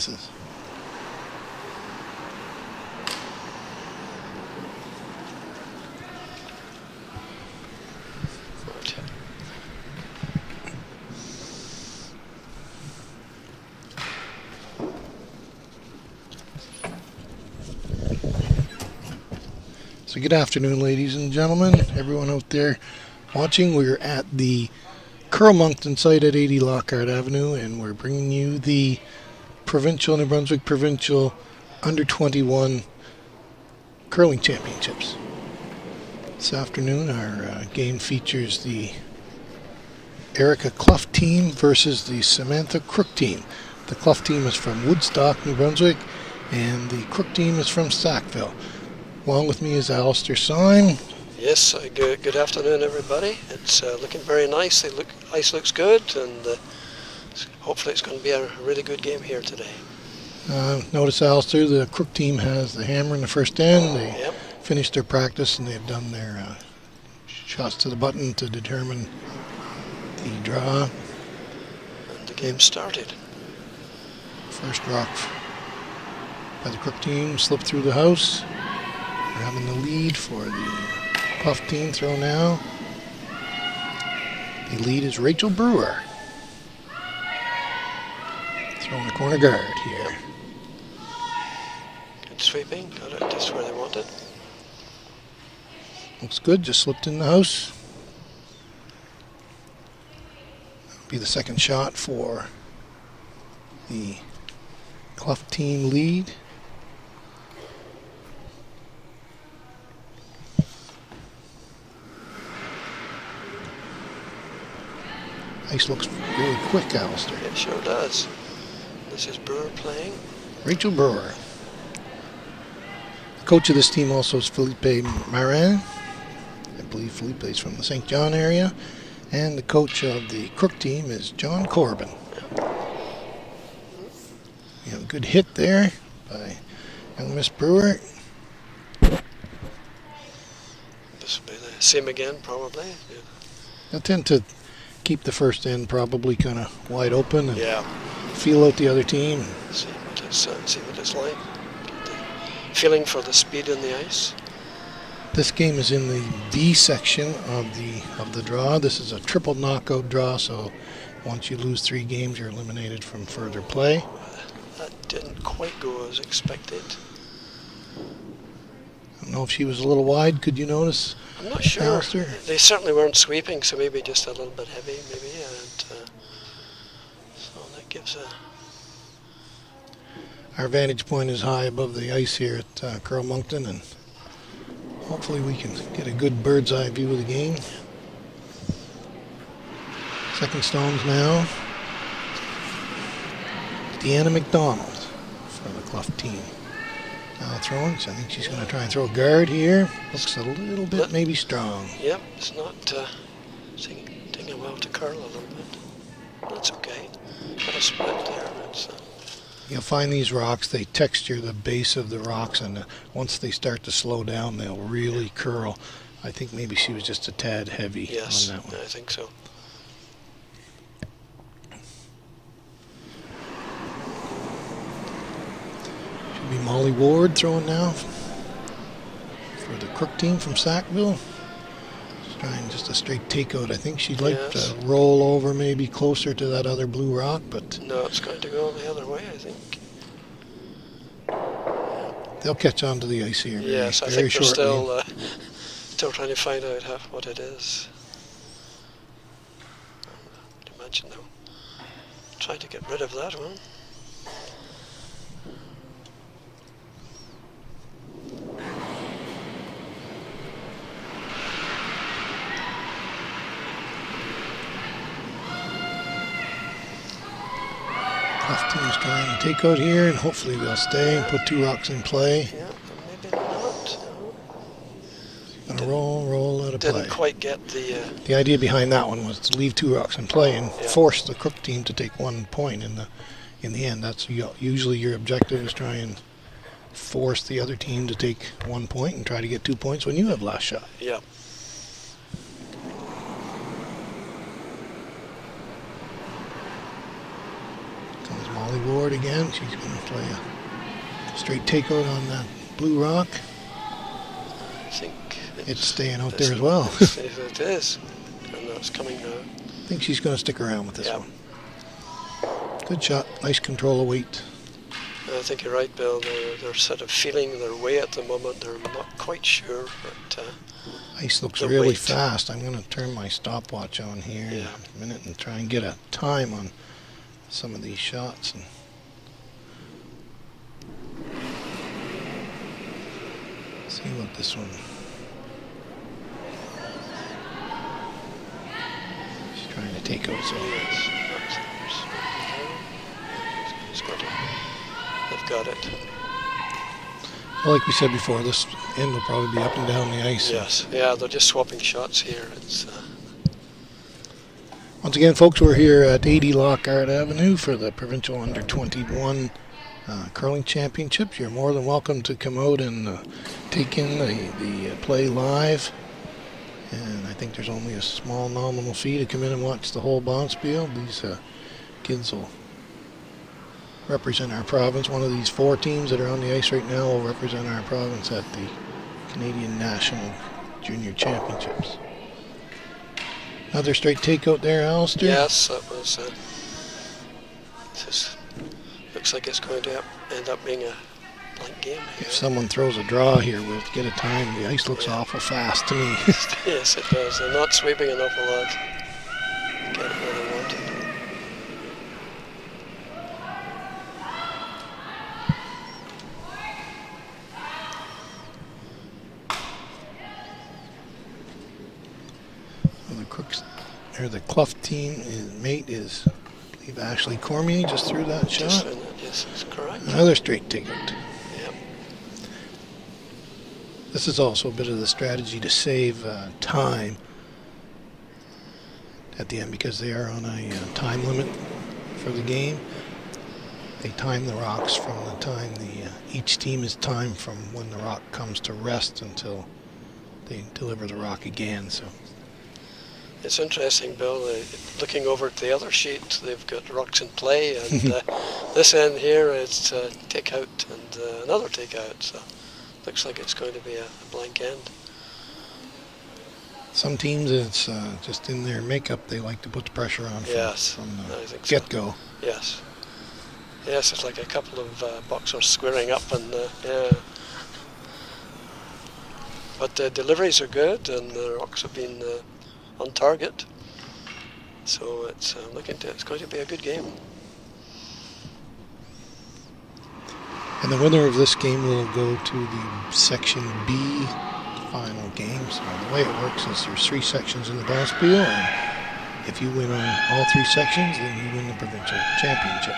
misses. So good afternoon, ladies and gentlemen, everyone out there watching. We're at the Curl-Moncton site at 80 Lockhart Avenue, and we're bringing you the New Brunswick Provincial Under-21 Curling Championships. This afternoon, our game features the Erica Cluff team versus the Samantha Crook team. The Cluff team is from Woodstock, New Brunswick, and the Crook team is from Sackville. Along with me is Alistair Syme. Yes, good afternoon, everybody. It's looking very nice. The ice looks good, and hopefully it's going to be a really good game here today. Notice, Alistair, the Crook team has the hammer in the first end. They finished their practice, and they've done their shots to the button to determine the draw. And the game started. First rock by the Crook team slipped through the house. We're having the lead for the Cluff team throw now. The lead is Rachel Brewer. Throwing the corner guard here. Good sweeping, got it just where they wanted. Looks good, just slipped in the house. That'll be the second shot for the Cluff team lead. Ice looks really quick, Alistair. It sure does. This is Brewer playing. Rachel Brewer. The coach of this team also is Philippe Marin. I believe Philippe is from the St. John area. And the coach of the Crook team is John Corbin. We have a good hit there by young Miss Brewer. This will be the same again, probably. Yeah. They'll tend to keep the first end probably kind of wide open and feel out the other team. See what it's like. Get the feeling for the speed in the ice. This game is in the B section of the draw. This is a triple knockout draw, so once you lose 3 games, you're eliminated from further play. That didn't quite go as expected. I don't know if she was a little wide. Could you notice? I'm not sure. Alistair? They certainly weren't sweeping, so maybe just a little bit heavy, maybe. And so that gives a... Our vantage point is high above the ice here at Curl-Moncton, and hopefully we can get a good bird's eye view of the game. Second stones now. Deanna McDonald for the Cluff team. Now throwing, so I think she's going to try and throw a guard here. Looks a little bit maybe strong. Yep, it's not taking well to curl a little bit. That's okay. Got a split there. You'll find these rocks, they texture the base of the rocks, and once they start to slow down, they'll really curl. I think maybe she was just a tad heavy on that one. I think so. Should be Molly Ward throwing now for the Crook team from Sackville. She's trying just a straight takeout. I think she'd like to roll over maybe closer to that other blue rock, but no, it's going to go the other way, I think. They'll catch on to the ice here. Yes, I think they're still trying to find out what it is. Imagine they'll try to get rid of that one. Cluff team is trying to take out here, and hopefully they'll stay and put 2 rocks in play. Yeah, maybe not. Gonna roll out of play. Didn't quite get the... The idea behind that one was to leave 2 rocks in play and force the Crook team to take 1 point in the end. That's usually your objective, is try and force the other team to take 1 point and try to get 2 points when you have last shot. Yeah. Comes Molly Ward again. She's going to play a straight takeout on that blue rock. I think it's staying out there as well. It is. And that's coming now. I think she's going to stick around with this one. Good shot. Nice control of weight. I think you're right, Bill. They're sort of feeling their way at the moment. They're not quite sure, but ice looks really fast. I'm going to turn my stopwatch on here in a minute and try and get a time on some of these shots. And see what this one. She's trying to take out some. They've got it. Well, like we said before, this end will probably be up and down the ice. Yes, yeah, they're just swapping shots here. It's once again, folks, we're here at 80 Lockhart Avenue for the Provincial Under-21 Curling Championships. You're more than welcome to come out and take in the play live. And I think there's only a small nominal fee to come in and watch the whole bonspiel. These kids will represent our province. One of these 4 teams that are on the ice right now will represent our province at the Canadian National Junior Championships. Another straight takeout there, Alistair. Yes, that was. This looks like it's going to end up being a blank game. If someone throws a draw here, we'll get a time. The ice looks awful fast to me. Yes, it does. They're not sweeping an awful lot. Get it where they want it. The Cluff team mate is, I believe, Ashley Cormier. Just threw that shot. Yes, that's correct. Another straight takeout. Yep. This is also a bit of the strategy to save time at the end because they are on a time limit for the game. They time the rocks from the time each team is timed from when the rock comes to rest until they deliver the rock again. So. It's interesting, Bill, looking over at the other sheet, they've got rocks in play, and this end here is take out and another take out, so looks like it's going to be a blank end. Some teams, it's just in their makeup, they like to put the pressure on from the get-go. So. Yes. Yes, it's like a couple of boxers squaring up, and but the deliveries are good, and the rocks have been on target, so it's it's going to be a good game. And the winner of this game will go to the Section B final game. So the way it works is there's 3 sections in the bonspiel, and if you win on all 3 sections, then you win the provincial championship.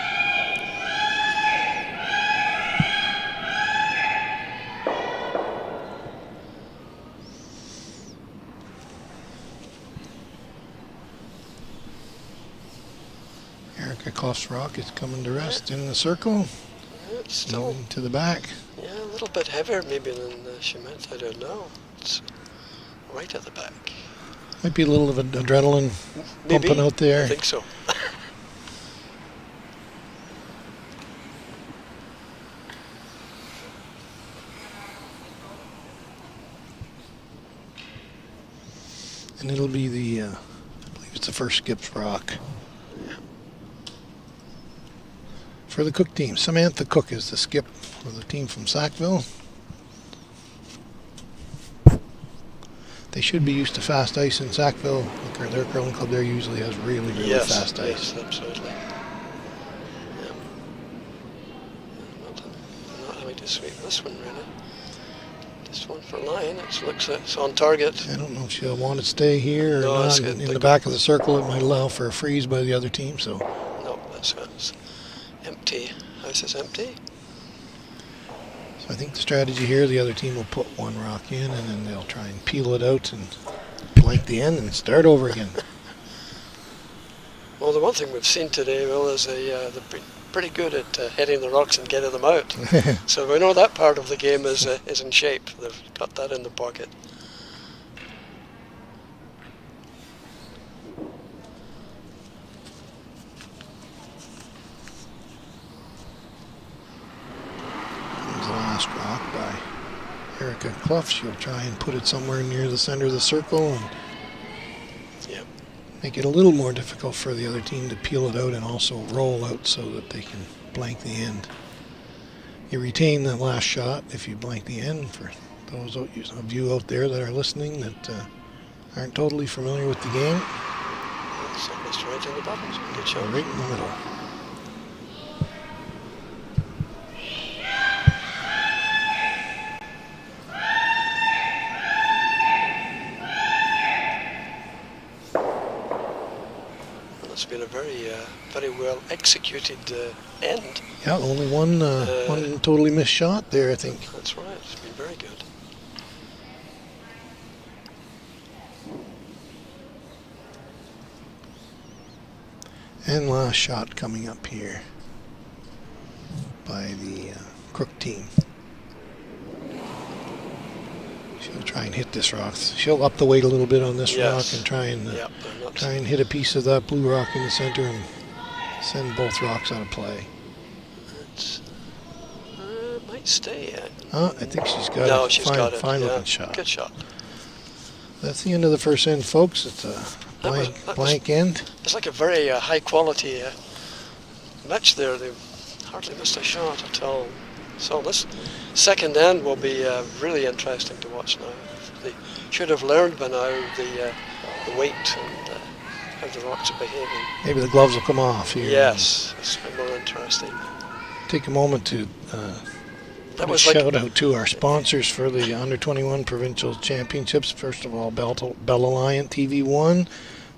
Cluff's rock is coming to rest in the circle. It's still to the back. Yeah, a little bit heavier maybe than she meant. I don't know. It's right at the back. Might be a little of adrenaline pumping out there. I think so. And it'll be I believe it's the first Skips rock. For the Cook team, Samantha Cook is the skip for the team from Sackville. They should be used to fast ice in Sackville. Their curling club there usually has really fast ice. Yes, absolutely. Yeah. Not having to sweep this one really. This one for line. It's on target. I don't know if she'll want to stay here or not. In the back of the circle, it might allow for a freeze by the other team. So. No, that's empty. House is empty. So I think the strategy here, the other team will put 1 rock in, and then they'll try and peel it out and blank the end and start over again. Well, the one thing we've seen today, Will, is they're pretty good at hitting the rocks and getting them out. So we know that part of the game is in shape. They've got that in the pocket. Erica Cluff. She'll try and put it somewhere near the center of the circle and make it a little more difficult for the other team to peel it out and also roll out so that they can blank the end. You retain the last shot if you blank the end. For those of you out there that are listening that aren't totally familiar with the game. So it's right in the bubbles. Good shot. Right in the middle. It's been a very well executed end. Yeah, only one totally missed shot there, I think. That's right. It's been very good. And last shot coming up here by the Crook team. She'll try and hit this rock. She'll up the weight a little bit on this rock and try and hit a piece of that blue rock in the center and send both rocks out of play. It might stay. I think she's got a fine looking shot. Good shot. That's the end of the first end, folks. It's a blank end. It's like a very high quality match there. They hardly missed a shot at all. So this second end will be really interesting to watch now. They should have learned by now the weight and how the rocks are behaving. Maybe the gloves will come off here. Yes, it's more interesting. Take a moment to shout out to our sponsors for the Under-21 Provincial Championships. First of all, Bell Alliant TV1.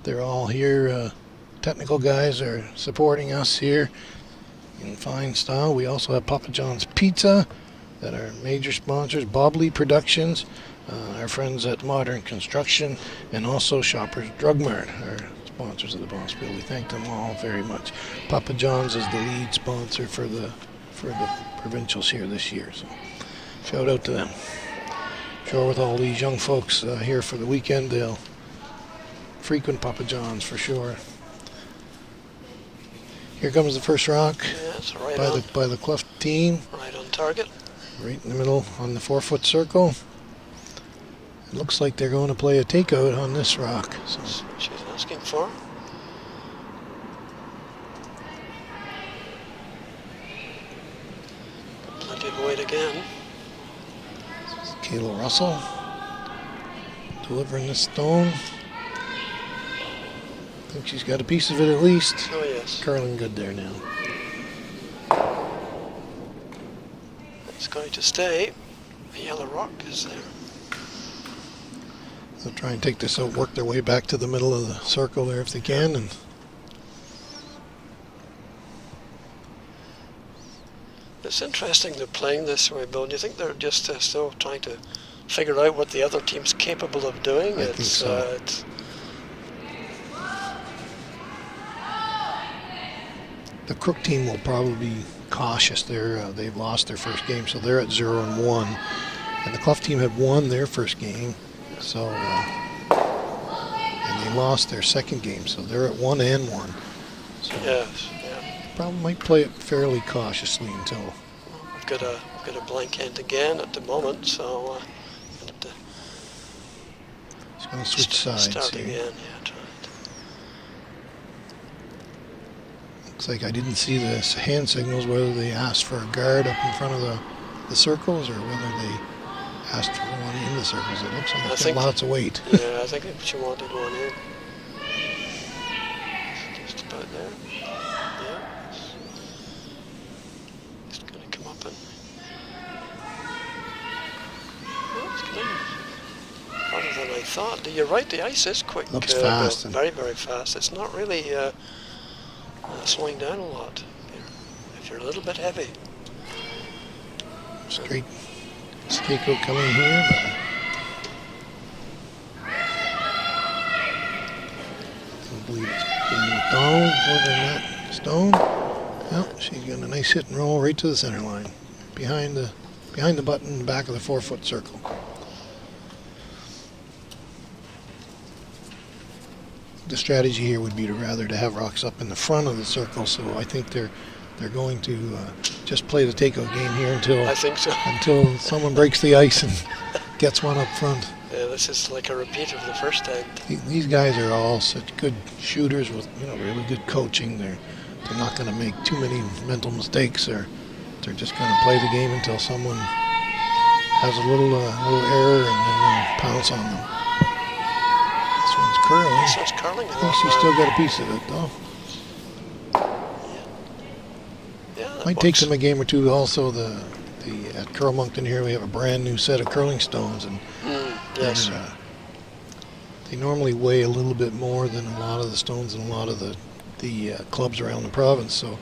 They're all here. Technical guys are supporting us here in fine style. We also have Papa John's Pizza that are major sponsors. Bobley Productions, our friends at Modern Construction, and also Shoppers Drug Mart are sponsors of the Boss Bill. We thank them all very much. Papa John's is the lead sponsor for the provincials here this year. So shout out to them. Sure, with all these young folks here for the weekend, they'll frequent Papa John's for sure. Here comes the first rock by the Cluff team. Right on target. Right in the middle on the 4-foot circle. It looks like they're going to play a takeout on this rock. So that's what she's asking for. Got plenty of weight again. Kayla Russell delivering the stone. I think she's got a piece of it at least. Oh, yes. Curling good there now. It's going to stay. The yellow rock is there. They'll try and take this out, work their way back to the middle of the circle there if they can. And it's interesting they're playing this way, Bill. Do you think they're just still trying to figure out what the other team's capable of doing? I think so. The Crook team will probably be cautious. They've lost their first game, so they're at 0-1. And the Cluff team had won their first game, so and they lost their second game, so they're at 1-1. So yes, yeah. Probably might play it fairly cautiously until. We've got a blank end again at the moment, so it's going to switch sides. Start here. again, yeah. Looks like I didn't see the hand signals, whether they asked for a guard up in front of the circles or whether they asked for one in the circles. It looks like there's lots of weight. Yeah, I think she wanted one in. Just about there. Yeah. Just going to come up and... Well, it's coming harder than I thought. You're right, the ice is quick. Looks fast. Very, very fast. It's not really... slowing down a lot if you're a little bit heavy. Straight takeout coming here. I believe it's being McDonald delivering that stone. Well, she's got a nice hit and roll right to the center line, behind the button in the back of the 4-foot circle. The strategy here would be to have rocks up in the front of the circle, so I think they're they're going to just play the takeout game here I think so. until someone breaks the ice and gets one up front. Yeah, this is like a repeat of the first end. These guys are all such good shooters with really good coaching. They're not going to make too many mental mistakes. They're just going to play the game until someone has a little error, and then they'll pounce on them. This one's curling. This one's curling. I think she's still got a piece of it, though. Yeah, Might take them a game or two. Also, at Curl Moncton here, we have a brand new set of curling stones, and yes. they normally weigh a little bit more than a lot of the stones in a lot of the clubs around the province. So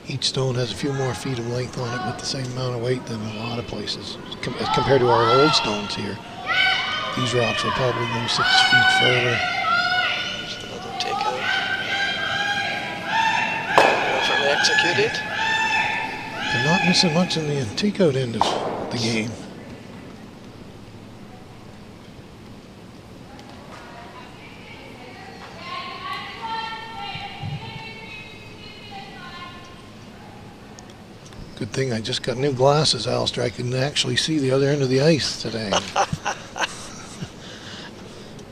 each stone has a few more feet of length on it with the same amount of weight than a lot of places. As compared to our old stones here, these rocks will probably go 6 feet further. There's another takeout. Perfectly executed. They're not missing much in the takeout end of the game. Good thing I just got new glasses, Alistair. I can actually see the other end of the ice today.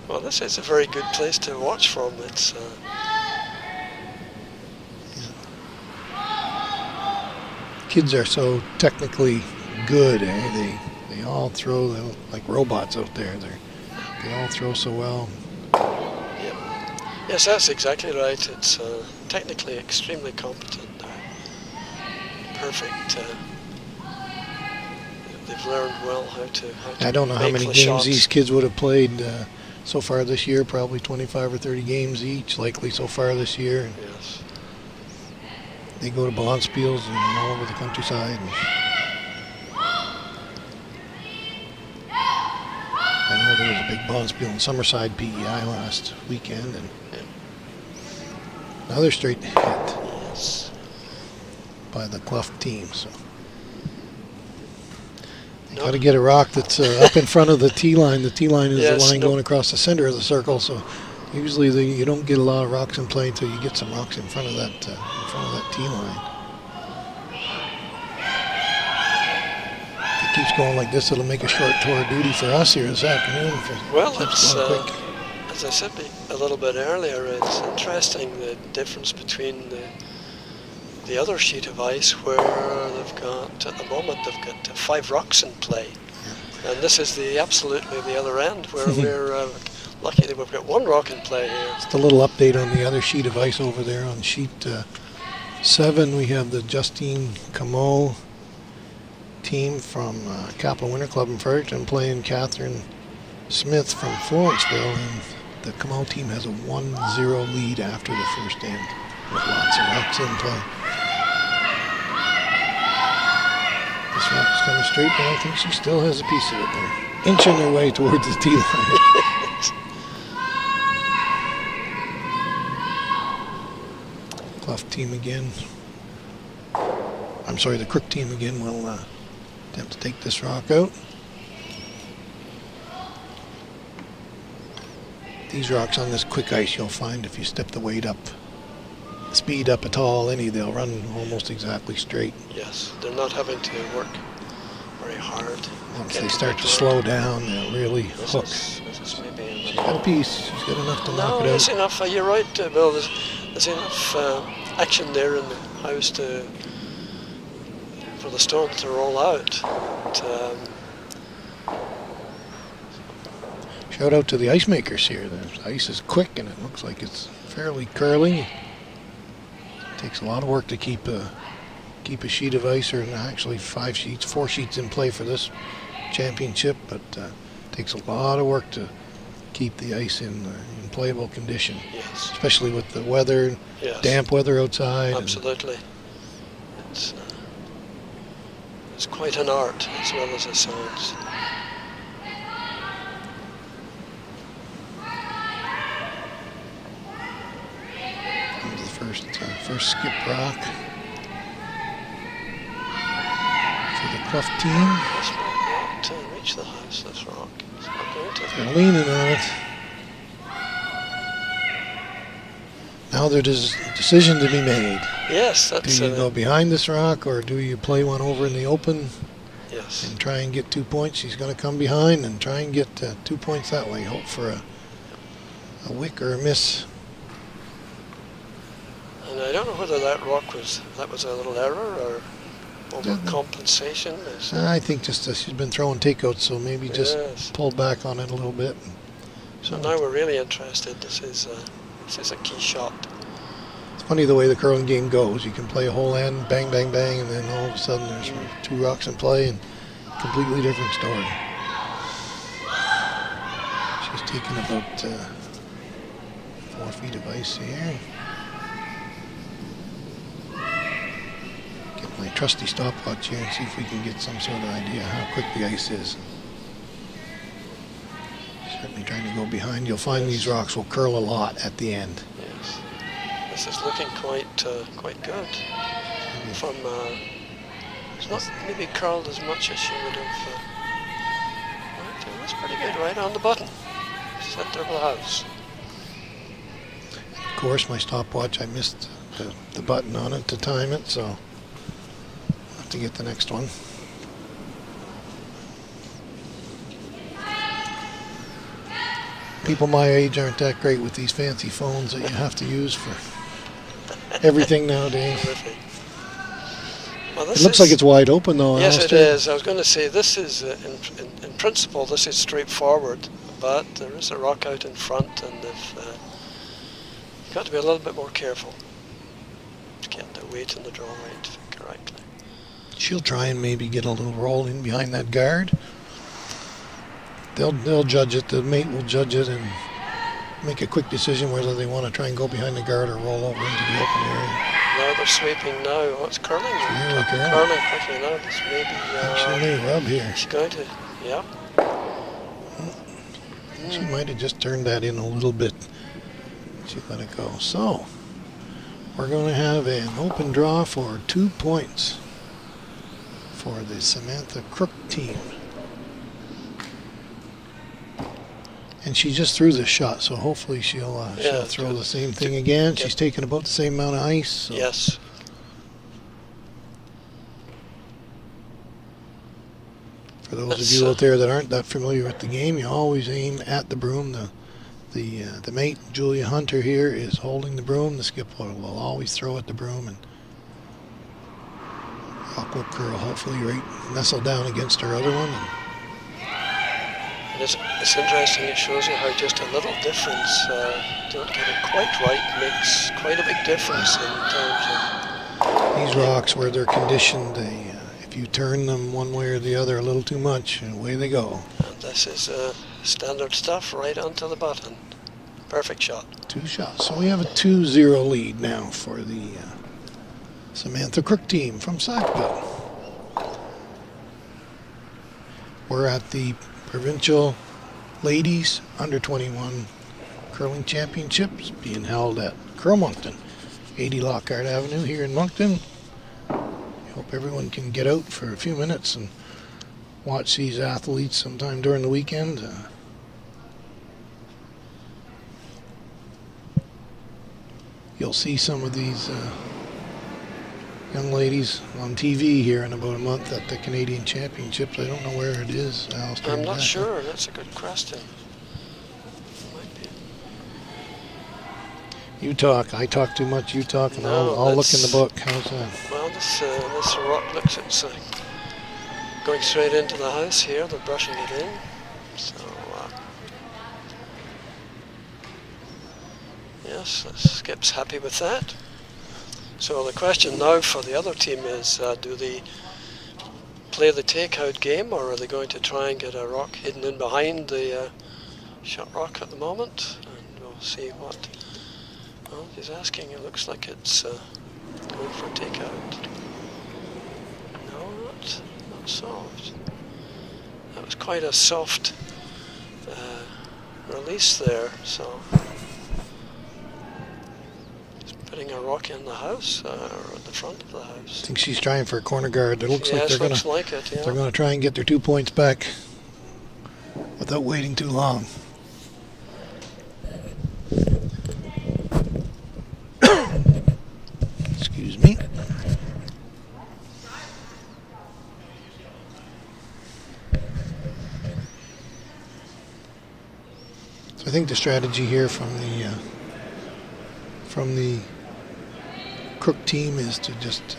Well, this is a very good place to watch from. It's Kids are so technically good, eh? They all throw like robots out there. They all throw so well. Yep. Yes, that's exactly right. It's technically extremely competent. Perfect. They've learned well how to I don't know how many games shots. these kids would have played so far this year. Probably 25 or 30 games each, likely so far this year. Yes. They go to Bonspiels and all over the countryside. I know there was a big Bonspiel in Summerside, PEI last weekend, and another straight hit. Yes. By the Cluff team. So got to get a rock that's up in front of the tee line. The tee line is the line going across the center of the circle. So usually you don't get a lot of rocks in play until you get some rocks in front of that tee line. If it keeps going like this, it'll make a short tour of duty for us here this afternoon. Well, it's as I said a little bit earlier, it's interesting the difference between the other sheet of ice where they've got, at the moment, they've got 5 rocks in play. Yeah. And this is absolutely the other end where we're lucky that we've got 1 rock in play here. Just a little update on the other sheet of ice over there. On sheet 7, we have the Justine Camo team from Capital Winter Club in Fredericton playing Catherine Smith from Florenceville. And the Camo team has a 1-0 lead after the first end with lots of rocks in play. This rock is coming straight, but I think she still has a piece of it there. Inching her way towards the tee line. Cluff team again. I'm sorry, the Crook team again will attempt to take this rock out. These rocks on this quick ice, you'll find if you step the weight up, speed up at all, they'll run almost exactly straight. Yes, they're not having to work very hard. Once they start to slow down, they'll really hook. This is maybe She's got a piece. She's got enough to knock it out. There's enough. You're right, Bill. There's enough action there in the house for the stone to roll out. But, shout out to the ice makers here. The ice is quick and it looks like it's fairly curly. It takes a lot of work to keep a sheet of ice, or actually 4 sheets in play for this championship, but it takes a lot of work to keep the ice in playable condition. Yes. Especially with the weather, yes. Damp weather outside. Absolutely. It's quite an art as well as a science. First skip rock for the Cluff team. This might not reach the house, this rock. It's not going to. They're leaning on it. Now there's a decision to be made. Yes, that's. Do you go behind this rock, or do you play one over in the open? Yes. And try and get 2 points. She's going to come behind and try and get 2 points that way. Hope for a wick or a miss. And I don't know whether that rock was a little error or overcompensation. I think just she's been throwing takeouts, so maybe just pull back on it a little bit. So now we're really interested. This is a key shot. It's funny the way the curling game goes. You can play a whole end, bang, bang, bang, and then all of a sudden there's 2 rocks in play and completely different story. She's taking about 4 feet of ice here. Get my trusty stopwatch here and see if we can get some sort of idea how quick the ice is. Certainly trying to go behind. You'll find these rocks will curl a lot at the end. Yes. This is looking quite good. From it's not maybe curled as much as she would have. Right, that's pretty good, right on the button. Center of the house. Of course, my stopwatch, I missed the button on it to time it, so I'll have to get the next one. People my age aren't that great with these fancy phones that you have to use for everything nowadays. Well, it looks like it's wide open, though. Yes, Alistair. it is. I was going to say this is, in principle, this is straightforward, but there is a rock out in front, and you've got to be a little bit more careful to get the weight and the draw rate correctly. She'll try and maybe get a little roll in behind that guard. They'll judge it. The mate will judge it and make a quick decision whether they want to try and go behind the guard or roll over into the open area. Now they're sweeping now. Oh, it's curling. Really curling. Curling quickly now. This may be... Actually, rub here. She's going to... Yeah. She might have just turned that in a little bit. She let it go. So, we're going to have an open draw for 2 points for the Samantha Crook team. And she just threw this shot, so hopefully she'll throw the same thing again. She's taking about the same amount of ice. So. Yes. For those of you out there that aren't that familiar with the game, you always aim at the broom. The mate, Julia Hunter here, is holding the broom. The skipper will always throw at the broom, and rock will curl, hopefully right nestle down against her other one. And it's interesting. It shows you how just a little difference, don't get it quite right, makes quite a big difference in terms of... These rocks, where they're conditioned, if you turn them one way or the other a little too much, away they go. And this is standard stuff right onto the button. Perfect shot. 2 shots. So we have a 2-0 lead now for the Samantha Crook team from Sackville. We're at the Provincial Ladies Under 21 Curling Championships being held at Curl Moncton, 80 Lockhart Avenue here in Moncton. I hope everyone can get out for a few minutes and watch these athletes sometime during the weekend. You'll see some of these young ladies on TV here in about a month at the Canadian Championships. I don't know where it is, Alistair. I'm not sure. That's a good question. Might be. You talk. I talk too much. You talk, and I'll look in the book. How's that? Well, this rock looks it's going straight into the house here. They're brushing it in. So, yes, the skip's happy with that. So the question now for the other team is, do they play the takeout game, or are they going to try and get a rock hidden in behind the shot rock at the moment? And we'll see what... Well, he's asking, it looks like it's going for takeout. No, not soft. That was quite a soft release there, so... Putting a rock in the house, or at the front of the house. I think she's trying for a corner guard. It looks like they're going to try and get their 2 points back without waiting too long. I think the strategy here from the Crook team is to just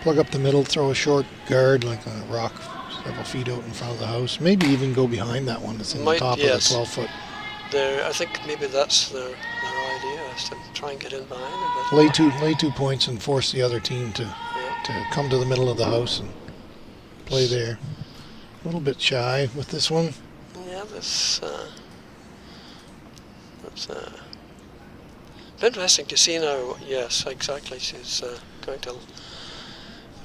plug up the middle, throw a short guard like a rock several feet out in front of the house. Maybe even go behind that one that's in the top of the 12-foot. I think maybe that's their idea, is to try and get in behind a bit. Lay 2 points and force the other team to come to the middle of the house and play there. A little bit shy with this one. Yeah, that's interesting to see now. Yes, exactly. She's going to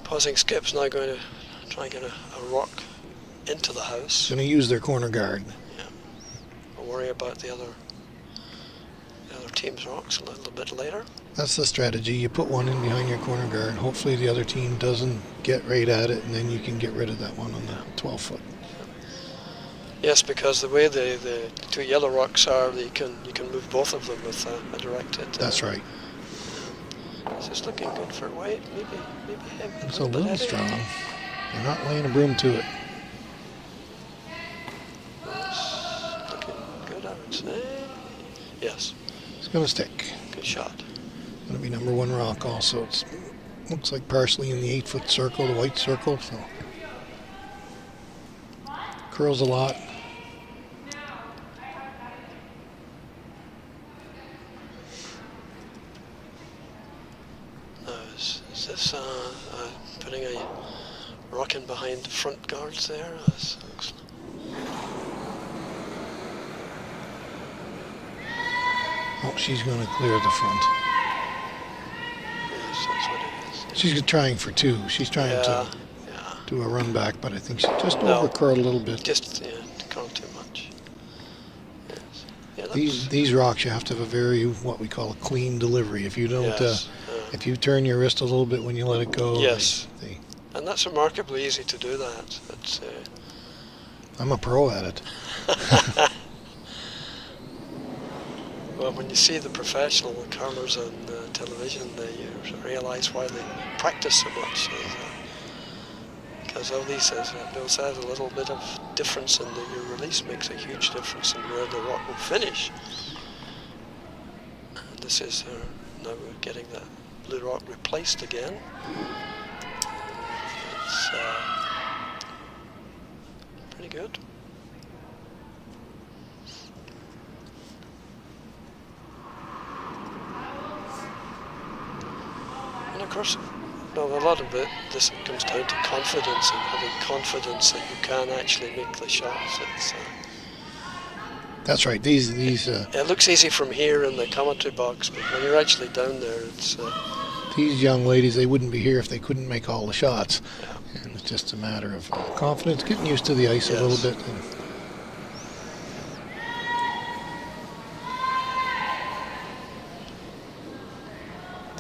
opposing skip's now going to try and get a rock into the house. Going to use their corner guard. Yeah. I'll worry about the other team's rocks a little bit later. That's the strategy. You put one in behind your corner guard. Hopefully the other team doesn't get right at it, and then you can get rid of that one on the 12-foot. Yes, because the way the 2 yellow rocks are, you can move both of them with a directed. That's right. This is looking good for weight. Maybe heavy. It's a little strong. You're not laying a broom to it. It's looking good, I would say. Yes. It's going to stick. Good shot. Going to be number 1 rock also. It looks like parsley in the 8-foot circle, the white circle. So curls a lot. Is this putting a rock in behind the front guards there? Oh, she's going to clear the front. Yes, that's what it is. She's trying for 2. She's trying to do a run back, but I think she just over curled a little bit. Just curled too much. Yes. Yeah, these rocks, you have to have a very, what we call a clean delivery. If you don't, if you turn your wrist a little bit when you let it go. Yes. And that's remarkably easy to do that. But, I'm a pro at it. Well, when you see the professional curlers on television, you realize why they practice so much. Because all these, as Bill said, a little bit of difference in your release makes a huge difference in where the rock will finish. And this is now we're getting that blue rock replaced again. It's pretty good. And of course, a lot of it, this comes down to confidence and having confidence that you can actually make the shots. That's right. These. It looks easy from here in the commentary box, but when you're actually down there, it's. These young ladies, they wouldn't be here if they couldn't make all the shots. Yeah. And it's just a matter of confidence, getting used to the ice a little bit.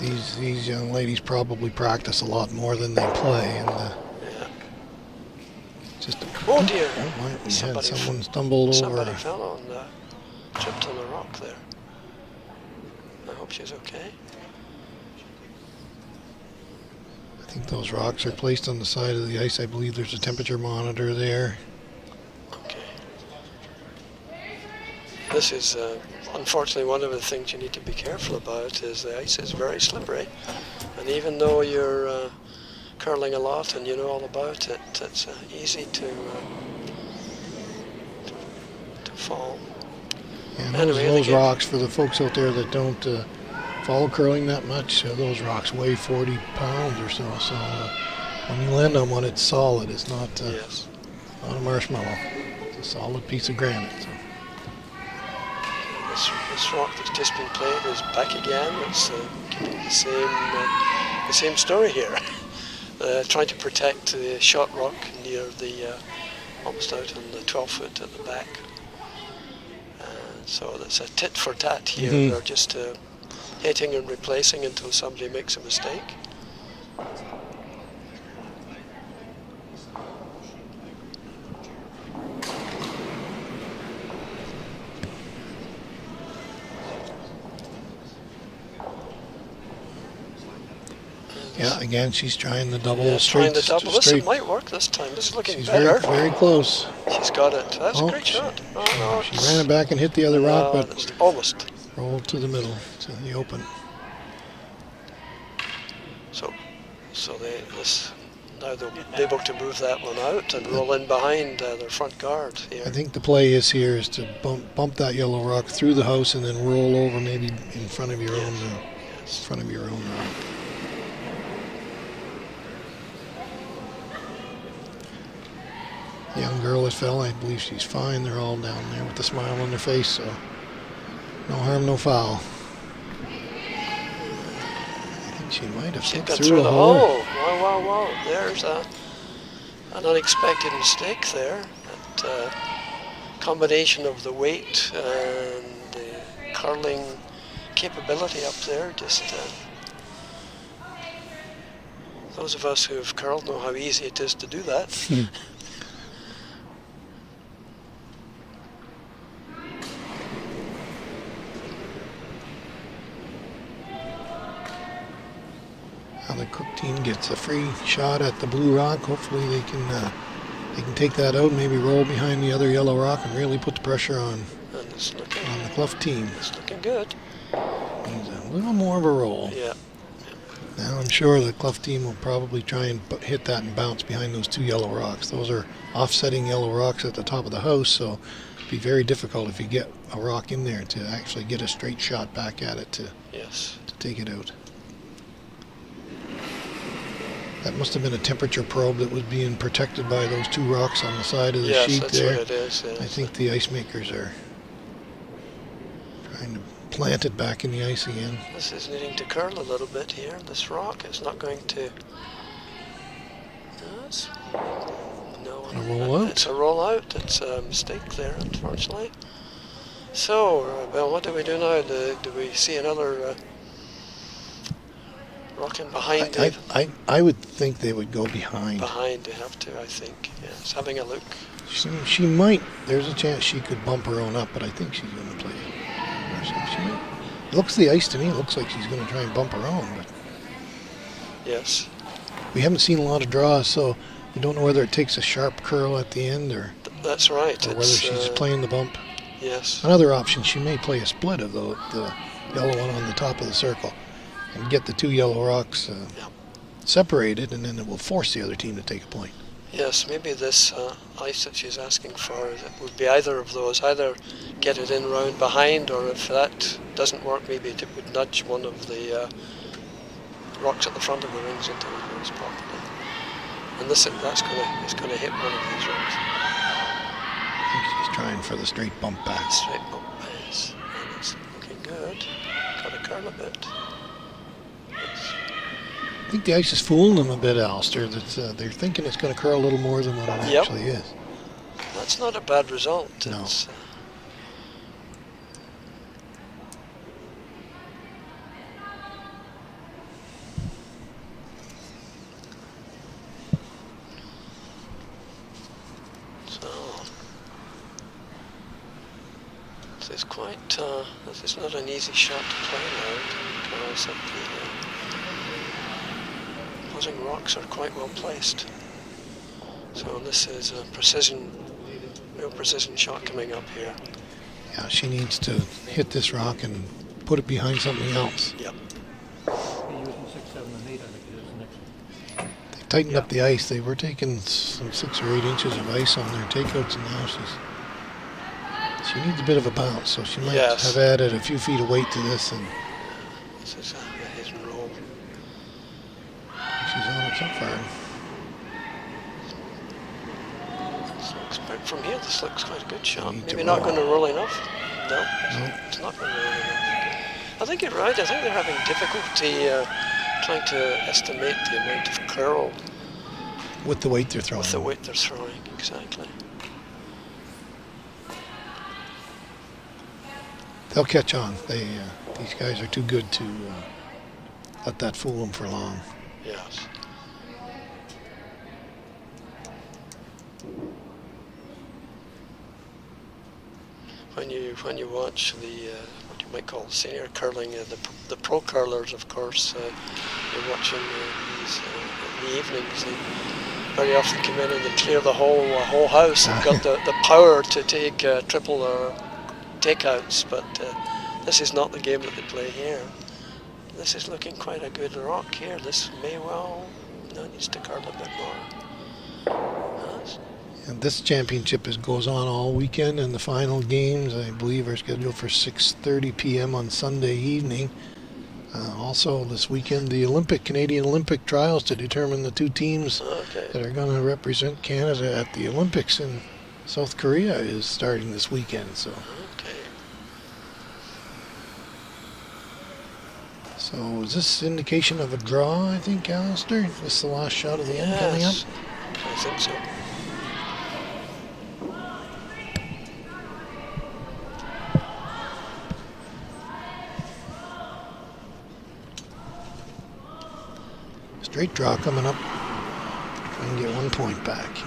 These young ladies probably practice a lot more than they play, and just oh dear! We had someone stumbled over. Somebody fell on, tripped on the rock there. I hope she's okay. I think those rocks are placed on the side of the ice. I believe there's a temperature monitor there. Okay. This is unfortunately one of the things you need to be careful about is the ice is very slippery, and even though you're curling a lot and you know all about it, it's easy to fall. And anyway, those rocks, for the folks out there that don't follow curling that much, those rocks weigh 40 pounds or so. So when you land on one, it's solid. It's not not a marshmallow. It's a solid piece of granite. So. This rock that's just been played is back again. It's the same story here. Trying to protect the shot rock near the almost out on the 12-foot at the back. So that's a tit for tat here. Mm-hmm. They're just hitting and replacing until somebody makes a mistake. Yeah, again, she's trying the double Yeah, straight. trying the double. This straight. might work this time. This is looking She's better. very close. She's got it. That's a great shot. She ran it back and hit the other rock, but it's almost. rolled to the middle, to the open. So now they'll be able to move that one out and roll in behind their front guard here. I think the play is to bump that yellow rock through the house and then roll over maybe in front of your own rock. The young girl that fell, I believe she's fine. They're all down there with a smile on their face, so no harm, no foul. I think she might have slipped through the hole. Oh, wow. There's an unexpected mistake there. That combination of the weight and the curling capability up there, just those of us who have curled know how easy it is to do that. Now the Crook team gets a free shot at the blue rock. Hopefully they can take that out, maybe roll behind the other yellow rock and really put the pressure on the Cluff team. It's looking good. Needs a little more of a roll. Yeah. Now I'm sure the Cluff team will probably try and hit that and bounce behind those two yellow rocks. Those are offsetting yellow rocks at the top of the house, so it'd be very difficult if you get a rock in there to actually get a straight shot back at it to take it out. That must have been a temperature probe that was being protected by those two rocks on the side of the sheet that's there. what it is. Yes. I think the ice makers are trying to plant it back in the ice again. This is needing to curl a little bit here. This rock is not going to. A roll out. It's a roll out. It's a mistake there, unfortunately. So, Bill, what do we do now? Do we see another rock in behind? I would think they would go behind. Behind, they have to, I think. Yes, having a look. She might. There's a chance she could bump her own up, but I think she's going to play it. She might. It looks the ice to me. It looks like she's going to try and bump her own, but yes, we haven't seen a lot of draws, so you don't know whether it takes a sharp curl at the end or. That's right. Or whether she's just playing the bump. Yes. Another option, she may play a split of the yellow one on the top of the circle and get the two yellow rocks separated, and then it will force the other team to take a point. Yes, maybe this ice that she's asking for, it would be either of those. Either get it in round behind, or if that doesn't work, maybe it would nudge one of the rocks at the front of the rings into the holes properly. And that's going to hit one of these rocks. I think she's trying for the straight bump back. Straight bump pass. And it's looking good. Got to curl a bit. I think the ice is fooling them a bit, Alistair. That they're thinking it's going to curl a little more than what it actually is. That's not a bad result. No. This is not an easy shot to play now, because the opposing rocks are quite well placed. So this is a real precision shot coming up here. Yeah, she needs to hit this rock and put it behind something else. Yep. They tightened up the ice. They were taking some 6 or 8 inches of ice on their takeouts, and now she needs a bit of a bounce, so she might have added a few feet of weight to this. And this is a hit and roll. She's on it so far. From here, this looks quite a good shot. Maybe not going to roll enough. No, it's not going to roll enough. I think you're right. I think they're having difficulty trying to estimate the amount of curl with the weight they're throwing. With the weight they're throwing, exactly. They'll catch on. These guys are too good to let that fool them for long. Yes. When you watch might call senior curling, the pro curlers, of course, you're watching these in the evenings. They very often come in and they clear the whole house. They've got the power to take triple or takeouts, but this is not the game that they play here. This is looking quite a good rock here. This may well needs to curl a bit more. And this championship goes on all weekend, and the final games, I believe, are scheduled for 6:30 p.m. on Sunday evening. Also this weekend, the Canadian Olympic trials to determine the two teams that are going to represent Canada at the Olympics in South Korea is starting this weekend. So is this indication of a draw, I think, Alistair? This is the last shot of the end coming up? I think so. Straight draw coming up. Try and get 1 point back here.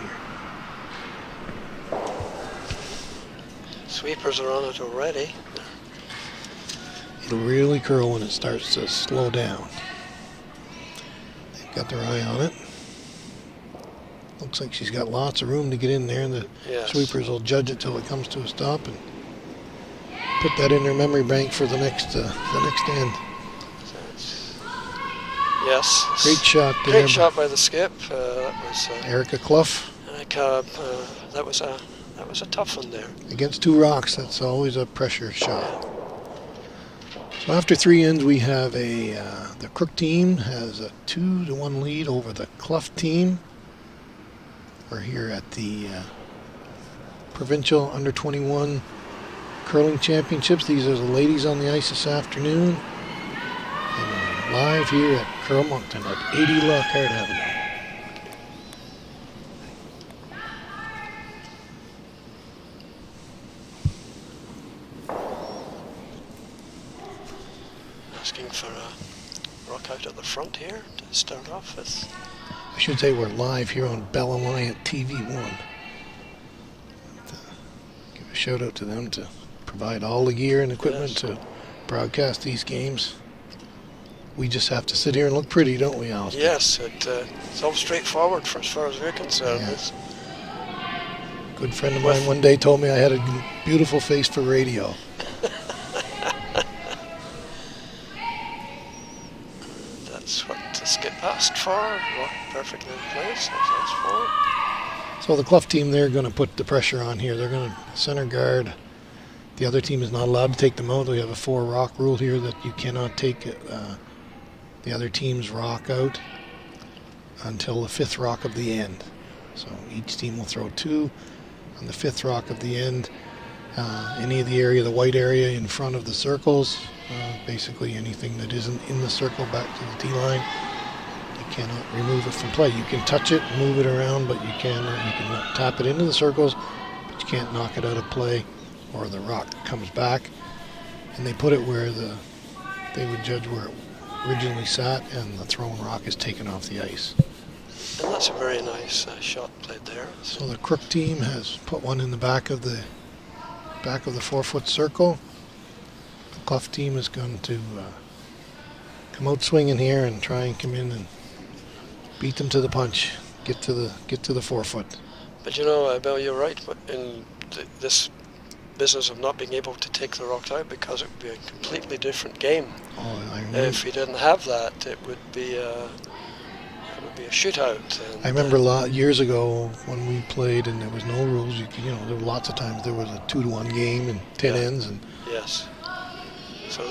Sweepers are on it already. It'll really curl when it starts to slow down. They've got their eye on it. Looks like she's got lots of room to get in there, and the sweepers will judge it till it comes to a stop and put that in their memory bank for the next end. Yes. Great shot there. Great shot by the skip. That was Erica Cluff. That was a tough one there. Against two rocks, that's always a pressure shot. So after 3 ends, we have the Crook team has a 2-1 lead over the Cluff team. We're here at the Provincial Under 21 Curling Championships. These are the ladies on the ice this afternoon. And live here at Curl Moncton at 80 Lockhart Avenue. Asking for a rock out at the front here to start off with. I should say we're live here on Bell Alliant TV1. Give a shout out to them to provide all the gear and equipment to broadcast these games. We just have to sit here and look pretty, don't we, Al? Yes, it's all straightforward for as far as we're concerned. Yeah. Good friend of mine one day told me I had a beautiful face for radio. That's what the skip asked for. Rock perfectly in place. That's four. So the Cluff team, they're going to put the pressure on here. They're going to center guard. The other team is not allowed to take them out. We have a 4-rock rule here that you cannot take the other team's rock out until the 5th rock of the end. So each team will throw 2 on the 5th rock of the end. Any of the area, the white area in front of the circles, basically anything that isn't in the circle back to the tee line, you cannot remove it from play. You can touch it, move it around, but you can tap it into the circles, but you can't knock it out of play, or the rock comes back. And they put it where they would judge where it originally sat, and the thrown rock is taken off the ice. And that's a very nice shot played there. So the Crook team has put one in the back of the 4-foot circle. The Cluff team is going to come out swinging here and try and come in and beat them to the punch, get to the 4-foot. But Bill, you're right. But in this business of not being able to take the rock out, because it would be a completely different game. If we didn't have that, it would be a shootout. And I remember years ago when we played and there was no rules. There were lots of times there was a 2-1 game and 10 ends. And yes. So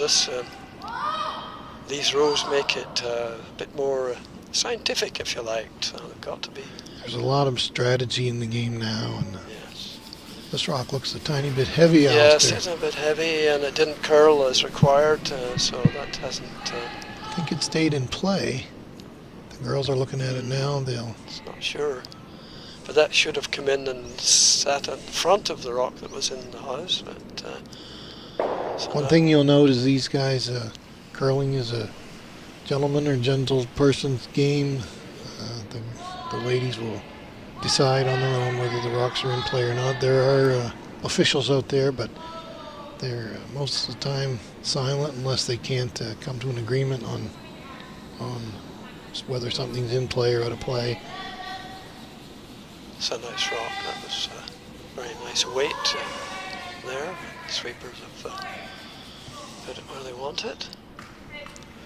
these rules make it a bit more scientific, if you like. So they've got to be. There's a lot of strategy in the game now, and this rock looks a tiny bit heavy. Yes, it's a bit heavy, and it didn't curl as required, so that hasn't. I think it stayed in play. The girls are looking at it now. It's not sure, but that should have come in and sat in front of the rock that was in the house. But one thing you'll note is these guys, curling is a gentleman or gentle person's game. The ladies will decide on their own whether the rocks are in play or not. There are officials out there, but They're most of the time silent unless they can't come to an agreement on whether something's in play or out of play. It's a nice rock. That was very nice weight there. The sweepers have put it where they want it.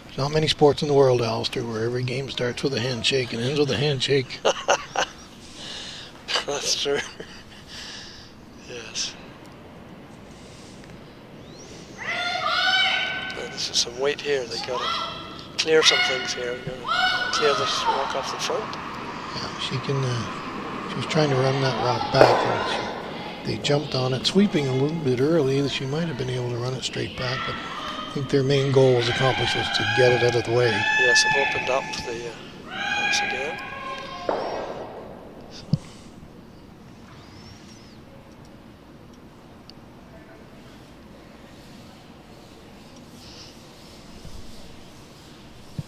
There's not many sports in the world, Alistair, where every game starts with a handshake and ends with a handshake. That's true. Yes. Now, this is some weight here. They got to clear some things here. They've got to clear this rock off the front. Yeah, she can. She was trying to run that rock back, and they jumped on it, sweeping a little bit early. She might have been able to run it straight back, but I think their main goal was accomplished, was to get it out of the way. Yes, they've opened up the house again.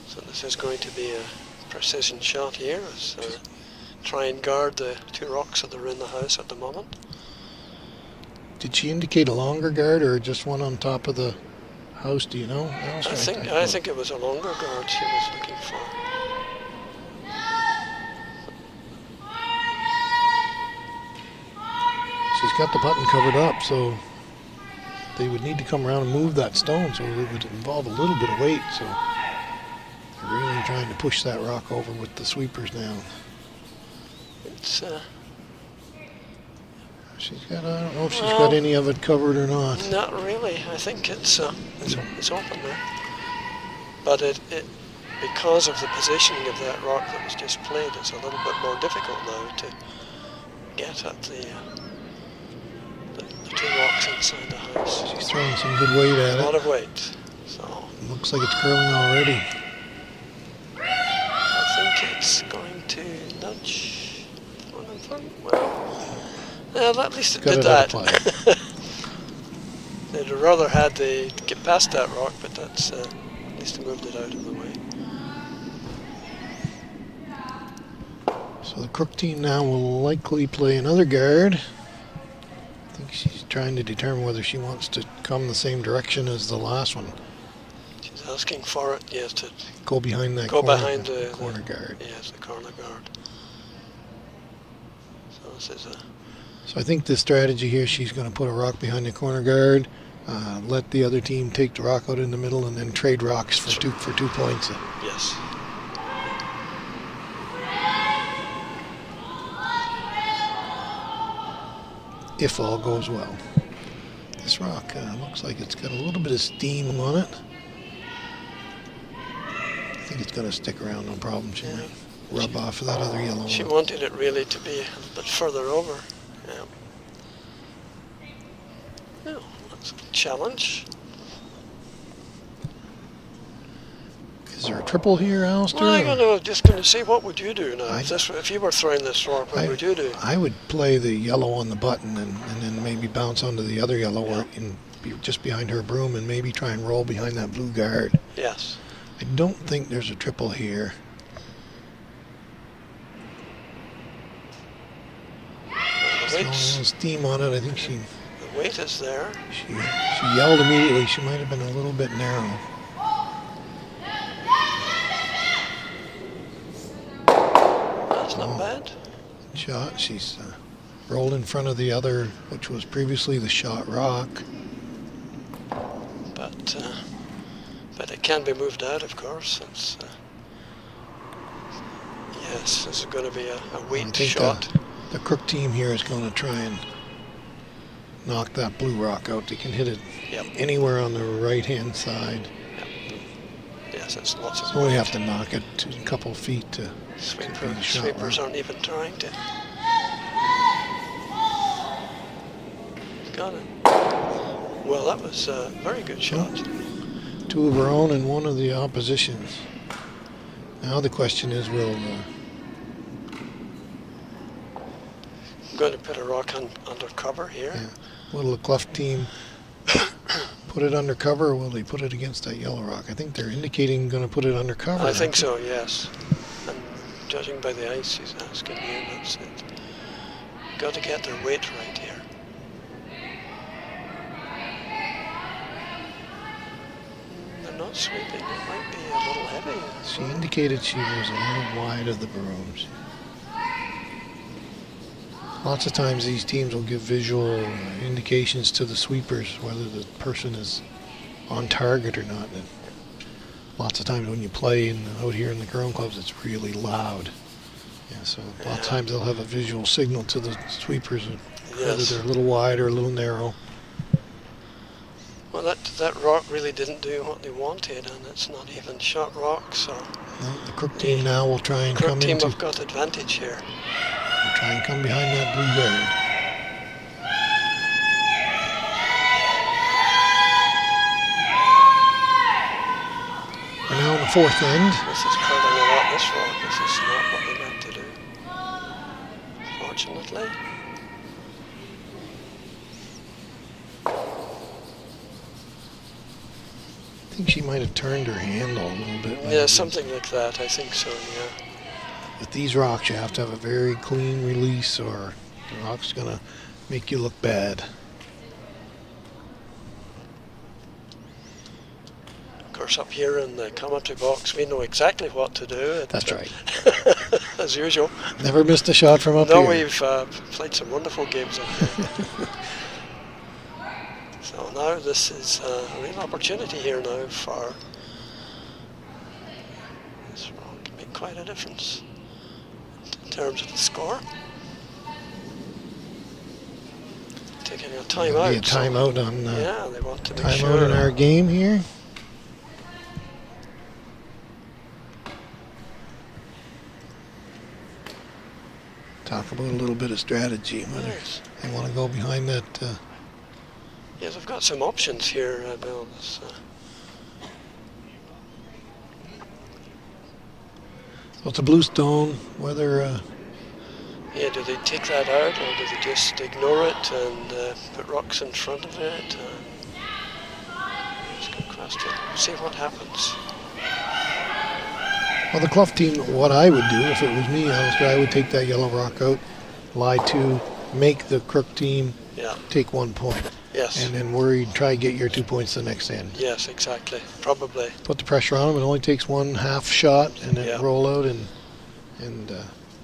So this is going to be a precision shot here. Try and guard the two rocks that are in the house at the moment. Did she indicate a longer guard or just one on top of the house? Do you know? I think it was a longer guard she was looking for. She's got the button covered up, so they would need to come around and move that stone, so it would involve a little bit of weight. So they're really trying to push that rock over with the sweepers now. It's she's got. I don't know if she's got any of it covered or not. Not really. I think it's open there. But it because of the positioning of that rock that was just played, it's a little bit more difficult now to get at the two rocks inside the house. She's throwing some good weight at it. A lot of weight. So looks like it's curling already. I think it's going to nudge. Well, at least it did that. They'd rather had to get past that rock, but that's at least they moved it out of the way. So the Crook team now will likely play another guard. I think she's trying to determine whether she wants to come the same direction as the last one. She's asking for it, yes, to go behind that corner guard. Yes, the corner guard. So this is a... So I think the strategy here, she's going to put a rock behind the corner guard, let the other team take the rock out in the middle, and then trade rocks for two points. Yes. If all goes well. This rock looks like it's got a little bit of steam on it. I think it's going to stick around, no problem. She might rub off of that other yellow one. She wanted it really to be a little bit further over. Yeah, that's a challenge. Is there a triple here, Alistair? Well, I'm just going to see, what would you do now? If you were throwing this rock, what would you do? I would play the yellow on the button and then maybe bounce onto the other yellow or just behind her broom and maybe try and roll behind that blue guard. Yes. I don't think there's a triple here. There's no steam on it. I think the weight is there. She yelled immediately. She might have been a little bit narrow. That's not bad. Shot. She's rolled in front of the other, which was previously the shot rock. But it can be moved out, of course. It's, yes, this is going to be a weight shot. The Crook team here is going to try and knock that blue rock out. They can hit it anywhere on the right-hand side. Yep. Yes, it's lots of weight. So we have to knock it a couple of feet to Sweepers aren't even trying to. Got it. Well, that was a very good shot. Two of our own and one of the opposition's. Now the question is, will... I'm going to put a rock under cover here. Yeah. Will the Cluff team put it under cover, or will they put it against that yellow rock? I think they're indicating going to put it under cover. I think so, yes. And judging by the ice she's asking here, that's it. Got to get their weight right here. sweeping. It might be a little heavy. She indicated she was a little wide of the brooms. Lots of times these teams will give visual indications to the sweepers whether the person is on target or not. And lots of times when you play out here in the curling clubs, it's really loud. Yeah, so lots of times they'll have a visual signal to the sweepers, whether they're a little wide or a little narrow. Well, that rock really didn't do what they wanted, and it's not even shot rock, so... Well, the Crook team now will try and Crook come team into... have got advantage here. They'll try and come behind that blue guard. We're now on the fourth end. This is curling a lot, this rock. This is not what they meant to do. Fortunately. I think she might have turned her handle a little bit. Yeah, something like that. I think so, yeah. With these rocks, you have to have a very clean release or the rock's going to make you look bad. Of course, up here in the commentary box, we know exactly what to do. That's right. As usual. Never missed a shot from up no, here. We've played some wonderful games up here. So now this is a real opportunity here now for this rock can make quite a difference in terms of the score. Taking a timeout. Be a timeout on. Yeah, they want to make timeout sure. in our game here. Talk about a little bit of strategy. Whether they want to go behind that. Yes, I've got some options here, Bill. So it's a blue stone. Whether. Yeah, do they take that out or do they just ignore it and put rocks in front of it? That's a good question. See what happens. Well, the Cluff team, what I would do if it was me, I would take that yellow rock out, lie to, make the Crook team take 1 point. Yes. And then try to get your 2 points the next end. Yes, exactly. Probably. Put the pressure on them. It only takes one half shot and then roll out and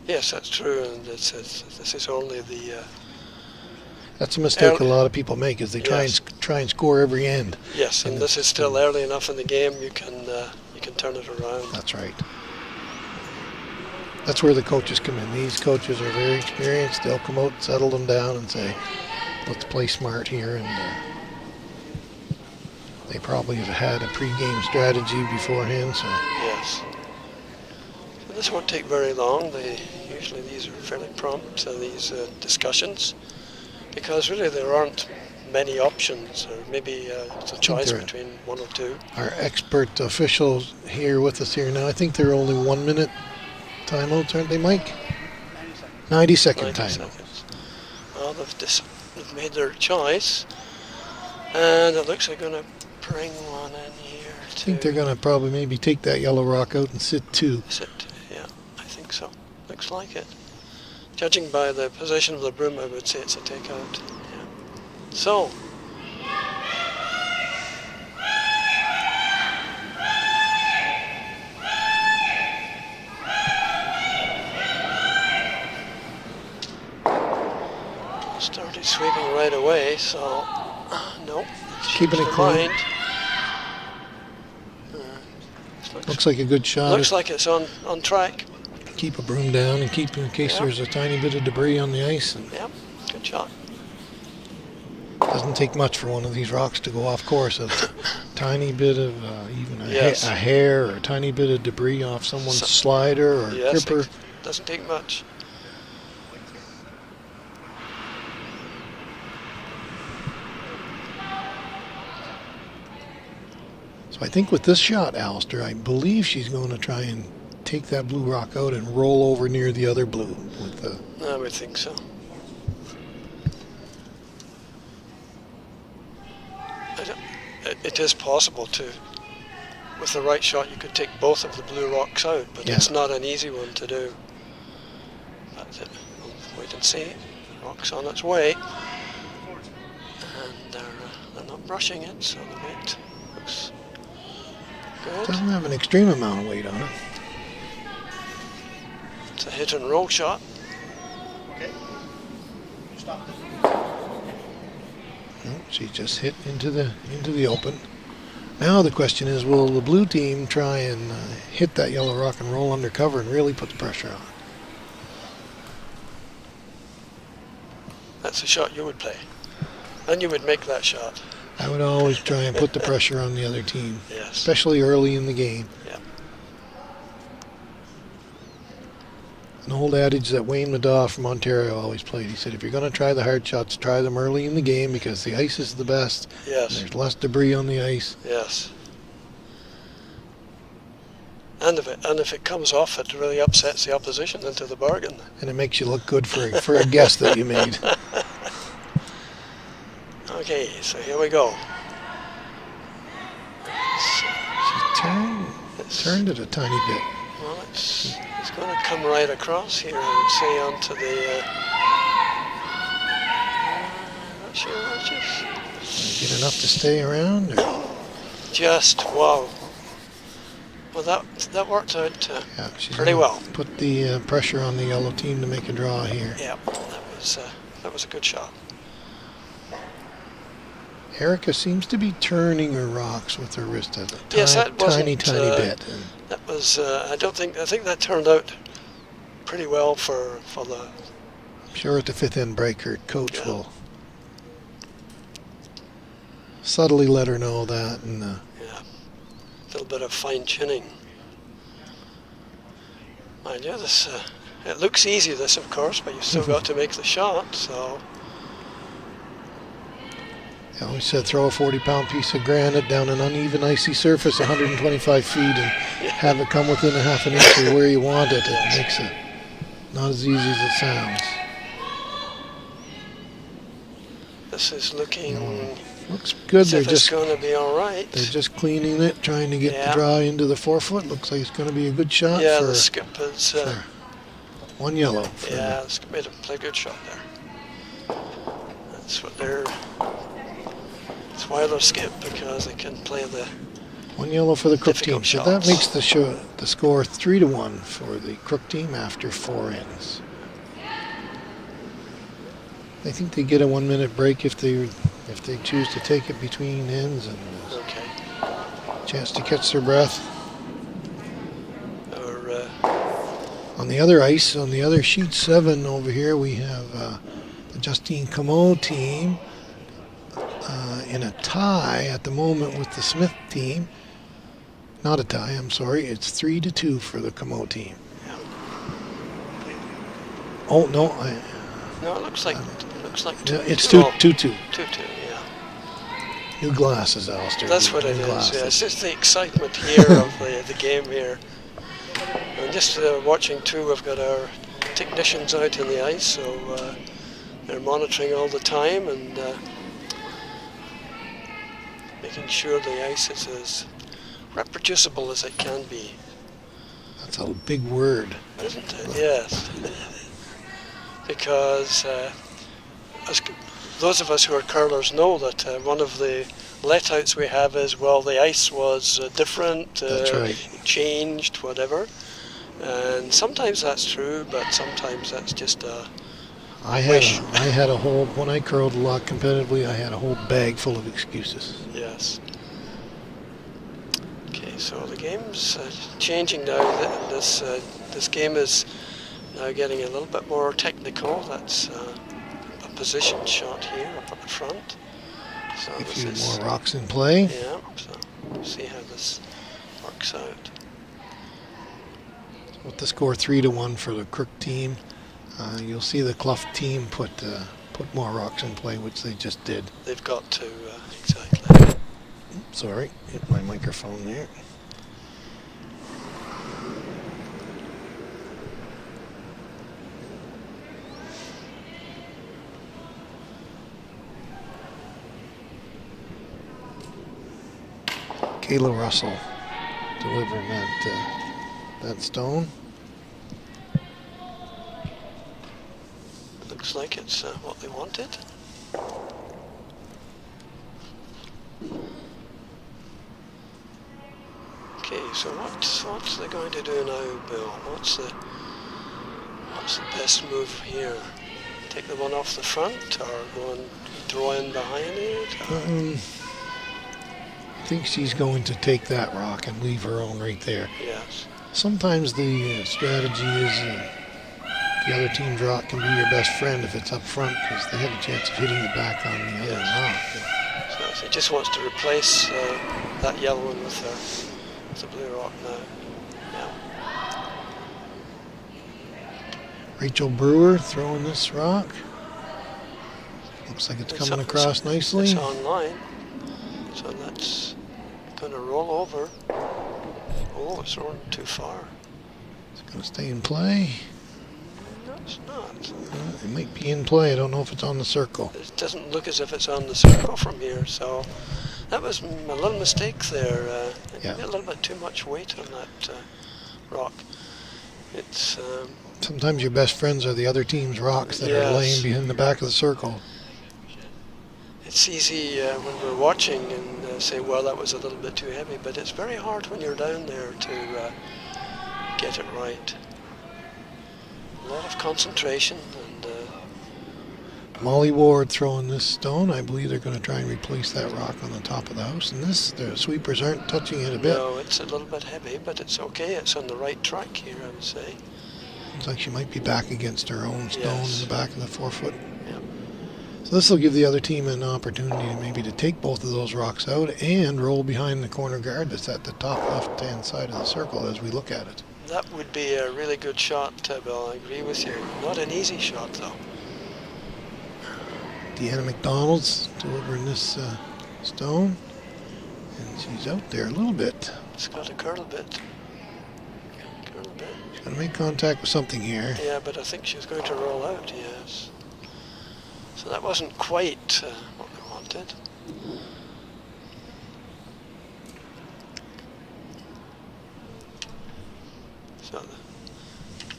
yes, that's true. And this is only the. That's a mistake a lot of people make is they try and score every end. Yes, and this is still early enough in the game. You can turn it around. That's right. That's where the coaches come in. These coaches are very experienced. They'll come out, settle them down, and say, let's play smart here. And they probably have had a pre-game strategy beforehand. So. Yes. So this won't take very long. Usually these are fairly prompt, these discussions, because really there aren't many options, or maybe it's a choice between one or two. Our expert officials here with us here now, I think they're only 1 minute timeouts, aren't they, Mike? 90 second timeouts. Well, they've made their choice, and it looks like they're going to bring one in here too. I think they're going to probably maybe take that yellow rock out and sit two. Yeah, I think so. Looks like it. Judging by the position of the broom, I would say it's a takeout. Yeah. So. Started sweeping right away, so no. Keeping it clean. Looks like a good shot. Looks like it's on track. Keep a broom down and keep in case there's a tiny bit of debris on the ice. And yep, good shot. Doesn't take much for one of these rocks to go off course. A tiny bit of even a hair or a tiny bit of debris off someone's slider or gripper. Doesn't take much. So I think with this shot, Alistair, I believe she's going to try and take that blue rock out and roll over near the other blue with the. I would think so. It is possible to, with the right shot, you could take both of the blue rocks out, but it's not an easy one to do. But we'll wait and see. The rock's on its way, and they're not brushing it, so the weight looks Good. Doesn't have an extreme amount of weight on it. It's a hit and roll shot. Okay. Stop. No, she just hit into the open. Now the question is, will the blue team try and hit that yellow rock and roll under cover and really put the pressure on? That's a shot you would play. And you would make that shot. I would always try and put the pressure on the other team, Yes. especially early in the game. Yeah. An old adage that Wayne Madaw from Ontario always played. He said, if you're going to try the hard shots, try them early in the game because the ice is the best. Yes. There's less debris on the ice. Yes. And if it comes off, it really upsets the opposition into the bargain. And it makes you look good for a guess that you made. Okay, so here we go. She turned it a tiny bit. Well, it's going to come right across here, I would say, onto the... not sure, just... Get enough to stay around? Or? Just, wow. Well, that worked out Yeah, she's pretty gonna well. Put the pressure on the yellow team to make a draw here. Yeah, that was a good shot. Erica seems to be turning her rocks with her wrist a Yes, that tiny wasn't, bit. That was, I think that turned out pretty well for the... I'm sure at the fifth end break, her coach will subtly let her know that. And a little bit of fine tuning. Mind you, this it looks easy, this of course, but you've still got to make the shot. So I always said throw a 40-pound piece of granite down an uneven, icy surface 125 feet and have it come within a half an inch of where you want it. It makes it not as easy as it sounds. this is looking. Looks good. They're just going to be all right. They're just cleaning it, trying to get the draw into the forefoot. Looks like it's going to be a good shot. Yeah, for, the skip is. One yellow. Yeah, the skip made a play good shot there. That's what they're. That's why they're skip, because they can play the. One yellow for the Crook team. Shots. So that makes the score 3-1 for the Crook team after 4 ends. I think they get a 1-minute break if they choose to take it between ends and a chance to catch their breath. Or, on the other ice, on the other sheet 7 over here, we have the Justine Comeau team in a tie at the moment with the Smith team. Not a tie, I'm sorry. It's 3-2 for the Comeau team. Yeah. Oh no! No, it looks like it's 2-2. 2-2, yeah. New glasses, Alistair. That's what it New is. glasses. Yeah, it's just the excitement here of the game here. And just watching too, we've got our technicians out in the ice, so they're monitoring all the time and making sure the ice is as reproducible as it can be. That's a big word. Isn't it? Yes. Because as those of us who are curlers know that one of the letouts we have is, well, the ice was different, That's right. it changed, whatever. And sometimes that's true, but sometimes that's just a wish. I had a whole, when I curled a lot competitively, I had a whole bag full of excuses. Yes. Okay, so the game's changing now. This game is now getting a little bit more technical. That's a position shot here up at the front. So A this few is more rocks in play. yeah. So we'll see how this works out. With the score 3-1 for the Crook team, you'll see the Cluff team put more rocks in play, which they just did. They've got to exactly. Sorry, hit my microphone there. Kayla Russell delivering that stone. Looks like it's what they wanted. Okay, so what's they going to do now, Bill? What's the best move here? Take the one off the front, or go and draw in behind it? I think she's going to take that rock and leave her own right there. Yes. Sometimes the strategy is the other team's rock can be your best friend if it's up front, because they have a chance of hitting the back on the other rock. So she just wants to replace that yellow one with the blue rock now. Yeah. Rachel Brewer throwing this rock. Looks like it's coming across nicely. It's online, so that's going to roll over. Oh, it's rolling too far. It's going to stay in play. No, it's not. It might be in play. I don't know if it's on the circle. It doesn't look as if it's on the circle from here, so that was a little mistake there. Yeah. A little bit too much weight on that rock. It's sometimes your best friends are the other team's rocks that are laying behind the back of the circle. It's easy when we're watching and say, well, that was a little bit too heavy, but it's very hard when you're down there to get it right. A lot of concentration. And Molly Ward throwing this stone. I believe they're going to try and replace that rock on the top of the house. And the sweepers aren't touching it a bit. No, it's a little bit heavy, but it's okay. It's on the right track here, I would say. Looks like she might be back against her own stone in the back of the 4-foot. Yeah. So this will give the other team an opportunity maybe to take both of those rocks out and roll behind the corner guard that's at the top left-hand side of the circle as we look at it. That would be a really good shot, Bill. I agree with you. Not an easy shot, though. Deanna McDonald's delivering this stone. And she's out there a little bit. It's got to curl a bit. Curl a bit. She's going to make contact with something here. Yeah, but I think she's going to roll out, yes. So that wasn't quite what we wanted. So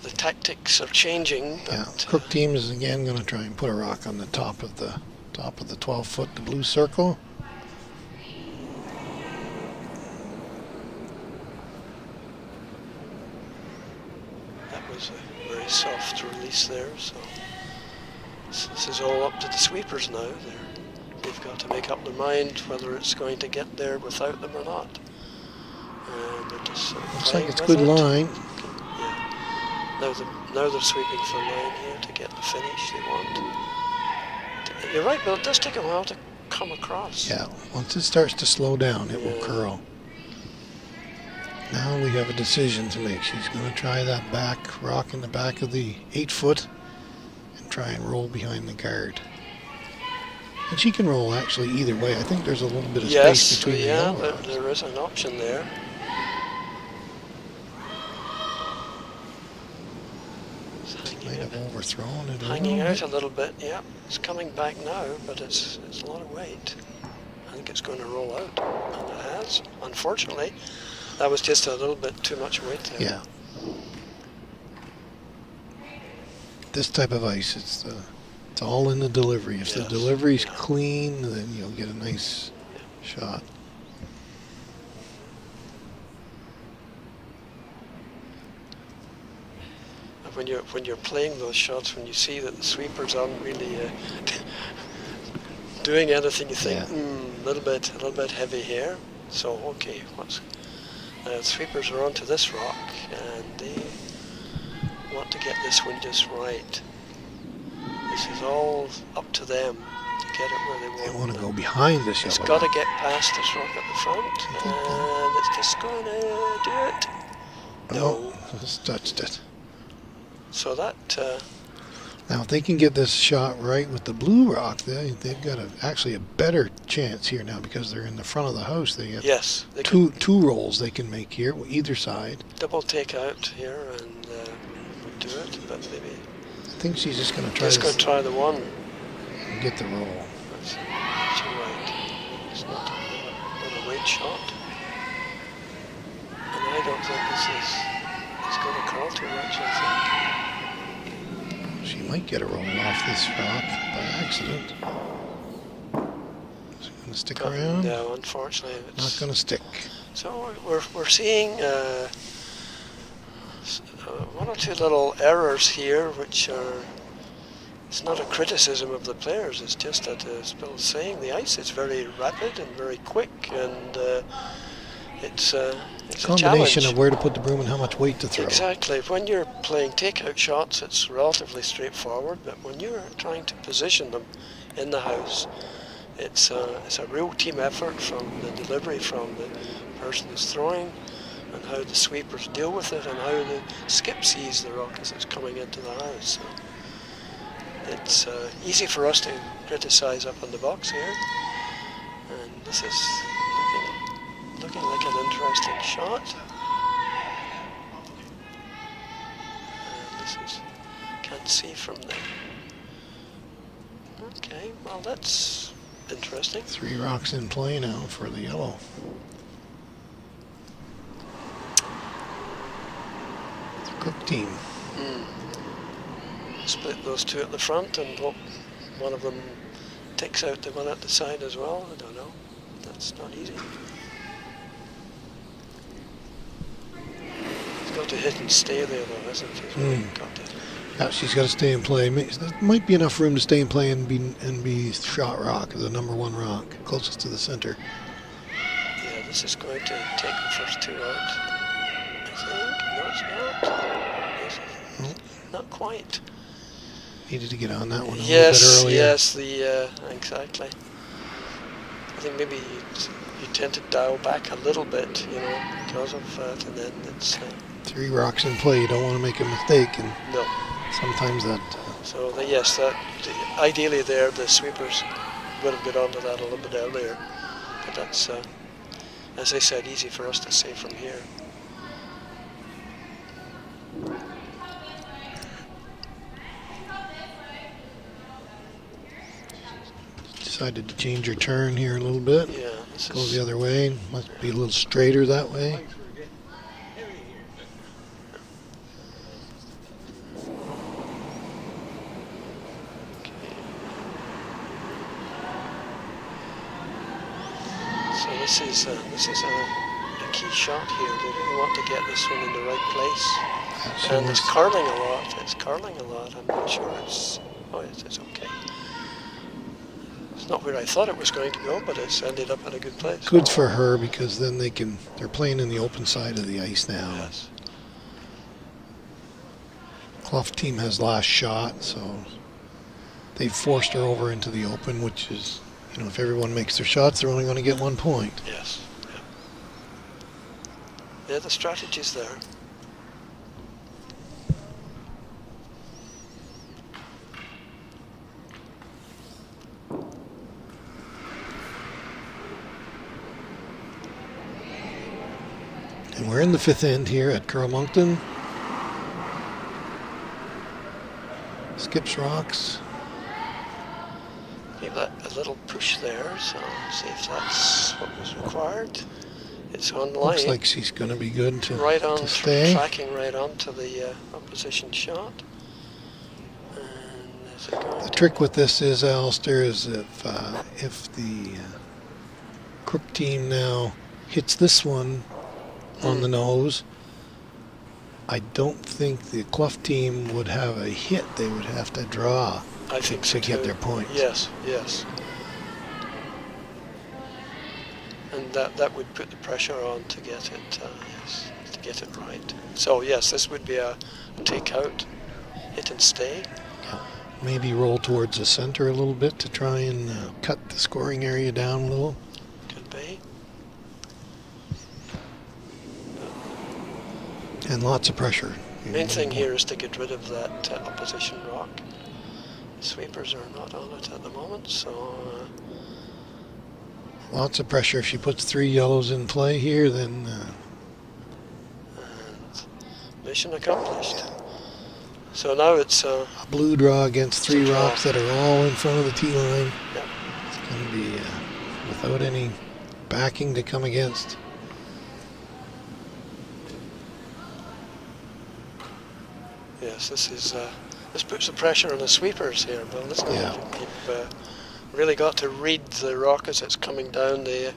the tactics are changing. Yeah, Crook team is again going to try and put a rock on the top of the 12-foot, the blue circle. That was a very soft release there. So this is all up to the sweepers now. They've got to make up their mind whether it's going to get there without them or not. And they're just looks like it's good line. Now they're sweeping for line here to get the finish they want. You're right, Bill. It does take a while to come across. Yeah, once it starts to slow down, it will curl. Now we have a decision to make. She's going to try that back rock in the back of the 8-foot and try and roll behind the guard. And she can roll actually either way. I think there's a little bit of space between the yellow rocks. There is an option there. Might have overthrown it. Hanging out a little bit, yeah. It's coming back now, but it's a lot of weight. I think it's going to roll out, and it has. Unfortunately, that was just a little bit too much weight there. Yeah. This type of ice, it's all in the delivery. If the delivery's clean, then you'll get a nice shot. When you're playing those shots, when you see that the sweepers aren't really doing anything, you think, a little bit heavy here. So okay, the sweepers are onto this rock, and they want to get this one just right. This is all up to them to get it where they want. They want to go behind this yellow. It's got to get past this rock at the front, and it's just going to do it. No, just touched it. So that. Now, if they can get this shot right with the blue rock, they've got actually a better chance here now because they're in the front of the house. They have two rolls they can make here, either side. Double take out here and do it, but maybe. I think she's just going to try. Just going to try the one. And get the roll. That's right. It's not a weight shot, and I don't think it's going to curl too much. I think. She might get a roll off this rock by accident. She's going going to stick around? No, unfortunately, Not it's going to stick. so we're seeing one or two little errors here, which are. It's not a criticism of the players. It's just that, as Bill's saying, the ice is very rapid and very quick, and it's a Combination challenge. of where to put the broom and how much weight to throw. Exactly. When you're playing takeout shots, it's relatively straightforward, but when you're trying to position them in the house, it's a real team effort from the delivery from the person who's throwing, and how the sweepers deal with it, and how the skip sees the rock as it's coming into the house. So it's easy for us to criticise up on the box here, and this is looking like an interesting shot. And this is can't see from there. Okay, well that's interesting. 3 rocks in play now for the yellow. The Crook team. Split those two at the front and hope one of them takes out the one at the side as well. I don't know. That's not easy. He's got to hit and stay there though, isn't he? He's really got to. Yeah, she's got to stay in play. There might be enough room to stay in play and be shot rock as the number 1 rock, closest to the center. Yeah, this is going to take the first 2 out. I think. No, it's not. Yes, not quite. Needed to get on that one a Yes, little bit earlier. yes, exactly. I think maybe you tend to dial back a little bit, because of that, and then it's 3 rocks in play. You don't want to make a mistake, and no. sometimes that. So ideally there the sweepers would have got onto that a little bit earlier, but that's as I said, easy for us to say from here. Decided to change her turn here a little bit. Yeah, this Go is the other way. Must be a little straighter that way. so this is a key shot here. They really want to get this one in the right place. And it's curling a lot. It's curling a lot. I'm not sure it's okay. It's not where I thought it was going to go, but it's ended up in a good place. Good for her, because then they're playing in the open side of the ice now. Yes. Cluff team has last shot, so they've forced her over into the open, which is, if everyone makes their shots, they're only going to get 1 point. Yes. Yeah, the strategy's there. And we're in the 5th end here at Currumunkton. Skips rocks. Give that a little push there, so see if that's what was required. It's on line. Looks like she's going to be good to stay. Tracking right onto the opposition shot. And is it going The trick with this is, Alistair, is if the Crook team now hits this one on the nose, I don't think the Cluff team would have a hit. They would have to draw to get their points. Yes. And that would put the pressure on to get it right. So yes, this would be a take out, hit and stay. Yeah. Maybe roll towards the center a little bit to try and cut the scoring area down a little. Could be. And lots of pressure. Main thing here is to get rid of that opposition rock. The sweepers are not on it at the moment, so lots of pressure. If she puts 3 yellows in play here, then and mission accomplished. So now it's a blue draw against 3 rocks that are all in front of the tee line. Yep. It's going to be without any backing to come against. Yes, this puts the pressure on the sweepers here, Bill. This is Yeah. keep really got to read the rock as it's coming down the.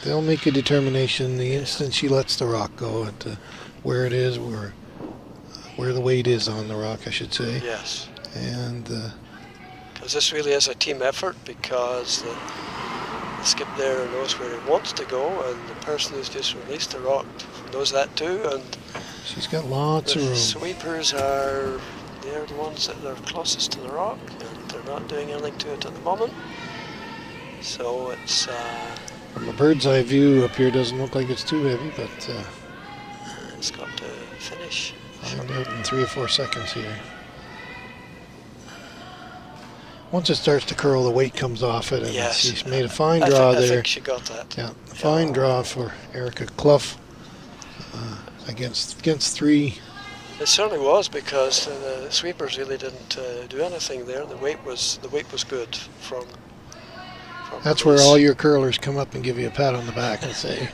They'll make a determination the instant she lets the rock go at where it is, where the weight is on the rock, I should say. Yes. And because this really is a team effort, because the skip there knows where he wants to go, and the person who's just released the rock knows that too, and she's got lots of the room. sweepers they're the ones that are closest to the rock, and they're not doing anything to it at the moment. So it's From a bird's eye view up here, doesn't look like it's too heavy, but it's got to finish. find out in 3 or 4 seconds here. Once it starts to curl, the weight comes off it, and Yes. she's made a fine draw I there. think she got that. Yeah, a fine draw for Erica Cluff against 3. It certainly was, because the sweepers really didn't do anything there. The weight was good from That's where all your curlers come up and give you a pat on the back and say,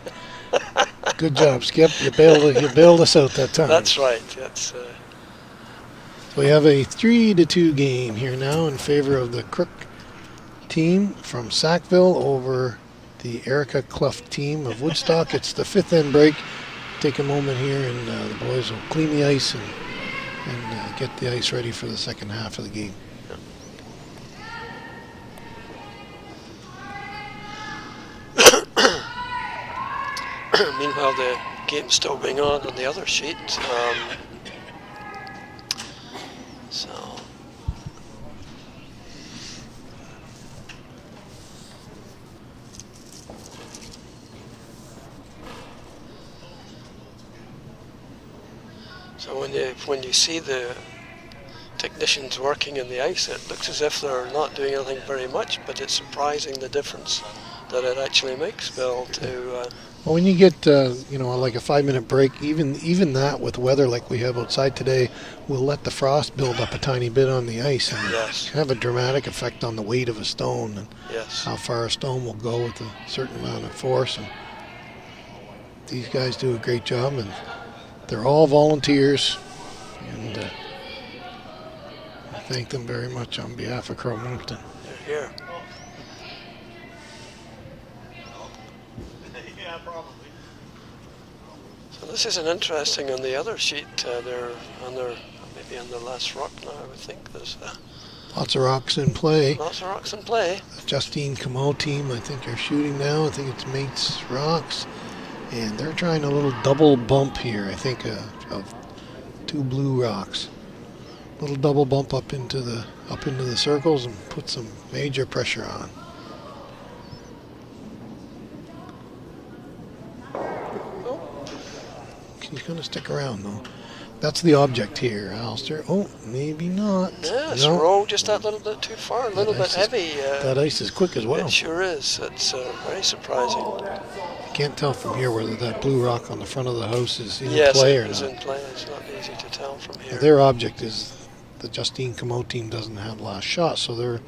"Good job, Skip. You bailed us out that time." That's right. That's We have a 3-2 game here now in favor of the Crook team from Sackville over the Erica Cluff team of Woodstock. It's the 5th end break. Take a moment here, and the boys will clean the ice and get the ice ready for the second half of the game. Meanwhile, the game's still going on the other sheet. So when you see the technicians working in the ice, it looks as if they're not doing anything very much, but it's surprising the difference that it actually makes, Bill, to Well, when you get like a 5-minute break, even that with weather like we have outside today, will let the frost build up a tiny bit on the ice and yes. have a dramatic effect on the weight of a stone and Yes. how far a stone will go with a certain amount of force. And these guys do a great job, and they're all volunteers, and I thank them very much on behalf of Crow Moncton. They're here. Yeah, probably. So this isn't interesting on the other sheet. They're on their maybe on their last rock now. I would think there's Lots of rocks in play. lots of rocks in play. Justine Camo team, I think, are shooting now. I think it's Mates Rocks. And they're trying a little double bump here, I think, of 2 blue rocks. Little double bump up into the circles and put some major pressure on. He's going to stick around, though. That's the object here, Alistair. Oh, maybe not. Yeah, it's No. rolled just that little bit too far, a little bit heavy. That ice is quick as well. It sure is. It's very surprising. Can't tell from here whether that blue rock on the front of the house is in Yes, play or it is not. in play. It's not easy to tell from here. Their object is the Justine Camo team doesn't have last shot, so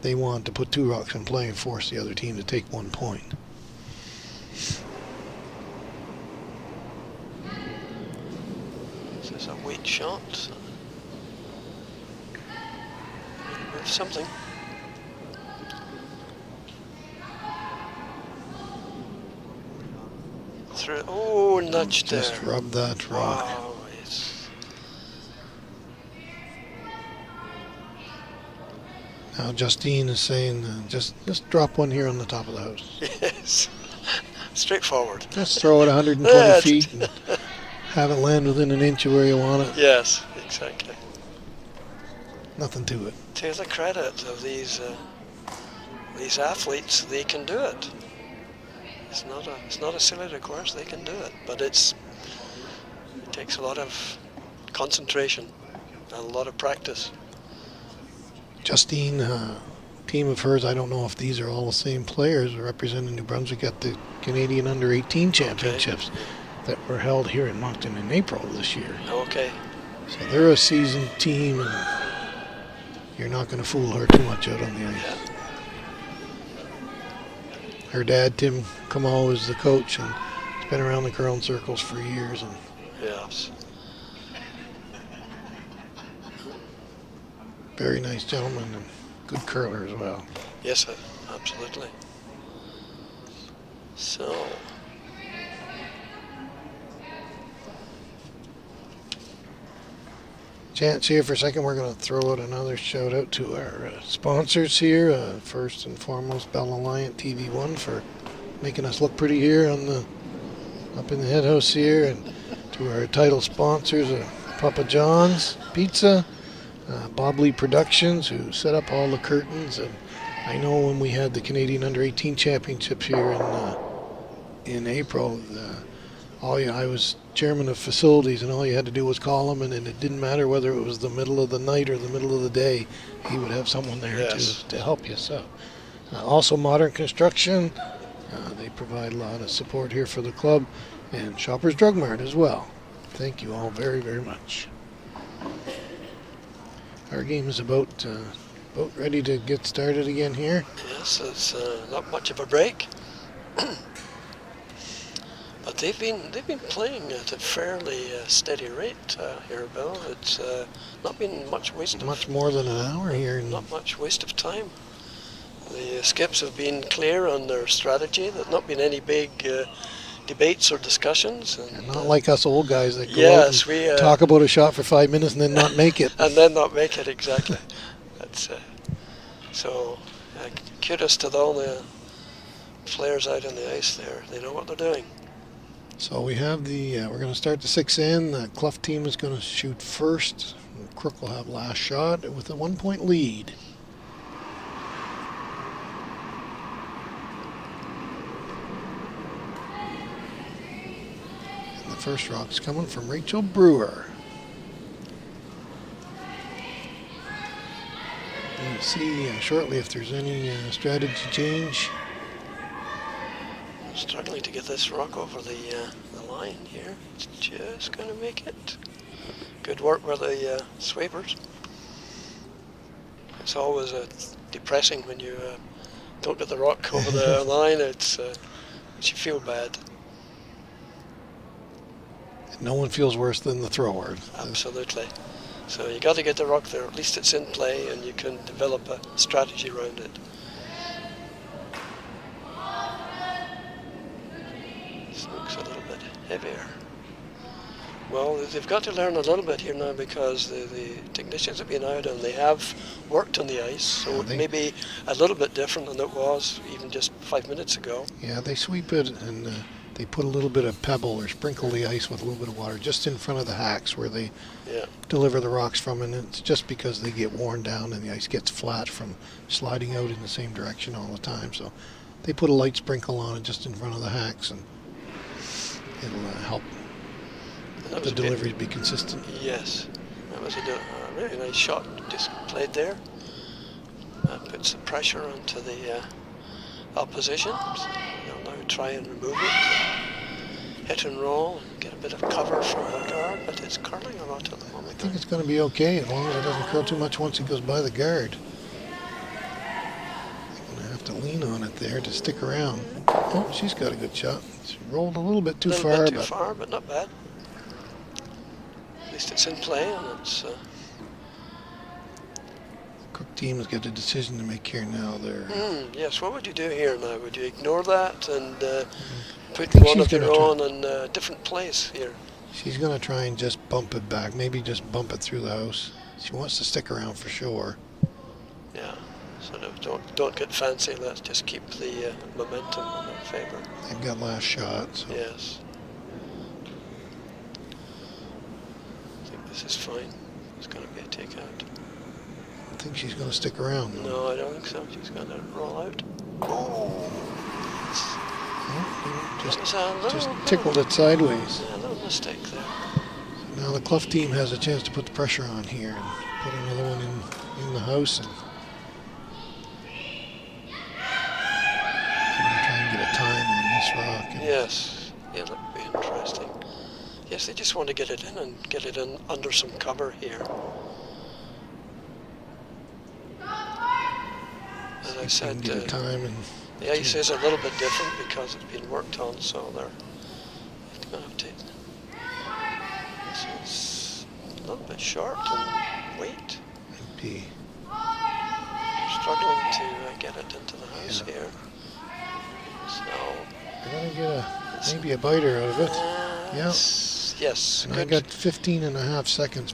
they want to put 2 rocks in play and force the other team to take 1 point. This is a weight shot. Move something. Through. Oh, nudge there. Just rub that rock. Wow, it's Now Justine is saying, just drop one here on the top of the house. yes, straightforward. Just throw it 120 Yes. feet and have it land within an inch of where you want it. Yes, exactly. Nothing to it. To the credit of these athletes, they can do it. It's not a silly request. They can do it, but it takes a lot of concentration and a lot of practice. Justine, team of hers, I don't know if these are all the same players representing New Brunswick at the Canadian Under-18 Championships that were held here in Moncton in April of this year. Okay. So they're a seasoned team, and you're not going to fool her too much out on the ice. Yeah. Her dad, Tim Camo, is the coach, and he's been around the curling circles for years. And Yes. very nice gentleman and good curler as well. Yes, absolutely. So, Chance here for a second. We're going to throw out another shout out to our sponsors here. First and foremost, Bell Alliant TV1 for making us look pretty here on the up in the head house here, and to our title sponsors, Papa John's Pizza, Bob Lee Productions, who set up all the curtains. And I know when we had the Canadian Under-18 Championships here in April, I was chairman of facilities, and all you had to do was call him, and it didn't matter whether it was the middle of the night or the middle of the day, he would have someone there yes. to help you. So, also Modern Construction, they provide a lot of support here for the club, and Shoppers Drug Mart as well. Thank you all very, very much. Our game is about ready to get started again here. Yes, it's not much of a break. But they've been playing at a fairly steady rate here, Bill. It's not been much waste. Much more than an hour here. Not much waste of time. The skips have been clear on their strategy. There's not been any big debates or discussions. And, not like us old guys that go out and talk about a shot for 5 minutes and then not make it. And then not make it, exactly. That's so. Kudos to all the players out on the ice there. They know what they're doing. So we have we're going to start the 6N. The Cluff team is going to shoot first. Crook will have last shot with a 1-point lead. And the first rock's coming from Rachel Brewer. We'll see shortly if there's any strategy change. Struggling to get this rock over the line here. It's just going to make it. Good work by the sweepers. It's always depressing when you don't get the rock over the line. Makes you feel bad. No one feels worse than the thrower. Absolutely. So you got to get the rock there. At least it's in play, and you can develop a strategy around it. Looks a little bit heavier. Well, they've got to learn a little bit here now because the technicians have been out and they have worked on the ice, so it may be a little bit different than it was even just 5 minutes ago. Yeah, they sweep it and they put a little bit of pebble or sprinkle the ice with a little bit of water just in front of the hacks where they deliver the rocks from, and it's just because they get worn down and the ice gets flat from sliding out in the same direction all the time. So they put a light sprinkle on it just in front of the hacks, and it'll help the delivery be consistent. Yes, that was a really nice shot just played there. That puts the pressure onto the opposition. So they'll now try and remove it, hit and roll, and get a bit of cover from the guard, but it's curling a lot at the moment. I think it's going to be okay as long as it doesn't curl too much once he goes by the guard. I'm going to have to lean on it there to stick around. Oh, she's got a good shot. It's rolled a little bit too far. Too far, but not bad. At least it's in play, and it's... Crook team has got a decision to make here now. Yes, what would you do here now? Would you ignore that and put one of your own in a different place here? She's going to try and just bump it back, maybe just bump it through the house. She wants to stick around for sure. Yeah, sort of don't get fancy. Let's just keep the momentum in their favor. They've got last shot. So. Yes. I think this is fine. It's going to be a takeout. I think she's going to stick around, though. No, I don't think so. She's going to roll out. Just tickled it sideways. Yeah, a little mistake there. So now the Cluff team has a chance to put the pressure on here and put another one in the house and try and get a time on this rock. Yes, yeah, that would be interesting. Yes, they just want to get it in and get it in under some cover here. As I said, the ice is a little bit different because it's been worked on, so they're going to have to. This is a little bit short in weight. Maybe. There's struggling to get it into the house here. So We're going to get maybe a biter out of it. yes. And I Good. got 15.5 seconds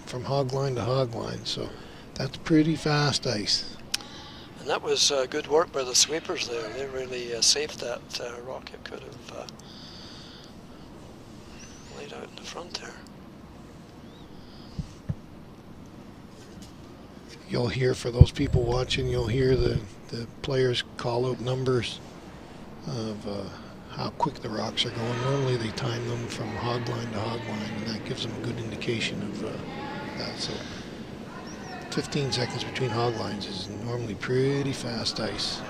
from hog line to hog line, so that's pretty fast ice. And that was good work by the sweepers there. They really saved that rock. It could have laid out in the front there. You'll hear, for those people watching, you'll hear the players call out numbers of how quick the rocks are going. Normally they time them from hog line to hog line, and that gives them a good indication of that. So 15 seconds between hog lines is normally pretty fast ice.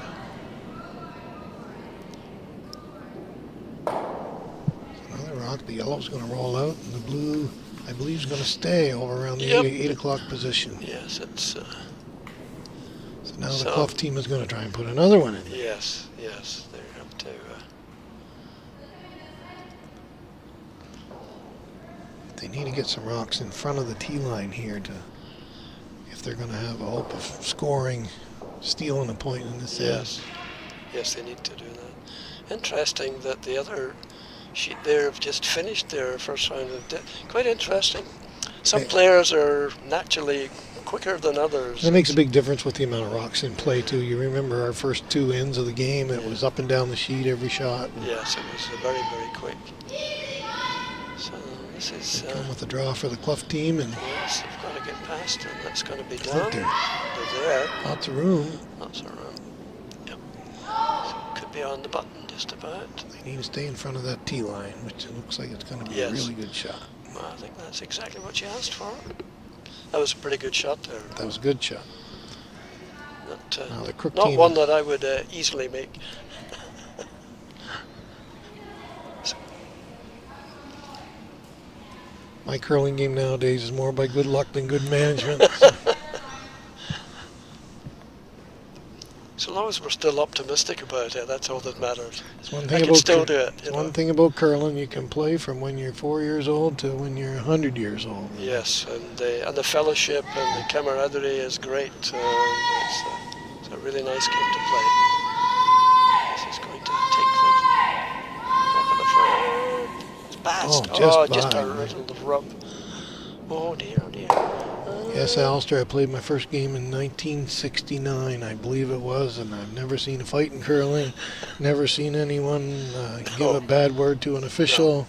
Another rock, the yellow's going to roll out, and the blue, I believe, is going to stay over around the 8 o'clock position. Yes, it's... So now the Cluff team is going to try and put another one in. Yes, they have to... They need to get some rocks in front of the tee line here if they're going to have a hope of scoring, stealing a point in this end. Yes, they need to do that. Interesting that the other sheet there have just finished their first round of quite interesting. Some players are naturally quicker than others. That makes a big difference with the amount of rocks in play too. You remember our first two ends of the game, it was up and down the sheet every shot. Yes, it was very, very quick. So this is... come with a draw for the Cluff team, and yes, they've got to get past, and that's going to be done. They're there. Lots of room. Lots of room. Yep. So could be on the button just about. They need to stay in front of that tee line, which it looks like it's going to be a really good shot. Well, I think that's exactly what you asked for. That was a pretty good shot there. That was a good shot. Not, the Crook not team, one that I would easily make. My curling game nowadays is more by good luck than good management. So long as we're still optimistic about it, that's all that matters. One I can still do it. One thing about curling, you can play from when you're 4 years old to when you're 100 years old. Yes, and the fellowship and the camaraderie is great. It's a really nice game to play. This is going to take the front. It's past. Just a little rub. Oh dear, oh dear. Yes, Alistair, I played my first game in 1969, I believe it was, and I've never seen a fight in curling, never seen anyone give a bad word to an official.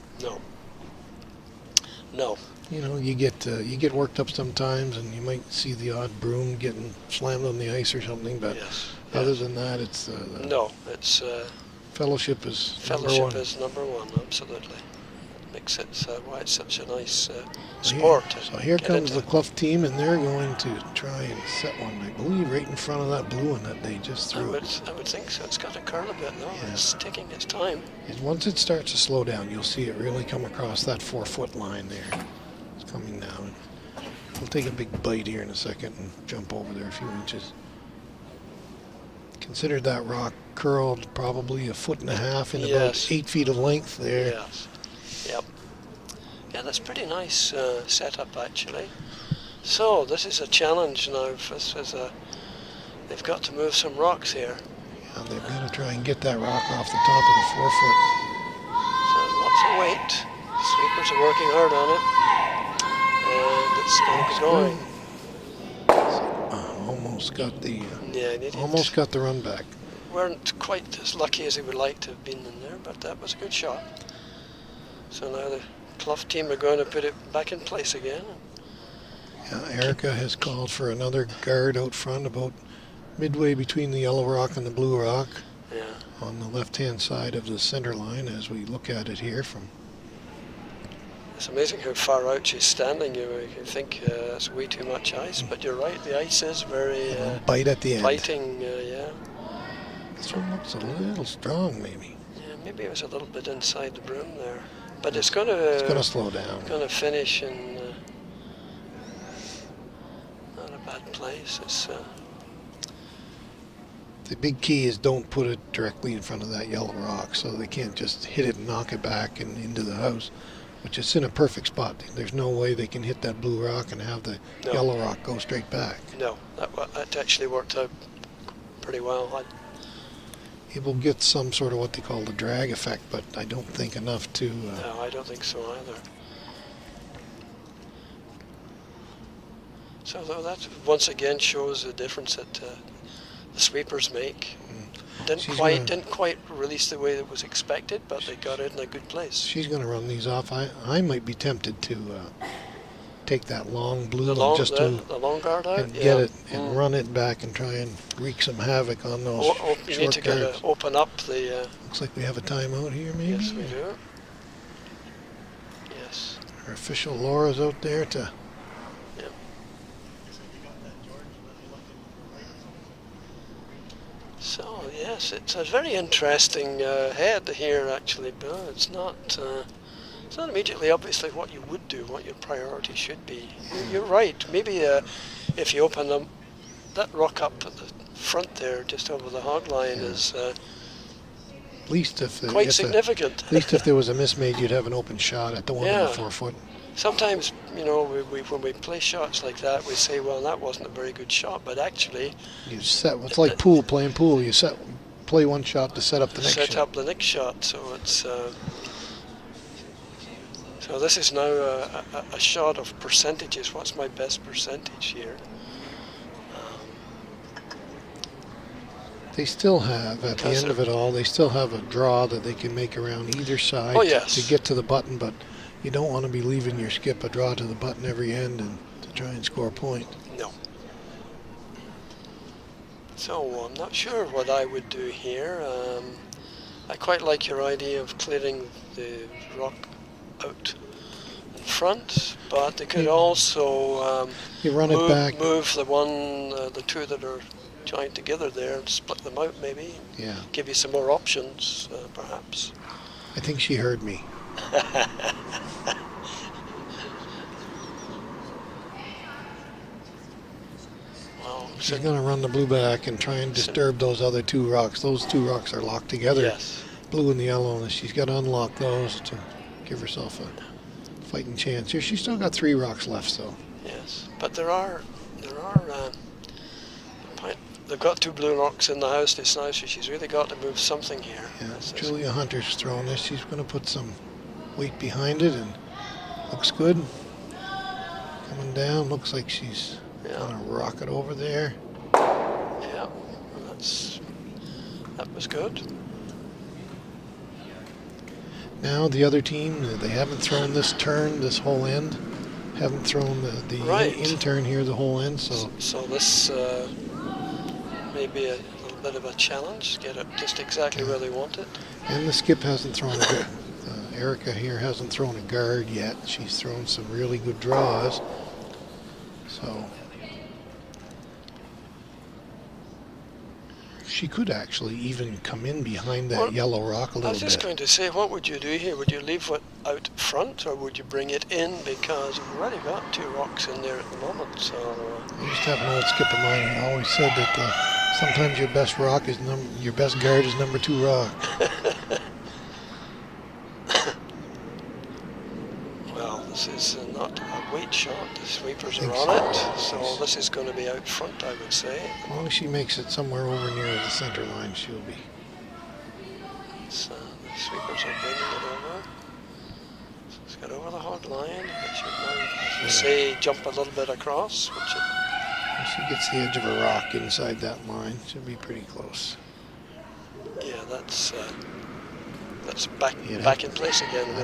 No. You know, you get worked up sometimes, and you might see the odd broom getting slammed on the ice or something, but other than that, it's fellowship is number one, absolutely. Makes it why it's such a nice sport. So here comes the Cluff team, and they're going to try and set one, I believe, right in front of that blue one that they just threw. I would think so. It's got to curl a bit, though. Yeah. It's taking its time. And once it starts to slow down, you'll see it really come across that 4-foot line there. It's coming down. We'll take a big bite here in a second and jump over there a few inches. Consider that rock curled probably 1.5 feet in about 8 feet of length there. Yes. Yep. Yeah, that's pretty nice setup actually. So this is a challenge now. They've got to move some rocks here. Yeah, they've got to try and get that rock off the top of the 4 foot. So lots of weight. The sweepers are working hard on it, and it's going. Almost got the run back. Weren't quite as lucky as he would like to have been in there, but that was a good shot. So now the Cluff team are going to put it back in place again. Yeah, Erica has called for another guard out front about midway between the yellow rock and the blue rock. Yeah. On the left-hand side of the center line as we look at it here from... It's amazing how far out she's standing. You think it's way too much ice, but you're right, the ice is very... bite at the end. Biting, yeah. This one looks a little strong, maybe. Yeah, maybe it was a little bit inside the broom there. But it's going to slow down. Going to finish in not a bad place. It's the big key is don't put it directly in front of that yellow rock, so they can't just hit it and knock it back and into the house. which is in a perfect spot. There's no way they can hit that blue rock and have the No. yellow rock go straight back. No, that actually worked out pretty well. It will get some sort of what they call the drag effect, but I don't think enough to... No, I don't think so either. So that once again shows the difference that the sweepers make. Didn't quite release the way it was expected, but they got it in a good place. She's going to run these off. I might be tempted to take that long blue The one just to long guard out, and get it and run it back and try and wreak some havoc on those you short need to guards. open up the. Looks like we have a timeout here, maybe. Yes, we do. Yes. Our official Laura's out there to... So yes, it's a very interesting head here, actually, Bill. It's not immediately obviously what you would do, what your priority should be. You're right. Maybe if you open that rock up at the front there, just over the hog line, is at least if quite significant. At least if there was a mismade, you'd have an open shot at the one in the 4 foot. Sometimes, when we play shots like that, we say, well, that wasn't a very good shot, but actually... It's like playing pool. You play one shot to set up the next shot. Set up the next shot, so it's... So this is now a shot of percentages. What's my best percentage here? They still have, at the end of it all, they still have a draw that they can make around either side to get to the button, but you don't want to be leaving your skip a draw to the button every end and to try and score a point. No. So I'm not sure what I would do here. I quite like your idea of clearing the rock out in front, but they could also you run it back. Move the two that are joined together there and split them out, maybe. Yeah. Give you some more options, perhaps. I think she heard me. Well, she's going to run the blue back and try and disturb those other 2 rocks. Those 2 rocks are locked together. Yes. Blue and the yellow, and she's got to unlock those to give herself a fighting chance. Here, she's still got 3 rocks left, so. Yes, but there are they've got 2 blue rocks in the house just now, so she's really got to move something here. Yeah, Julia Hunter's throwing this. She's going to put some weight behind it, and looks good. Coming down, looks like she's going to rock it over there. Yeah, that was good. Now the other team, they haven't thrown this turn, this whole end. Haven't thrown the in turn here, the whole end. So this may be a little bit of a challenge. Get it just exactly where they want it. And the skip hasn't thrown a good. Erica here hasn't thrown a guard yet. She's thrown some really good draws. So she could actually even come in behind that yellow rock a little bit. I was just going to say, what would you do here? Would you leave it out front, or would you bring it in? Because you've already got 2 rocks in there at the moment. So I used to have an old skip of mine. He always said that sometimes your best rock is your best guard is number 2 rock. Well, this is not a weight shot. The sweepers are on it, so this is going to be out front, I would say. As long as she makes it somewhere over near the center line, she'll be. So the sweepers are bringing it over. So it's got over the hard line. It should now, as you say, jump a little bit across, which it... If she gets the edge of a rock inside that line, she'll be pretty close. Yeah, that's back in place again. I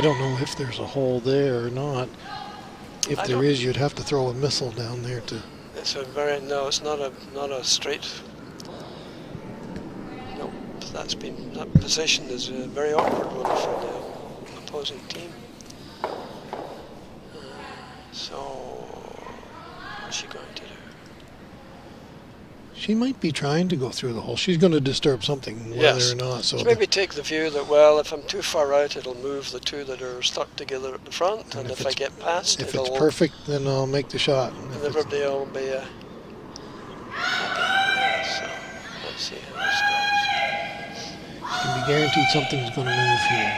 don't know if there's a hole there or not. If there is, you'd have to throw a missile down there to. It's it's not a straight. No, that position is a very awkward one for the opposing team. So, what's she going to do? She might be trying to go through the hole. She's going to disturb something, whether or not. So maybe take the view that, well, if I'm too far out, it'll move the 2 that are stuck together at the front, and if I get past, if it's perfect, then I'll make the shot. And everybody will be happy. Yeah, so let's see how this goes. You can be guaranteed something's going to move here.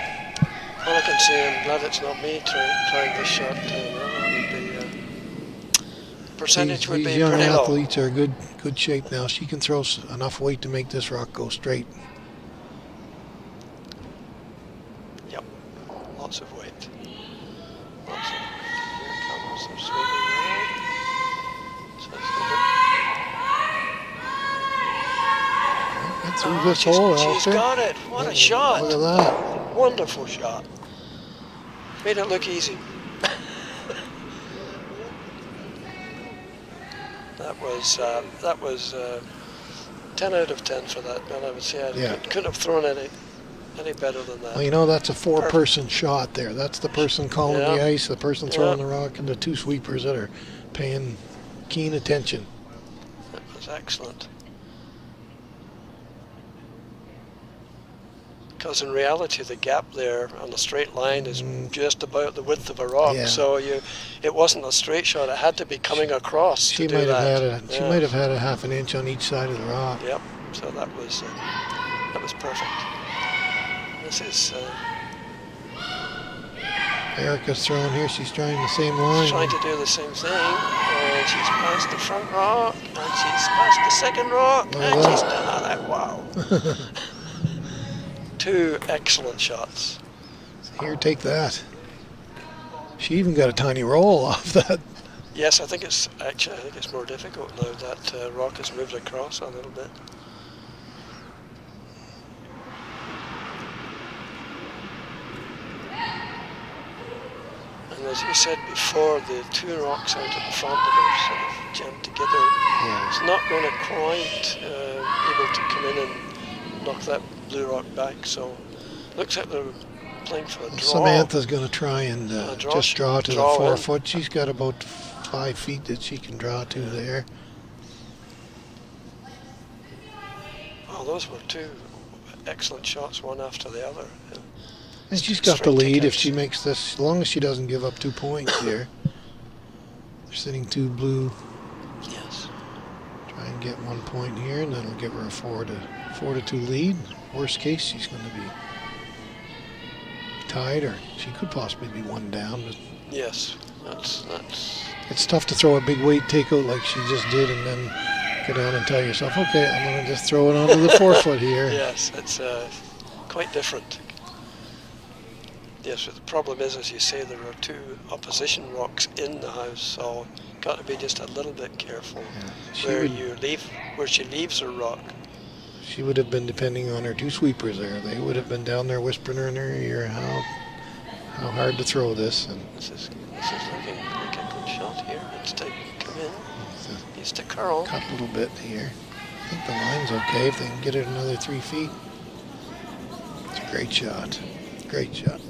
Well, can see. I'm glad it's not me trying this shot. That would be, percentage would These be young pretty low. athletes are good shape now. She can throw enough weight to make this rock go straight. Yep, lots of weight. Lots of weight. Here comes the sweeping round. So it's Get through this hole, she's Alistair. got it. What a shot. Look at that. Wonderful shot. Made it look easy. That was 10 out of 10 for that, Bill. I would say I couldn't have thrown any better than that. Well, you know, that's a four-person shot there. That's the person calling the ice, the person throwing the rock, and the two sweepers that are paying keen attention. That was excellent. Because in reality, the gap there on the straight line is just about the width of a rock. Yeah. So it wasn't a straight shot. It had to be coming across. She to might do have that. had she might have had a half an inch on each side of the rock. Yep. So that was perfect. This is Erica's throwing here. She's trying the same line. trying to do the same thing, and she's past the front rock, and she's past the second rock, and she's done that. Wow. Two excellent shots. Here, take that. She even got a tiny roll off that. Yes, I think it's more difficult now that rock has moved across a little bit. And as you said before, the two rocks out at the front that are sort of jammed together, it's not going to quite able to come in and knock that blue rock back. So looks like they're playing for a draw. Samantha's going to try and just draw to the 4 foot. She's got about 5 feet that she can draw to there. Oh, those were two excellent shots, one after the other. And she's got the lead if she makes this, as long as she doesn't give up 2 points here. They're sitting 2 blue. Yes. Try and get 1 point here, and that'll give her a 4-2 lead. Worst case, she's going to be tied, or she could possibly be 1 down. But yes, that's. It's tough to throw a big weight takeout like she just did, and then go down and tell yourself, okay, I'm going to just throw it onto the 4 foot here. Yes, it's quite different. Yes, but the problem is, as you say, there are 2 opposition rocks in the house, so got to be just a little bit careful where she leaves her rock. She would have been depending on her 2 sweepers there. They would have been down there whispering in her ear how hard to throw this. And this is looking like a good shot here. It's to come in. Needs to curl. Cut a little bit here. I think the line's okay if they can get it another 3 feet. It's a great shot. Great shot.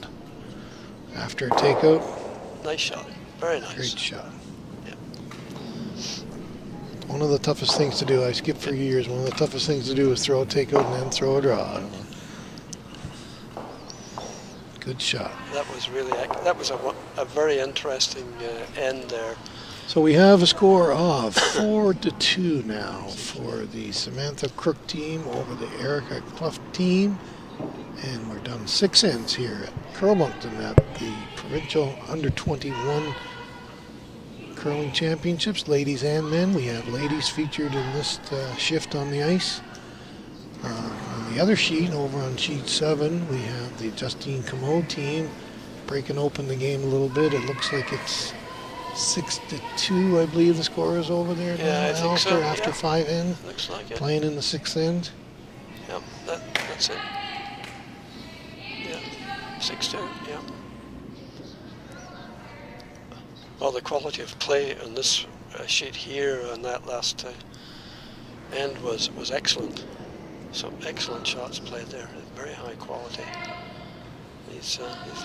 After a takeout. Nice shot. Very nice. Great shot. Yep. One of the toughest things to do, I skipped for years, one of the toughest things to do is throw a takeout and then throw a draw. Good shot. That was a very interesting end there. So we have a score of 4-2 now for the Samantha Crook team over the Erica Cluff team. And we're done 6 ends here at Curlmoncton at the Provincial Under-21 Curling Championships, ladies and men. We have ladies featured in this shift on the ice. On the other sheet, over on sheet 7, we have the Justine Commode team breaking open the game a little bit. It looks like it's 6-2, I believe the score is over there now, I think so, after 5 ends. Looks like it. Playing in the 6th end. Yep, that's it. Yeah, 6-2, yeah. Well, the quality of play on this sheet here and that last end was excellent. Some excellent shots played there, very high quality. These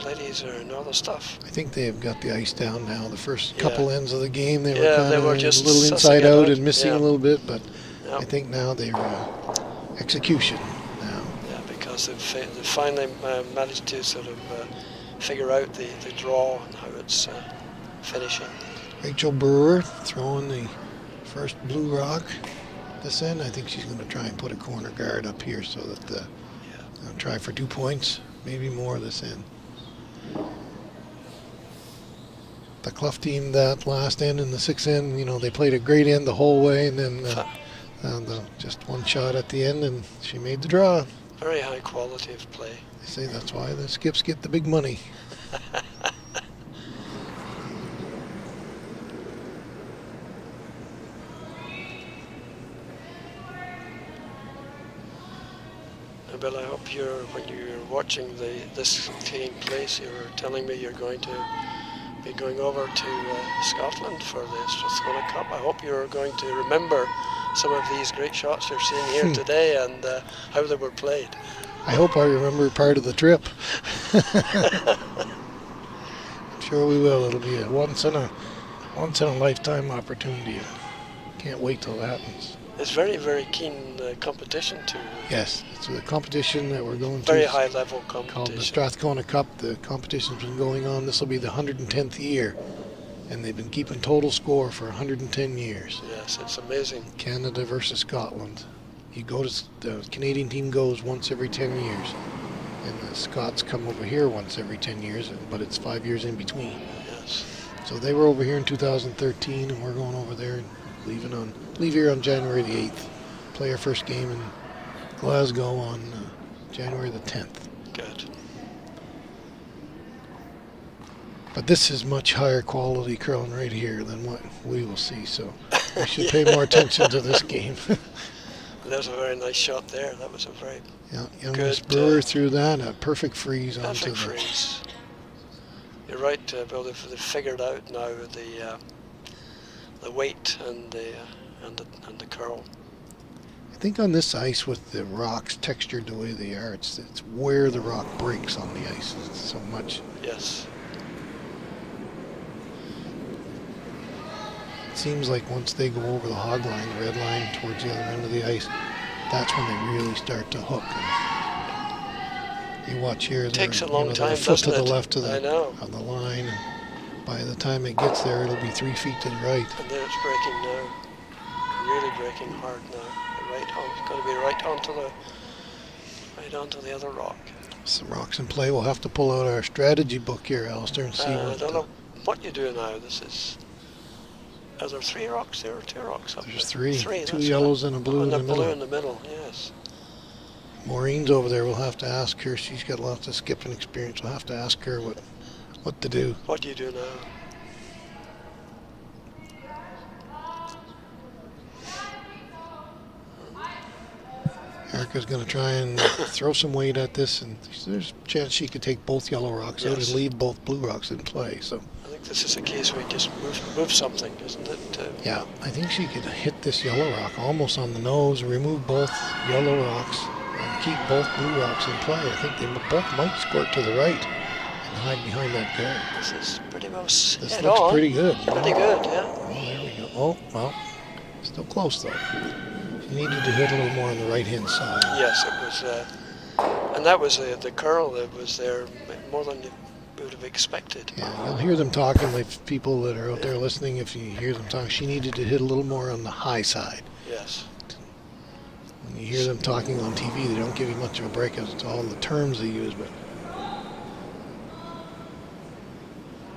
ladies are another stuff. I think they have got the ice down now. The first couple ends of the game, they were just a little inside out and missing a little bit, but I think now they're execution now. Yeah, because they've finally managed to sort of figure out the draw and how it's finishing. Rachel Brewer throwing the first blue rock this end. I think she's going to try and put a corner guard up here so that they'll try for 2 points, maybe more this end. The Cluff team, that last end and the sixth end, they played a great end the whole way, and then just one shot at the end, and she made the draw. Very high quality of play. They say that's why the skips get the big money. Bill, I hope when you're watching this taking place, you're telling me you're going to be going over to Scotland for the Strathcona Cup. I hope you're going to remember some of these great shots you're seeing here today and how they were played. I hope I remember part of the trip. I'm sure we will. It'll be a once in a lifetime opportunity. Can't wait till that happens. It's very, very keen competition too. Yes, it's a competition that we're going very to. high level competition. Called the Strathcona Cup. The competition's been going on. This will be the 110th year, and they've been keeping total score for 110 years. Yes, it's amazing. Canada versus Scotland. The Canadian team goes once every 10 years, and the Scots come over here once every 10 years, but it's 5 years in between. Yes. So they were over here in 2013, and we're going over there and leave here on January the 8th. Play our first game in Glasgow on January the 10th. Good. But this is much higher quality curling right here than what we will see, so we should pay more attention to this game. That was a very nice shot there. That was a very young good Brewer through that, a perfect freeze onto perfect freeze. You're right, Bill. They've figured out now the weight and the curl. I think on this ice with the rocks textured the way they are, it's where the rock breaks on the ice so much. Yes. It seems like once they go over the hog line, the red line towards the other end of the ice, that's when they really start to hook. And you watch here, it takes a long time, a foot to doesn't the it? left of the line, and by the time it gets there, it'll be 3 feet to the right. And there it's breaking now, really breaking hard now. Right on, it's going to be right onto the other rock. Some rocks in play. We'll have to pull out our strategy book here, Alistair, and see I don't know what you do now. Are there 3 rocks there or 2 rocks up There's there? 3. 2 yellows and a blue in the middle. Blue in the middle, yes. Maureen's over there. We'll have to ask her. She's got lots of skipping experience. We'll have to ask her what to do. What do you do now? Erica's going to try and throw some weight at this, and there's a chance she could take both yellow rocks out and leave both blue rocks in play. So I think this is a case where you just move something, isn't it? Yeah, I think she could hit this yellow rock almost on the nose, remove both yellow rocks, and keep both blue rocks in play. I think they both might squirt to the right and hide behind that guard. This is pretty well This looks pretty good. Pretty good, yeah. Oh, there we go. Oh, well, still close though. She needed to hit a little more on the right-hand side. Yes, it was, and that was the curl that was there more than you would have expected. Yeah, you'll hear them talking, like people that are out there listening, if you hear them talk, she needed to hit a little more on the high side. Yes. When you hear them talking on TV, they don't give you much of a break as to all the terms they use, but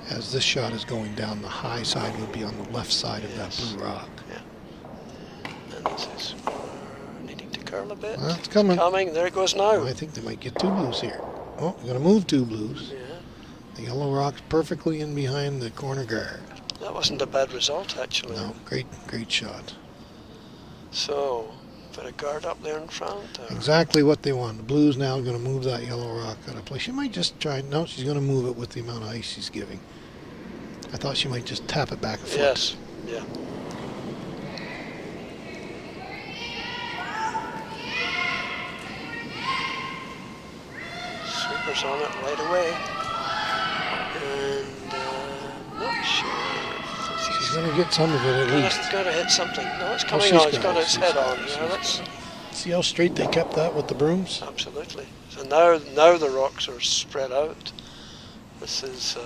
as this shot is going down, the high side would be on the left side of that blue rock. Yeah. And this is needing to curl a bit. Well, it's coming. There it goes now. I think they might get 2 blues here. Oh, we're going to move 2 blues. Yeah. The yellow rock's perfectly in behind the corner guard. That wasn't a bad result, actually. No, great shot. So, put a guard up there in front. Exactly what they want. The blue's now going to move that yellow rock out of play. She might just try. No, she's going to move it with the amount of ice she's giving. I thought she might just tap it back a foot. Yes, yeah. Sweepers on it right away. And not sure. She's going to get some of it at least. It's got to hit something. No, it's coming on. It's got its head on. Let's see how straight they kept that with the brooms? Absolutely. So now the rocks are spread out. This is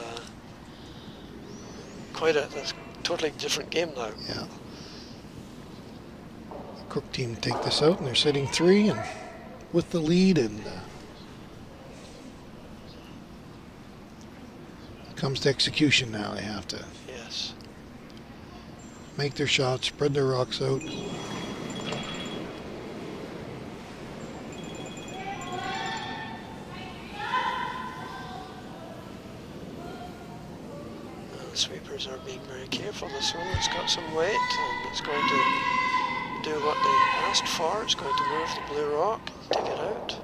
quite a totally different game now. Yeah. The Crook team take this out, and they're sitting 3 and with the lead, and Comes to execution now. They have to Yes. make their shots, spread their rocks out. The sweepers are being very careful. This one, it's got some weight and it's going to do what they asked for. It's going to move the blue rock, take it out.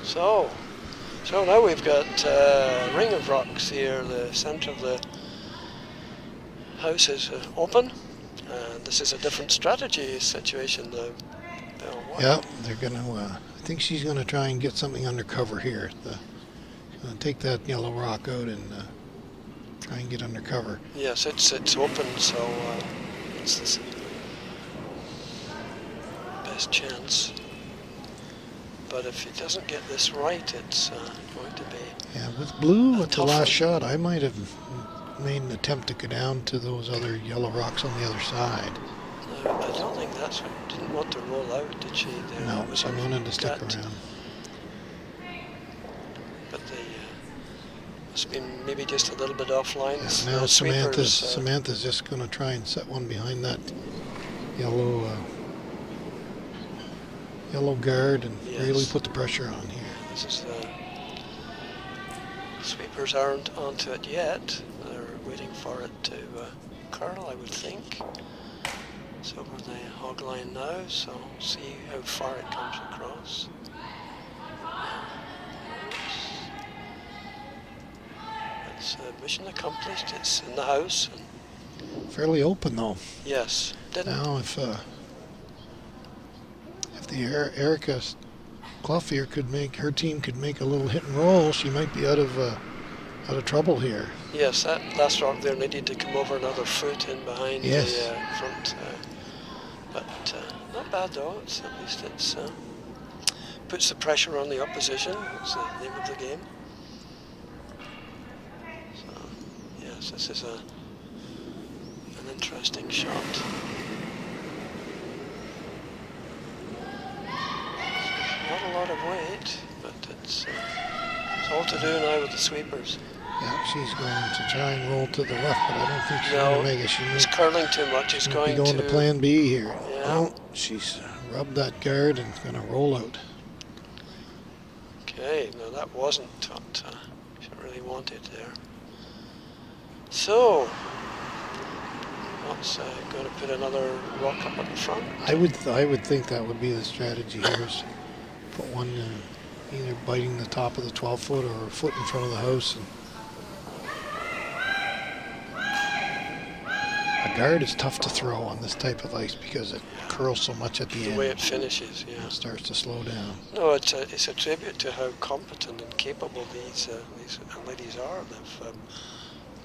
So now we've got a ring of rocks here. The centre of the house is open, and this is a different strategy situation now. Yeah, they're gonna. I think she's gonna try and get something undercover here. Take that yellow rock out and try and get undercover. Yes, it's open, so it's the best chance. But if he doesn't get this right, it's going to be. Yeah, with blue at the last one. shot, I might have made an attempt to go down to those other yellow rocks on the other side. No, I don't think that's what. Didn't want to roll out, did she? There, No, it was she her wanted to stick gut. around. But they must have been maybe just a little bit offline. Yeah, now The sweepers, Samantha's just going to try and set one behind that yellow guard and Yes. really put the pressure on here. This is sweepers aren't onto it yet. They're waiting for it to curl, I would think. It's over the hog line now, so we'll see how far it comes across. It's mission accomplished. It's in the house. And Fairly open though. yes, didn't. Now if the Erica Cluff here her team could make a little hit and roll, she might be out of trouble here. Yes, that last rock there needed to come over another foot in behind Yes. the front. But not bad though. At least it's puts the pressure on the opposition. That's the name of the game. So yes, this is an interesting shot. Not a lot of weight, but it's all to do now with the sweepers. Yeah, she's going to try and roll to the left, but I don't think she's No, going to make it. She it's might curling too much. It's be going going to plan B here. Yeah. Oh, she's rubbed that guard and going to roll out. Okay, no, that wasn't what she really wanted there. So, what's going to put another rock up at the front? I would think that would be the strategy here, is put one either biting the top of the 12-foot or a foot in front of the house. And a guard is tough to throw on this type of ice because it curls so much at the The end. way it finishes, yeah. It starts to slow down. No, it's a tribute to how competent and capable these ladies are. They've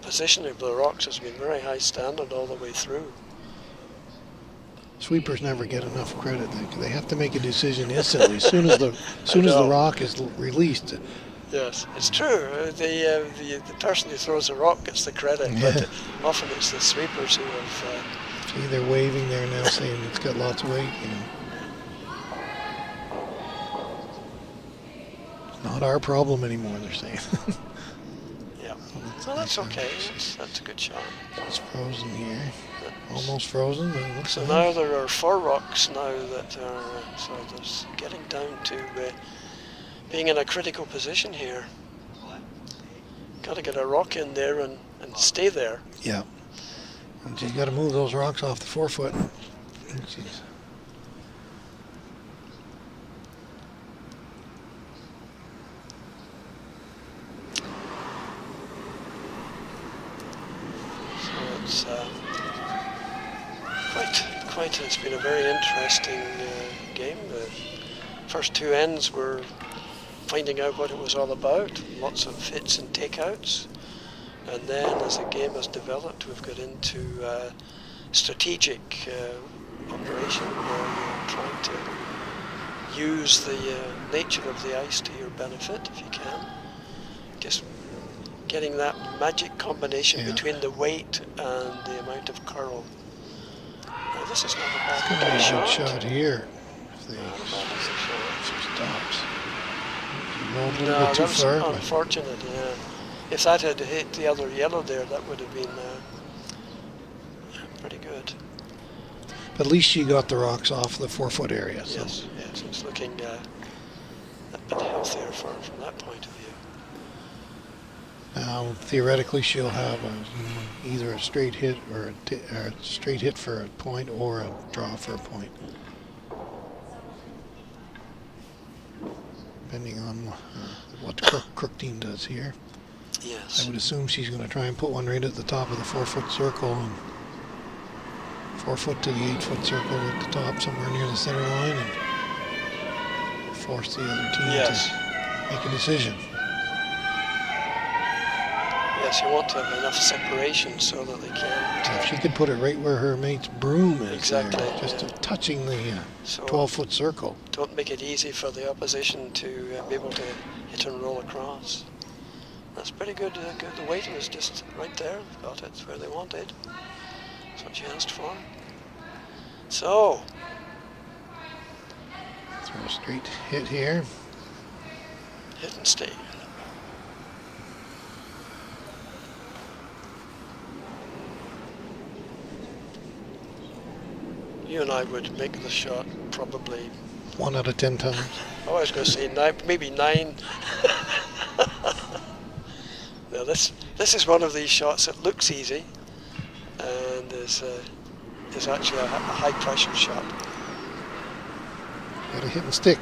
positioning of the rocks has been very high standard all the way through. Sweepers never get enough credit. They have to make a decision instantly as soon as the rock is released. Yes, it's true. The person who throws the rock gets the credit, but often it's the sweepers who have. See, they're waving there now, saying it's got lots of weight. It's not our problem anymore. They're saying. Yeah. Well, that's okay. That's a good shot. It's frozen here. Almost frozen, but it looks So like now there are 4 rocks now that are so there's getting down to being in a critical position here. Got to get a rock in there and stay there. Yeah. And she's got to move those rocks off the 4-foot. Jeez. So it's it's been a very interesting game. The first 2 ends were finding out what it was all about, lots of hits and takeouts, and then as the game has developed we've got into strategic operation where you're trying to use the nature of the ice to your benefit if you can. Just getting that magic combination between the weight and the amount of curl. Now, this is not a bad It's going to be a shot. good shot here. If Not a bad she stops. rolled a little No, bit too that was far. But unfortunate. Yeah. If that had hit the other yellow there, that would have been pretty good. at least she got the rocks off the 4-foot area. So. Yes, yes, it's looking a bit healthier from that point of view. Now, theoretically, she'll have either a straight hit or a straight hit for a point or a draw for a point, depending on what the Crook team does here. Yes. I would assume she's going to try and put one right at the top of the 4-foot circle, and 4 foot to the 8-foot circle at the top, somewhere near the center line, and force the other team to make a decision. Yes, you want to have enough separation so that they can't. If she could put it right where her mate's broom is, Exactly, there, just touching the So 12-foot circle. don't make it easy for the opposition to be able to hit and roll across. That's pretty good. The weight was just right there. They've got it where they wanted. That's what she asked for. So, Throw a straight hit here. hit and stay. You and I would make the shot probably. 1 out of 10 times. Oh, I was going to say 9, maybe 9. Now this is one of these shots that looks easy, and is actually a high pressure shot. Got to hit and stick.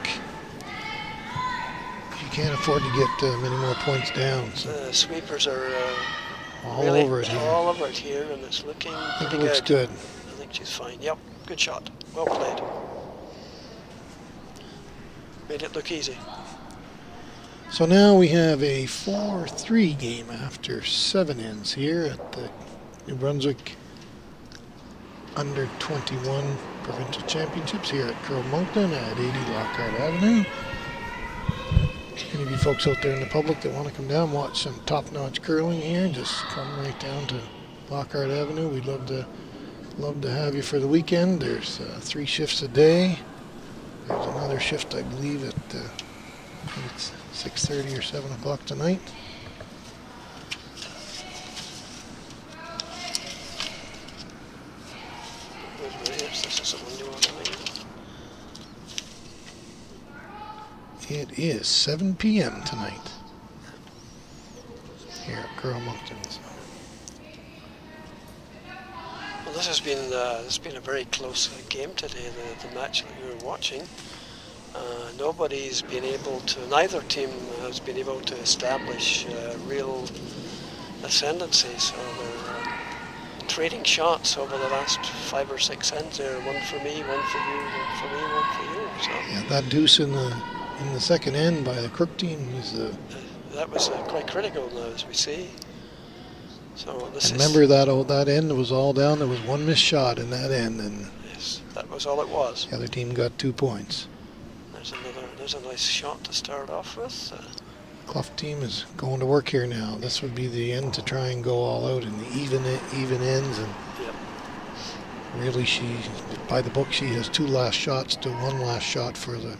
She can't afford to get many more points down. So The sweepers are all really over it here. all over it here, and it's looking I think pretty it looks good. I think she's fine. Yep, good shot. Well played. Made it look easy. So now we have a 4-3 game after 7 ends here at the New Brunswick Under 21 Provincial Championships here at Curl Moncton at 80 Lockhart Avenue. Any of you folks out there in the public that want to come down and watch some top-notch curling here, just come right down to Lockhart Avenue. We'd love to have you for the weekend. There's 3 shifts a day. There's another shift, I believe, at I think it's 6:30 or 7 o'clock tonight. This is the one you want to make. It is 7 p.m. tonight here at Curl Moncton. Well, this has been a very close game today. The match that you were watching. Nobody's been able to. Neither team has been able to establish real ascendancy. So they're trading shots over the last 5 or 6 ends there. One for me, one for you, one for me, one for you. So Yeah, that deuce in the second end by the Crook team is that was quite critical now, as we see. So this remember that end was all down. There was one missed shot in that end, and yes, that was all it was. the other team got 2 points. There's a nice shot to start off with. Cluff team is going to work here now. This would be the end to try and go all out in the even ends, and Yep. really by the book she has 2 last shots to 1 last shot for the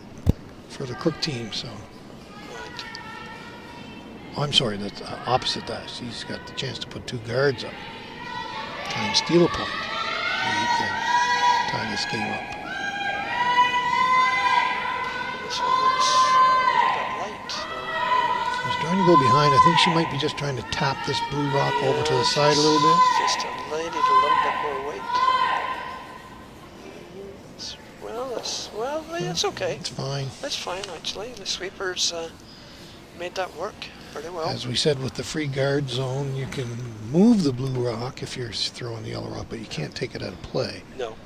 Crook team. So Right. I'm sorry, that's opposite that. She's got the chance to put 2 guards up, try and steal a point, tie this game up. This one looks a little bit light. She's trying to go behind. I think she might be just trying to tap this blue rock over to the side a little bit. Just a little bit more weight. It's okay. It's fine. That's fine, actually. The sweepers made that work pretty well. As we said, with the free guard zone, you can move the blue rock if you're throwing the yellow rock, but you can't take it out of play. No.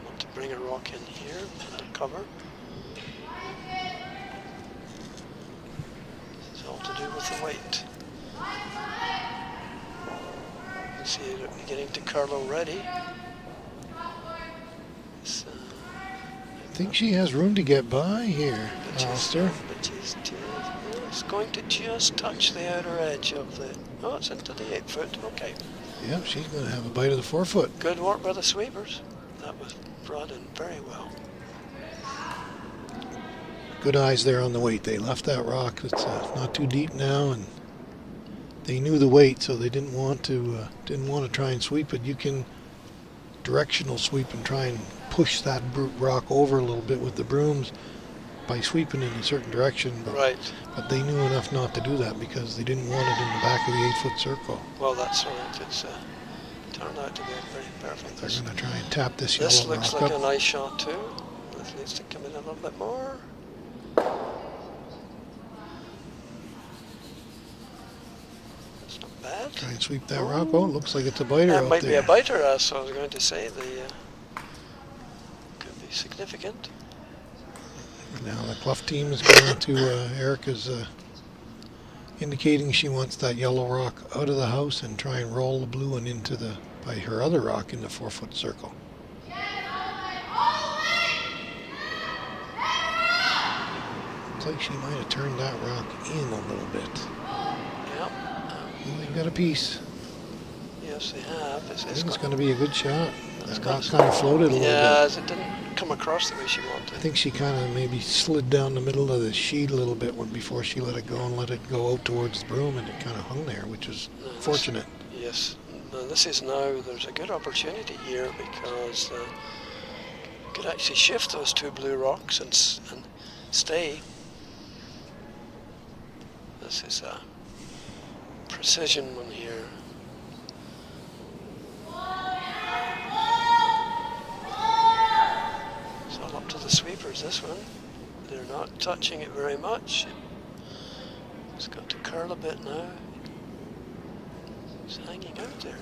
Want to bring a rock in here and cover. It's all to do with the weight. You see it beginning to curl already. I think she has room to get by here, Alistair. It's going to just touch the outer edge of the. Oh, it's into the 8 foot. Okay. Yep, she's going to have a bite of the forefoot. Good work by the sweepers. That was brought in very well. Good eyes there on the weight. They left that rock. It's not too deep now, and they knew the weight, so they didn't want to try and sweep it. You can directional sweep and try and push that rock over a little bit with the brooms by sweeping in a certain direction. But they knew enough not to do that because they didn't want it in the back of the 8-foot circle. Well, that's right. It's turned out to be pretty perfect. They're going to try and tap this yellow This rock looks up. like a nice shot too. This needs to come in a little bit more. That's not bad. Try and sweep that rock. Oh, looks like it's a biter That out might there. be a biter, as I was going to say. Could be significant. Now the Cluff team is going to, Erica's indicating she wants that yellow rock out of the house and try and roll the blue one by her other rock in the 4-foot circle. Looks like she might have turned that rock in a little bit. Yep. They've got a piece. Yes, they have. I think it's going to be a good shot. It's That rock kind of floated a little bit. Yeah, as it didn't come across the way she wanted. I think she kind of maybe slid down the middle of the sheet a little bit before she let it go and let it go out towards the broom, and it kind of hung there, which was fortunate. Yes. This is now, there's a good opportunity here because you could actually shift those two blue rocks and stay. This is a precision one here. It's all up to the sweepers, this one. They're not touching it very much. It's got to curl a bit now. It's hanging out there.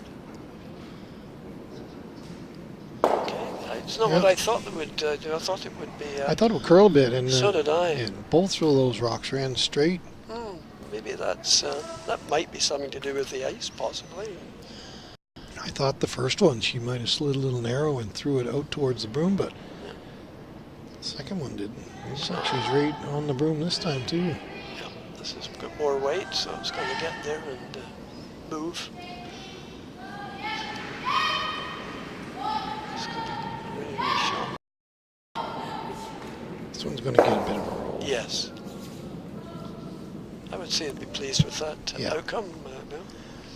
Okay, it's not what I thought it would do. I thought it would be. I thought it would curl a bit, and so did I. And both of those rocks ran straight. Maybe that might be something to do with the ice, possibly. I thought the first one she might have slid a little narrow and threw it out towards the broom, but the second one didn't. Looks like she's right on the broom this time too. Yeah, this has got more weight, so it's going to get there and move. It's going to be a really nice shot. This one's going to get a bit of a roll. Yes. I would say I'd be pleased with that outcome, Bill.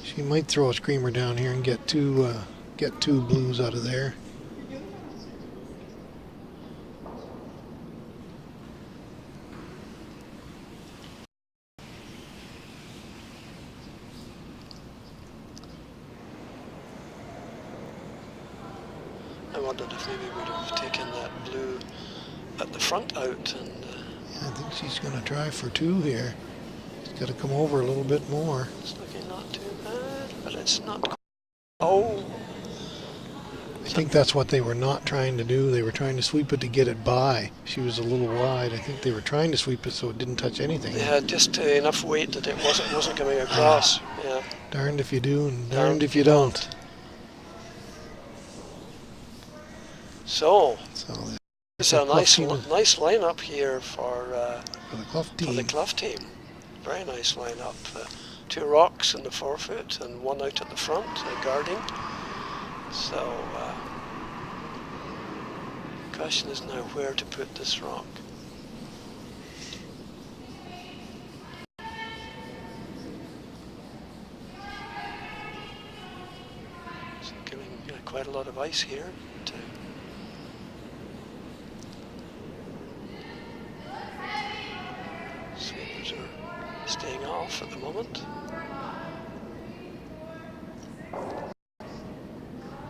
She might throw a screamer down here and get two blues out of there. I wondered if maybe we'd have taken that blue at the front out and. I think she's going to try for two here. She's got to come over a little bit more. It's looking not too bad, but it's not. Oh! I think that's what they were not trying to do. They were trying to sweep it to get it by. She was a little wide. I think they were trying to sweep it so it didn't touch anything. They had just enough weight that it wasn't coming across. Yeah. Darned if you do and darned if you don't. So it's a nice lineup here for the Cluff team. For the Cluff team. Very nice lineup. Two rocks in the 4-foot and one out at the front, guarding. So, the question is now where to put this rock. It's giving quite a lot of ice here. Sweepers are staying off at the moment.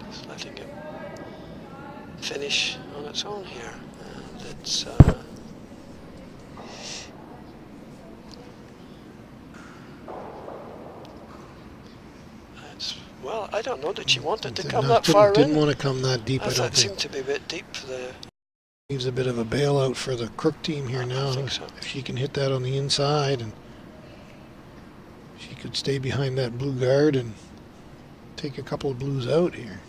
Just letting it finish on its own here. And it's well, I don't know that she wanted to come that far in. Didn't want to come that deep, I don't think. That seemed to be a bit deep for the... Leaves a bit of a bailout for the Crook team here now. I think so. If she can hit that on the inside, and she could stay behind that blue guard and take a couple of blues out here.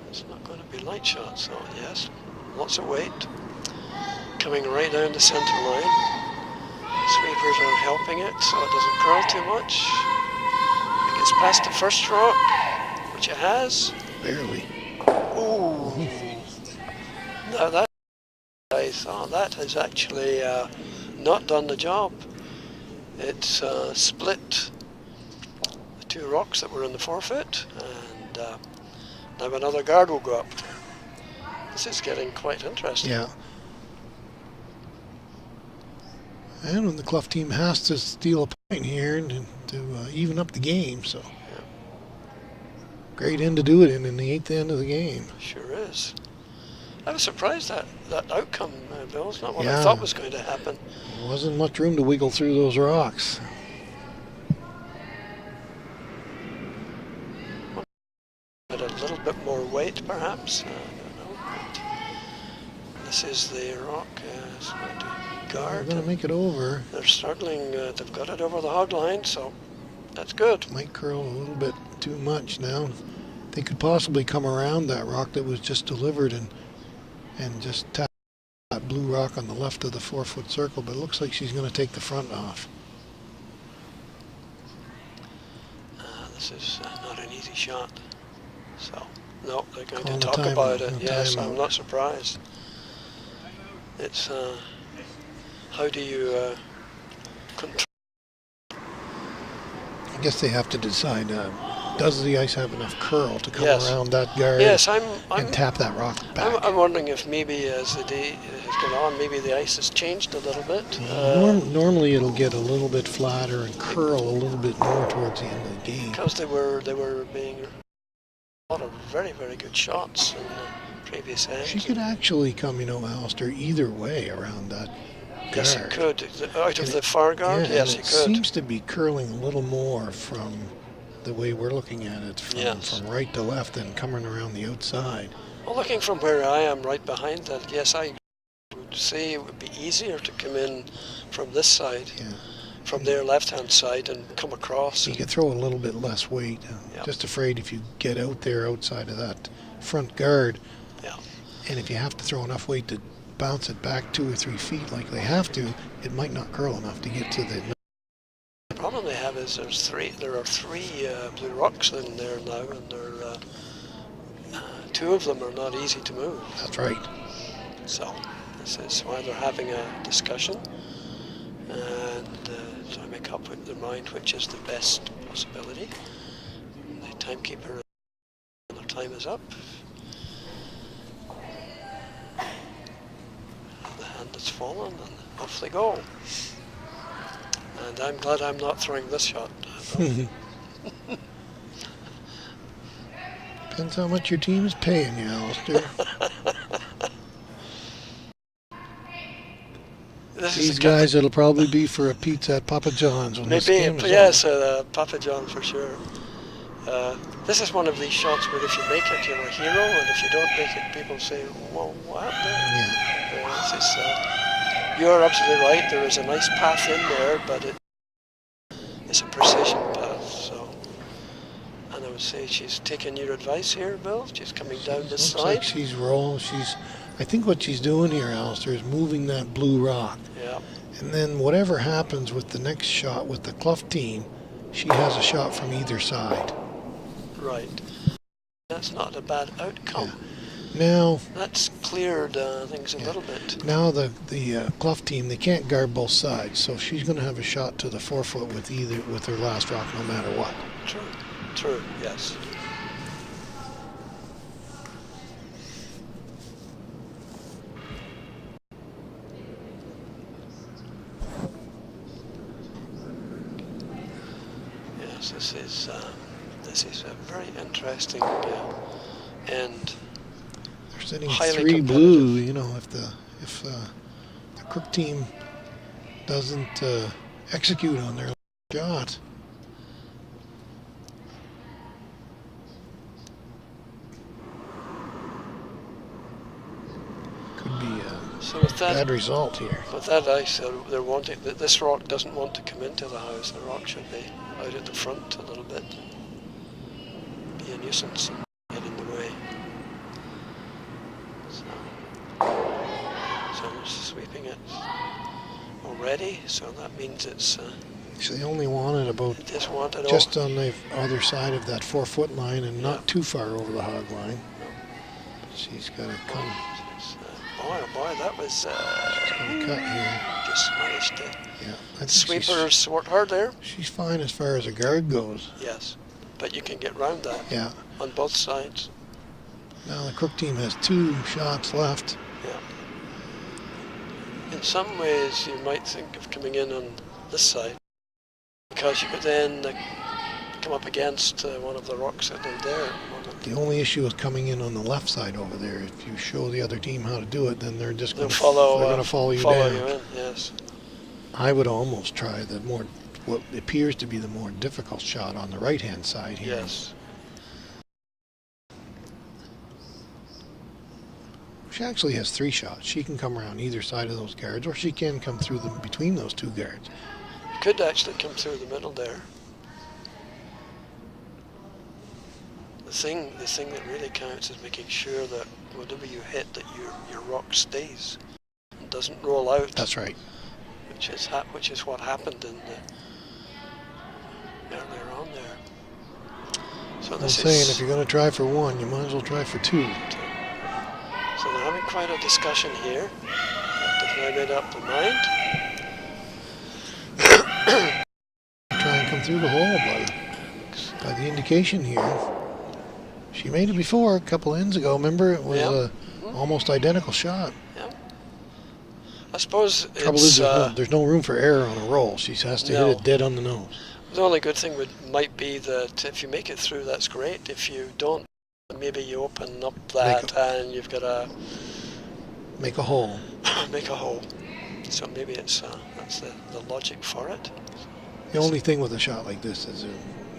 It's not going to be light shot, so yes, lots of weight. Coming right down the centre line. Sweepers are helping it so it doesn't curl too much. It gets past the first rock, which it has. Barely. Ooh. Now that, I thought that has actually not done the job. It's split the two rocks that were in the forefoot, and now another guard will go up. This is getting quite interesting. Yeah. And when the Cluff team has to steal a point here to even up the game, so great end to do it in the 8th end of the game. Sure is. I was surprised that outcome, Bill. It's not what Yeah. I thought was going to happen. There wasn't much room to wiggle through those rocks. Had a little bit more weight, perhaps. I don't know. But this is the rock. It's going to They're guard. going to make it over. They're struggling. They've got it over the hog line, so that's good. Might curl a little bit too much now. They could possibly come around that rock that was just delivered and just tap that blue rock on the left of the 4-foot circle, but it looks like she's going to take the front off. This is not an easy shot. So, no, they're going Call to the talk timeout, about it. no Yes, timeout. I'm not surprised. It's, how do you control? I guess they have to decide, does the ice have enough curl to come Yes. around that guard Yes, I'm and tap that rock back? I'm wondering if maybe as the day has gone on, maybe the ice has changed a little bit. Normally it'll get a little bit flatter and curl a little bit more towards the end of the game. Because they were being a lot of very, very good shots in the previous ends. She could actually come, Alistair, either way around that guard. Yes, he could. Out of the far guard, Yeah, yes, and he it could. seems to be curling a little more from the way we're looking at it, from right to left and coming around the outside. Well, looking from where I am right behind that, yes, I would say it would be easier to come in from this side, Yeah. from their left-hand side, and come across. You could throw a little bit less weight. Yep. Just afraid if you get out there outside of that front guard, Yeah. and if you have to throw enough weight to bounce it back 2 or 3 feet like they have to, it might not curl enough to get to the... The problem they have is there are three blue rocks in there now, and two of them are not easy to move. That's right. So this is why they're having a discussion and trying to make up their mind which is the best possibility. The timekeeper, their time is up. The hand has fallen, and off they go. And I'm glad I'm not throwing this shot. Depends how much your team is paying you, Alistair. These guys, it'll probably be for a pizza at Papa John's when this game is yes, over. Papa John for sure. This is one of these shots where if you make it, you're a hero, and if you don't make it, people say, well, what happened there? Yeah. You're absolutely right, there is a nice path in there, but it's a precision path, so. And I would say she's taking your advice here, Bill. She's coming down this Looks side. like she's rolling. I think what she's doing here, Alistair, is moving that blue rock. Yeah. And then whatever happens with the next shot with the Cluff team, she has a shot from either side. Right. That's not a bad outcome. Yeah. Now, That's cleared things a little bit. now the Cluff team, they can't guard both sides, so she's going to have a shot to the 4-foot with her last rock, no matter what. True, yes. Yes, this is a very interesting end. They're sitting Highly 3 competitive. blue. If the Crook team doesn't execute on their shot. Could be So with a that, bad result here. with that ice, they're wanting that this rock doesn't want to come into the house. The rock should be out at the front a little bit. Be a nuisance and get in the way. So Someone's sweeping it already, so that means it's. So they only wanted about Just wanted just on the other side of that 4-foot line and Yeah. not too far over the hog line. She's got to come. Boy, oh boy, that was. She's going to cut here. Just managed to. Yeah, I think Sweepers worked hard there. she's fine as far as a guard goes. Yes, but you can get round that. Yeah. On both sides. Now the Crook team has 2 shots left. Yeah. In some ways, you might think of coming in on this side, because you could then come up against one of the rocks that are there. The only issue is coming in on the left side over there. If you show the other team how to do it, then they're just going to follow. They're going to follow you follow down. you in. Yes. I would almost try what appears to be the more difficult shot on the right-hand side here. Yes. She actually has 3 shots. She can come around either side of those guards, or she can come through them between those 2 guards. You could actually come through the middle there. The thing that really counts is making sure that whatever you hit, that your rock stays and doesn't roll out. That's right. Which is what happened in earlier on there. So I'm this saying is. if you're going to try for 1, you might as well try for 2. So they're having quite a discussion here. They've now made up their mind. Try and come through the hole, by the indication here. She made it before a couple ends ago. Remember, it was a almost identical shot. Yeah. I suppose Trouble is, there's no room for error on a roll. She has to hit it dead on the nose. The only good thing might be that if you make it through, that's great. If you don't, maybe you open up that and you've got to make a hole. Make a hole. So maybe it's that's the logic for it. The only thing with a shot like this is,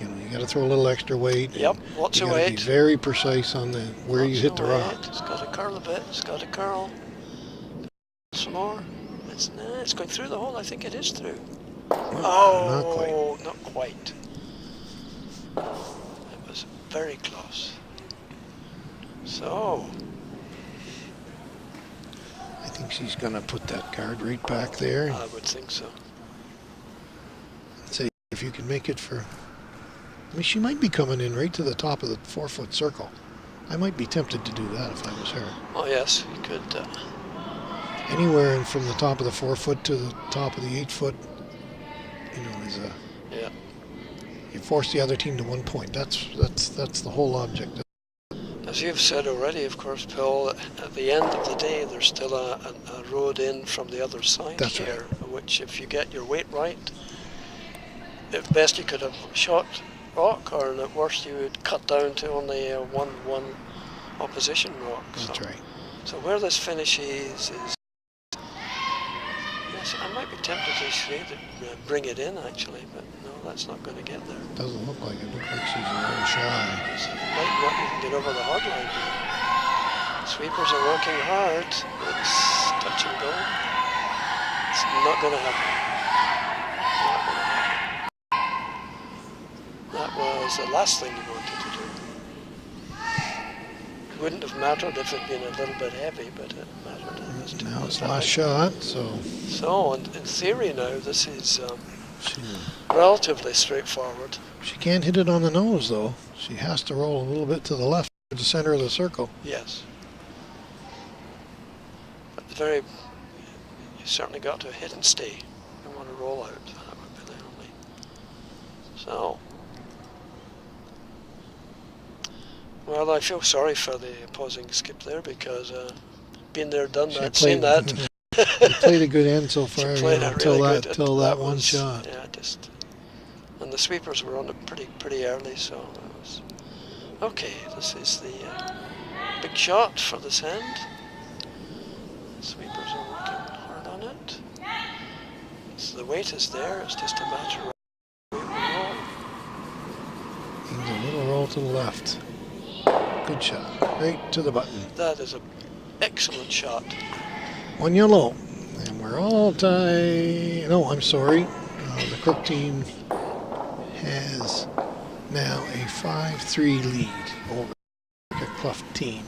you got to throw a little extra weight. Yep, lots of weight. Be very precise on where you hit the rock. It's got to curl a bit. It's got to curl. Some more. It's going through the hole. I think it is through. Well, not quite. It was very close. So. I think she's going to put that guard right back there. I would think so. Say if you can make it for. I mean, she might be coming in right to the top of the 4-foot circle. I might be tempted to do that if I was her. Oh yes, you could. Anywhere from the top of the 4-foot to the top of the 8-foot, is a. Yeah. You force the other team to 1 point. That's the whole object. As you've said already, of course, Paul, at the end of the day, there's still a road in from the other side here, which if you get your weight right, at best you could have shot rock, or at worst you would cut down to only a 1-1 opposition rock. That's right. So where this finishes is... Yes, I might be tempted to say to bring it in, actually, but no, that's not going to get there. Doesn't look like it. Looks like she's a little shy. So you might not even get over the hard line here. Sweepers are working hard. It's touch and go. It's not going to happen. That was the last thing you wanted to do. It wouldn't have mattered if it had been a little bit heavy, but it mattered. Now it's last shot, so... So, in theory now, this is relatively straightforward. She can't hit it on the nose, though. She has to roll a little bit to the left, to the center of the circle. Yes. But you certainly got to hit and stay. You want to roll out. That would be the only. So. Well, I feel sorry for the opposing skip there, because been there, done that, seen that. They played a good end so far, until that one shot. Yeah, and the sweepers were on it pretty early, so it was okay. This is the big shot for this end. The sweepers are working hard on it. So the weight is there. It's just a matter of roll. Needs a little roll to the left. Good shot, right to the button. That is an excellent shot. 1 yellow, and we're all tied. No, I'm sorry. The Crook team has now a 5-3 lead over the Cluff team.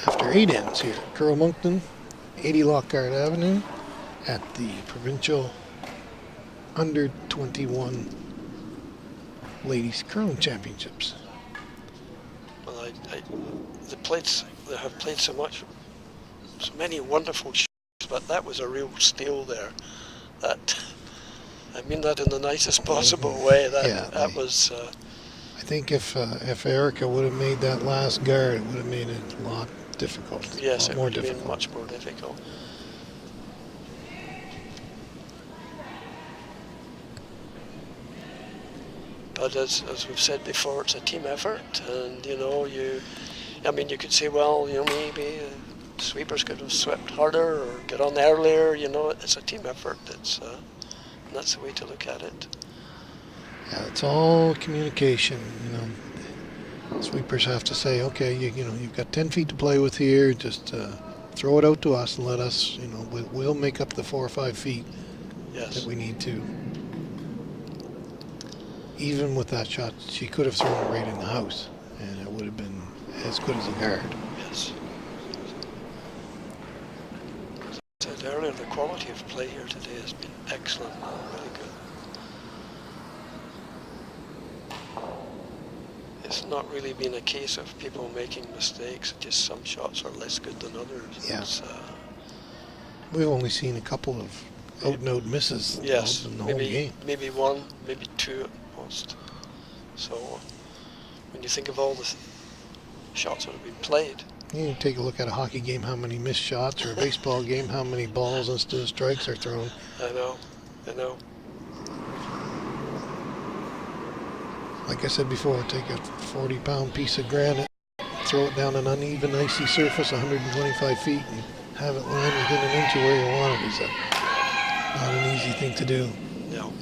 After 8 ends here, Curl Moncton 80 Lockhart Avenue at the Provincial Under 21 Ladies Curling Championships. Well, they have played so many wonderful shows, but that was a real steal there. That, I mean that in the nicest possible way. That was. I think if Erica would have made that last guard, it would have made it a lot difficult. Yes, it would have been much more difficult. But as we've said before, it's a team effort, and you could say, well, maybe sweepers could have swept harder or get on earlier. It's a team effort. And that's the way to look at it. Yeah, it's all communication. Sweepers have to say, okay, you've got 10 feet to play with here. Just throw it out to us and let us. We'll make up the 4 or 5 feet that we need to. Even with that shot, she could have thrown it right in the house, and it would have been as good as a guard. Yes. As I said earlier, the quality of play here today has been excellent, really good. It's not really been a case of people making mistakes, just some shots are less good than others. Yeah. We've only seen a couple of out-and-out misses in the whole game. Maybe one, maybe two at most. So when you think of all the shots that have been played. You take a look at a hockey game, how many missed shots, or a baseball game, how many balls instead of strikes are thrown. I know. Like I said before, take a 40-pound piece of granite, throw it down an uneven, icy surface, 125 feet, and have it land within an inch of where you want it. Is not an easy thing to do. No.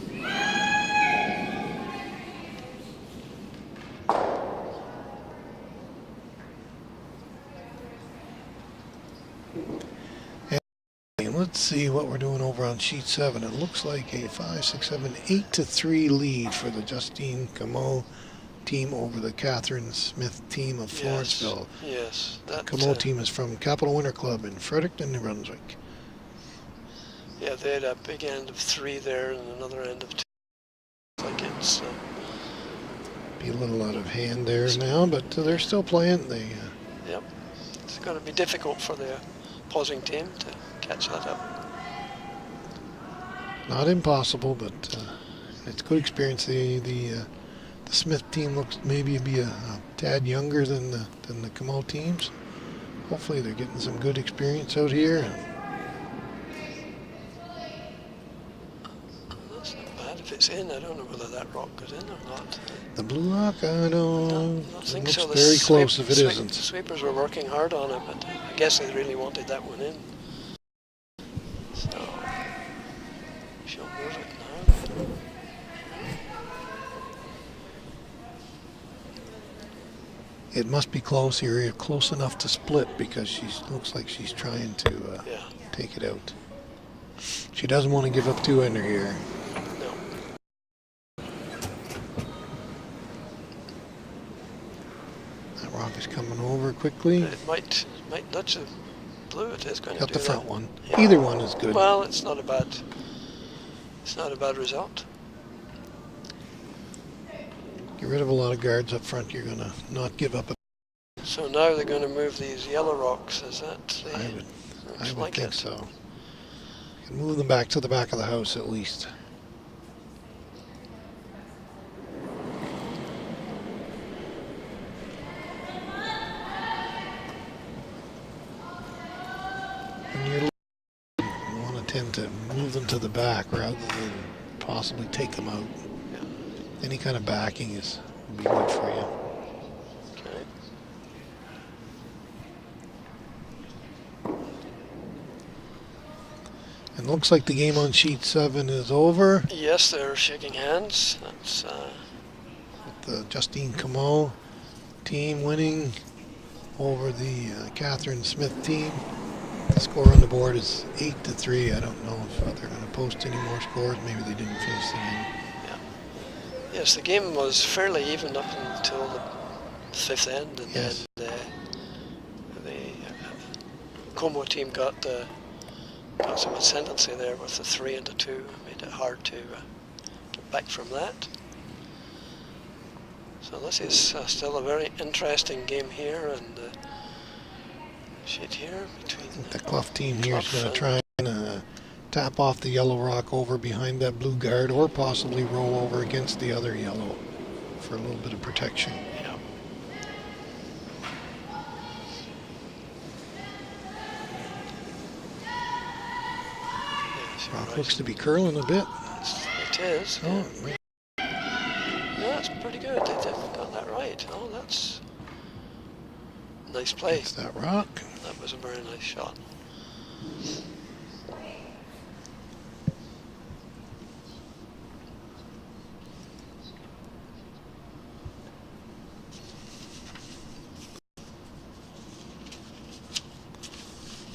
And let's see what we're doing over on sheet 7. It looks like a 5, 6, 7, 8-3 lead for the Justine Comeau team over the Catherine Smith team of Florenceville. Yes. The Comeau team is from Capital Winter Club in Fredericton, New Brunswick. Yeah, they had a big end of 3 there and another end of 2. Like it's be a little out of hand there now, but they're still playing. Yep. It's going to be difficult for the opposing team to catch that up. Not impossible, but it's good experience. The Smith team looks maybe be a tad younger than the Comeau teams. Hopefully they're getting some good experience out here. That's not bad. If it's in, I don't know whether that rock goes in or not. The blue rock, I don't think it looks so. very close if it isn't. The sweepers were working hard on it, but I guess they really wanted that one in. So she'll move it now. It must be close here, close enough to split, because she looks like she's trying to take it out. She doesn't want to give up 2 under here. No. That rock is coming over quickly. It might nudge the blue. It is going Got to do the front that. one. Yeah. Either one is good. Well, it's not a bad result. Get rid of a lot of guards up front. You're going to not give up. So now they're going to move these yellow rocks. Is that? I would think so. You can move them back to the back of the house at least. And you want to tend to move them to the back rather than possibly take them out. Yeah. Any kind of backing would be good for you. Okay. And looks like the game on sheet 7 is over. Yes, they're shaking hands. That's the Justine Comeau team winning over the Catherine Smith team. The score on the board is 8-3. I don't know if they're going to post any more scores. Maybe they didn't finish the game. Yeah. Yes, the game was fairly even up until the 5th end, and yes. then the Como team got got some ascendancy there with the 3 and the 2. Made it hard to get back from that. So this is still a very interesting game here, and sheet here between The Cluff team here is Cluff going to try and tap off the yellow rock over behind that blue guard, or possibly roll over against the other yellow for a little bit of protection. Yeah. Yes, Rock right. looks to be curling a bit. It is. Oh, Yeah, that's pretty good. They got that right. Oh, that's nice play. it's that rock. That was a very nice shot.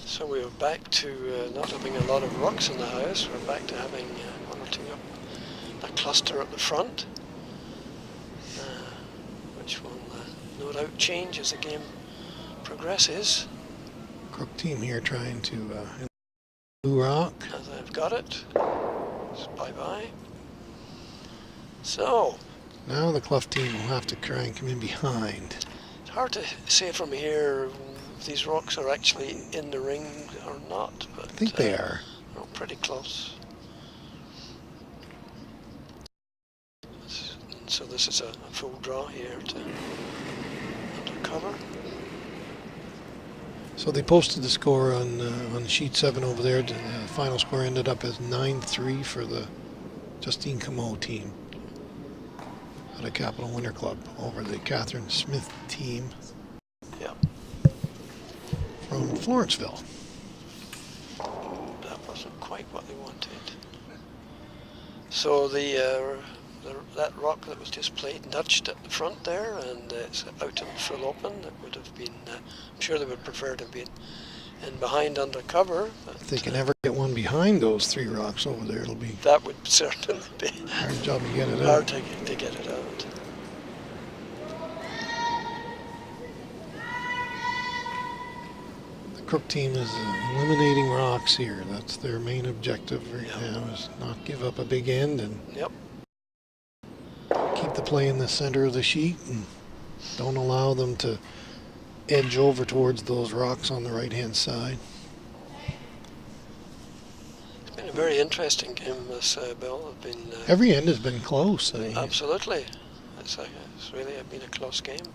So we're back to not having a lot of rocks in the house. We're back to having one or two up, a cluster at the front, which will no doubt change as the game progresses. Crook team here trying to blue rock. As I've got it, it's bye-bye. So, Now the Cluff team will have to try and come in behind. it's hard to say from here if these rocks are actually in the ring or not, but I think they are. they're pretty close. So this is a full draw here to undercover. So they posted the score on sheet 7 over there. The final score ended up as 9-3 for the Justine Comeau team at a Capital Winter Club over the Catherine Smith team Yeah, from Florenceville. that wasn't quite what they wanted. So that rock that was just played nudged at the front there, and it's out in full open. It would have been, I'm sure they would prefer to have been in behind under cover. But If they can ever get one behind those 3 rocks over there, it'll be that would certainly be a hard job to get it hard out. to get it out. The Crook team is eliminating rocks here. That's their main objective right Yeah. now, is not give up a big end and Yep. keep the play in the center of the sheet and don't allow them to edge over towards those rocks on the right hand side. It's been a very interesting game, this Bill. It's been Every end has been close. absolutely. It's really been a close game.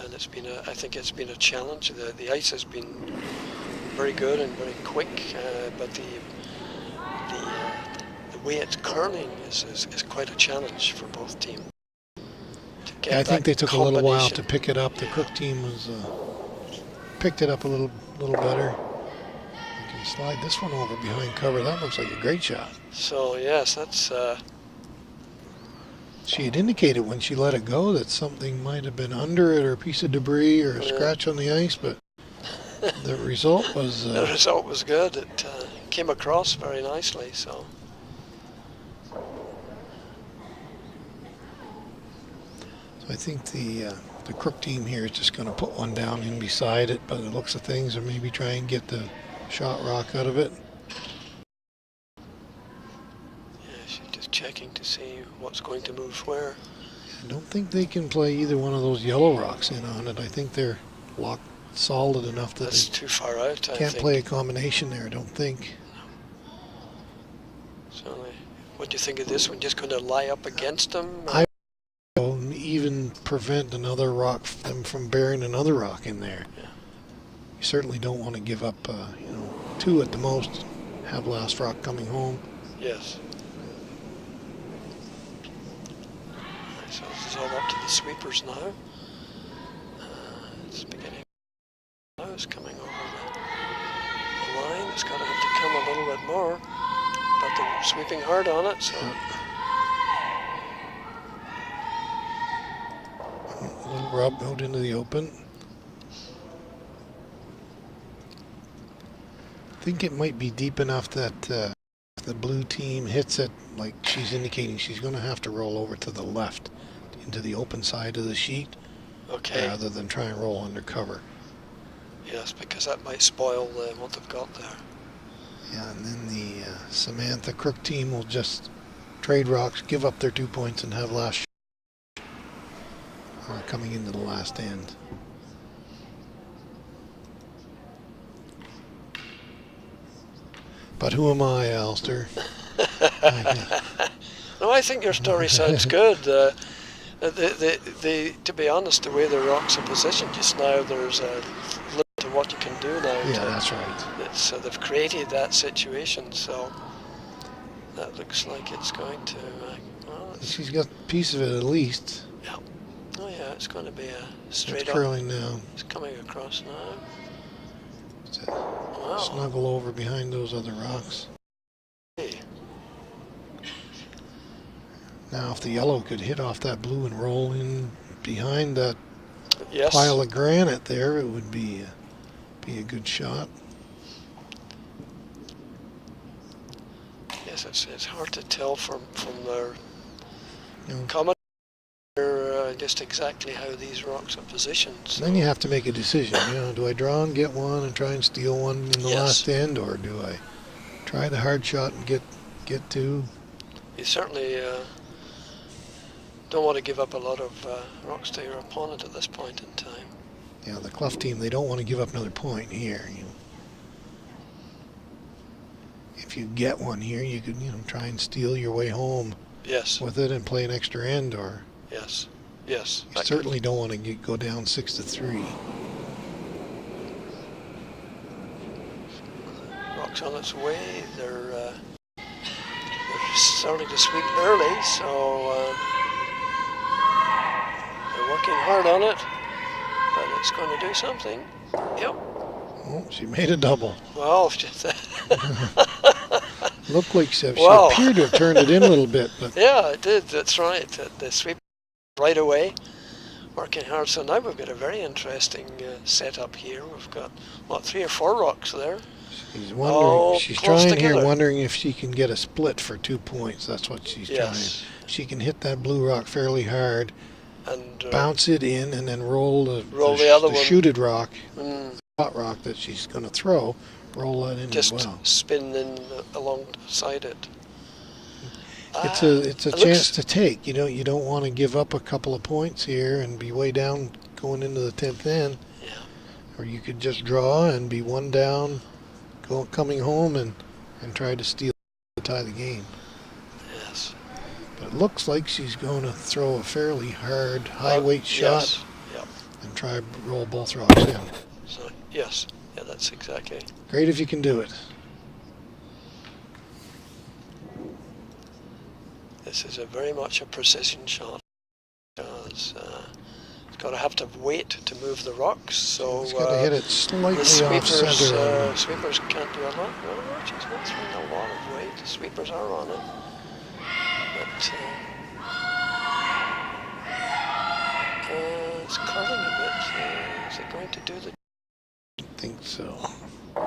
And it's been I think it's been a challenge. The ice has been very good and very quick, but the way it's curling is quite a challenge for both teams. I think they took a little while to combination. pick it up. The Crook team was picked it up a little better. You can slide this one over behind cover. That looks like a great shot. So yes, that's She had indicated when she let it go that something might have been under it, or a piece of debris, or a scratch on the ice, but the result was the result was good. It came across very nicely. So I think the Crook team here is just going to put one down in beside it, by the looks of things, or maybe try and get the shot rock out of it. yeah, she's just checking to see what's going to move where. I don't think they can play either one of those yellow rocks in on it. I think they're locked solid enough that That's they too far out. I can't think. play a combination there, I don't think. So what do you think of this one? Just going to lie up against them? I don't even prevent another rock, them from bearing another rock in there. Yeah. You certainly don't want to give up, 2 at the most, have last rock coming home. Yes. So this is all up to the sweepers now. It's beginning. Now it's coming over the line. It's going to have to come a little bit more, but they're sweeping hard on it. So A little rub out into the open. I think it might be deep enough that if the blue team hits it, like she's indicating, she's going to have to roll over to the left into the open side of the sheet Okay. rather than try and roll undercover. Yes, because that might spoil what they've got there. Yeah, and then the Samantha Crook team will just trade rocks, give up their 2 points, and have last coming into the last end. But who am I, Alistair? No, I think your story sounds good. To be honest, the way the rocks are positioned just now, there's a limit to what you can do now. Yeah, that's right. So they've created that situation, so that looks like it's going to. She's got a piece of it at least. Yeah. Oh yeah, it's going to be a straight It's up. curling now. It's coming across now. Wow. Snuggle over behind those other rocks. Hey. Now, if the yellow could hit off that blue and roll in behind that Yes. pile of granite there, it would be a good shot. Yes, it's hard to tell from their You comment just exactly how these rocks are positioned. So. Then you have to make a decision. Do I draw and get one and try and steal one in the Yes. last end, or do I try the hard shot and get two? You certainly don't want to give up a lot of rocks to your opponent at this point in time. Yeah, the Cluff team, they don't want to give up another point here. If you get one here, you could try and steal your way home Yes. with it and play an extra end, or Yes. Yes. you certainly don't want to go down 6-3. Rocks on its way. They're starting to sweep early, so they're working hard on it. But it's going to do something. Yep. Oh, she made a double. Well, Looked like she Wow. appeared to have turned it in a little bit, but yeah, it did. That's right. The sweep right away, working hard. So now we've got a very interesting setup here. We've got, 3 or 4 rocks there. she's wondering. She's close trying here, together. wondering if she can get a split for 2 points. That's what she's Yes. trying. She can hit that blue rock fairly hard, And bounce it in, and then roll the other one. shooted rock, mm, hot rock that she's going to throw. Roll that in just as well. spin in alongside it. It's a it chance looks- to take. You don't want to give up a couple of points here and be way down going into the 10th end. Yeah. Or you could just draw and be one down, coming home and try to steal to tie the game. Yes. But it looks like she's going to throw a fairly hard, high weight shot Yes. Yep. and try to roll both rocks in. So yes. Yeah, that's exactly. Great if you can do it. This is very much a precision shot because it's got to have to wait to move the rocks. So It's got to hit it slightly the off center. sweepers can't do a lot. Well, she's not throwing a lot of weight. The sweepers are on it, but it's curling a bit. Is it going to do the? I think so. Gonna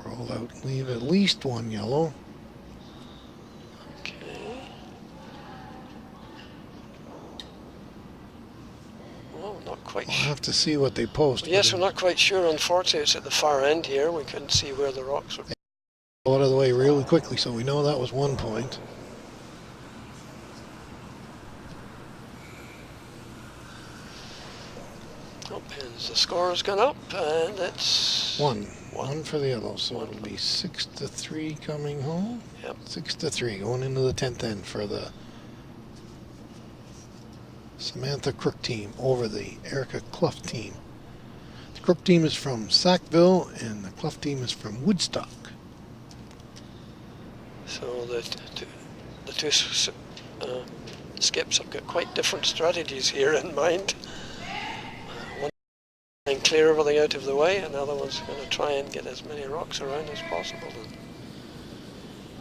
roll out, leave at least one yellow. Okay. Well, not quite We'll sure. have to see what they post. Yes, we're not quite sure. Unfortunately, it's at the far end here. We couldn't see where the rocks were. Out of the way really quickly, so we know that was 1 point. Oh, pins. The score has gone up, and it's One One. for the yellow, so One. it'll be 6-3 coming home. Yep. 6-3 going into the 10th end for the Samantha Crook team over the Erica Cluff team. The Crook team is from Sackville, and the Cluff team is from Woodstock. So the two skips have got quite different strategies here in mind. One trying to clear everything out of the way, and the other one's going to try and get as many rocks around as possible.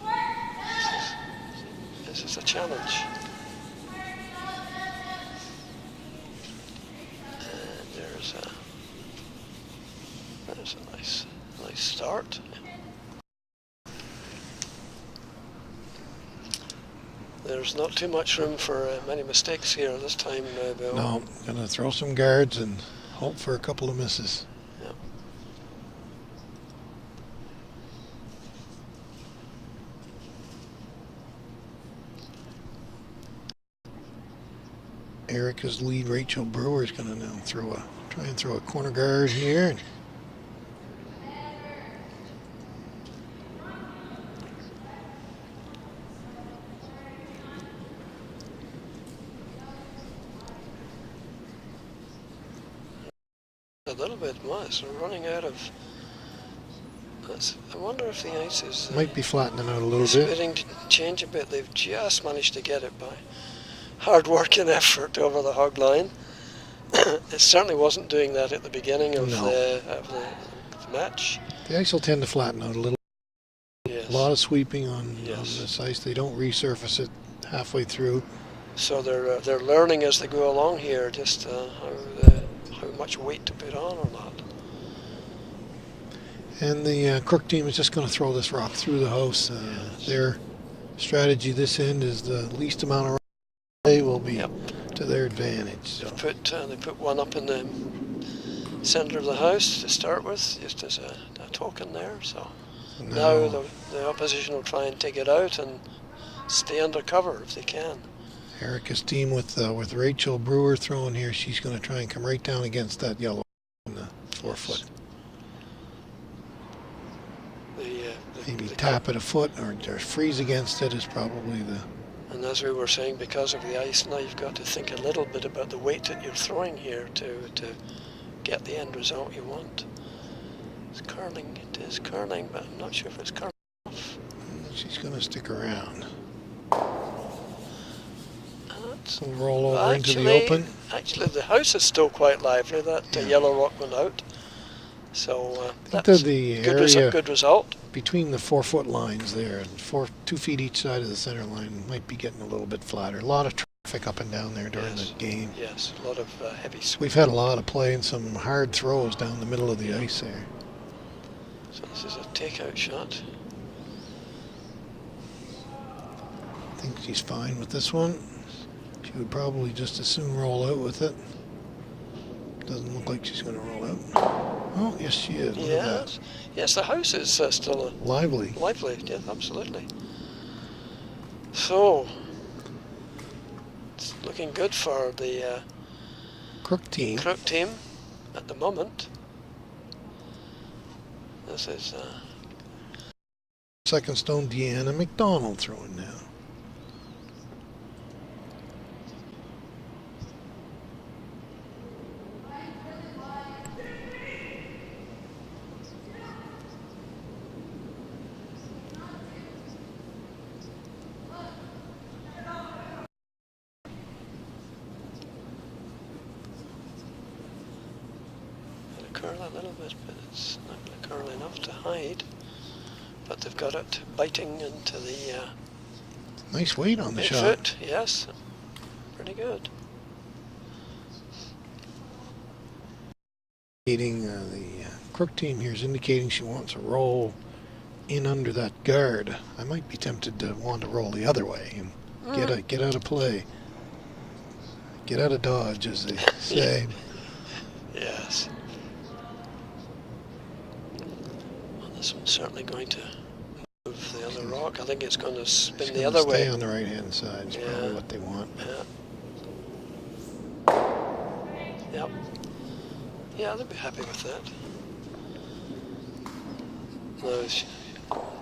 And this is a challenge. And there's a nice start. There's there's not too much room for many mistakes here this time, Bill. No, gonna throw some guards and hope for a couple of misses. Yeah. Erica's lead, Rachel Brewer, is gonna now try and throw a corner guard here. A little bit much. We're running out of. I wonder if the ice is Might be flattening out a little bit. splitting to change a bit. They've just managed to get it by hard work and effort over the hog line. It certainly wasn't doing that at the beginning of the match. The ice will tend to flatten out a little. Yes. A lot of sweeping on Yes. this ice. They don't resurface it halfway through. So they're learning as they go along here just how much weight to put on or not. And the Crook team is just going to throw this rock through the house. Yes. Their strategy this end is the least amount of rock play will be Yep. to their advantage. So. They put one up in the centre of the house to start with, just as a token there. So now the opposition will try and take it out and stay under cover if they can. Erica's team with Rachel Brewer throwing here, she's going to try and come right down against that yellow in the 4 foot. Maybe tap it a foot or freeze against it is probably the... And as we were saying, because of the ice now, you've got to think a little bit about the weight that you're throwing here to get the end result you want. It's curling, it is curling, but I'm not sure if it's curling enough. She's going to stick around. We'll roll over into the open. Actually, the house is still quite lively. That yellow rock went out. So that's a good result. Between the 4 foot lines there, and 2 feet each side of the center line, might be getting a little bit flatter. A lot of traffic up and down there during the game. Yes, a lot of heavy sweep. We've had a lot of play and some hard throws down the middle of the ice there. So this is a takeout shot. I think she's fine with this one. She would probably just as soon roll out with it. Doesn't look like she's going to roll out. Oh, yes, she is. Look at that. Yes, the house is still lively. Lively, yeah, absolutely. So, it's looking good for the Crook team. Crook team at the moment. This is second stone Deanna McDonald throwing now. curl a little bit, but it's not going to curl enough to hide. But they've got it biting into the nice weight on the shot. Foot, yes, pretty good. The Crook team here is indicating she wants to roll in under that guard. I might be tempted to want to roll the other way and get out of play. Get out of dodge, as they say. Yes. Well, this one's certainly going to move the other rock. I think it's going to spin the other way. Stay on the right-hand side is probably what they want. Yeah. Yep. Yeah, they'll be happy with that.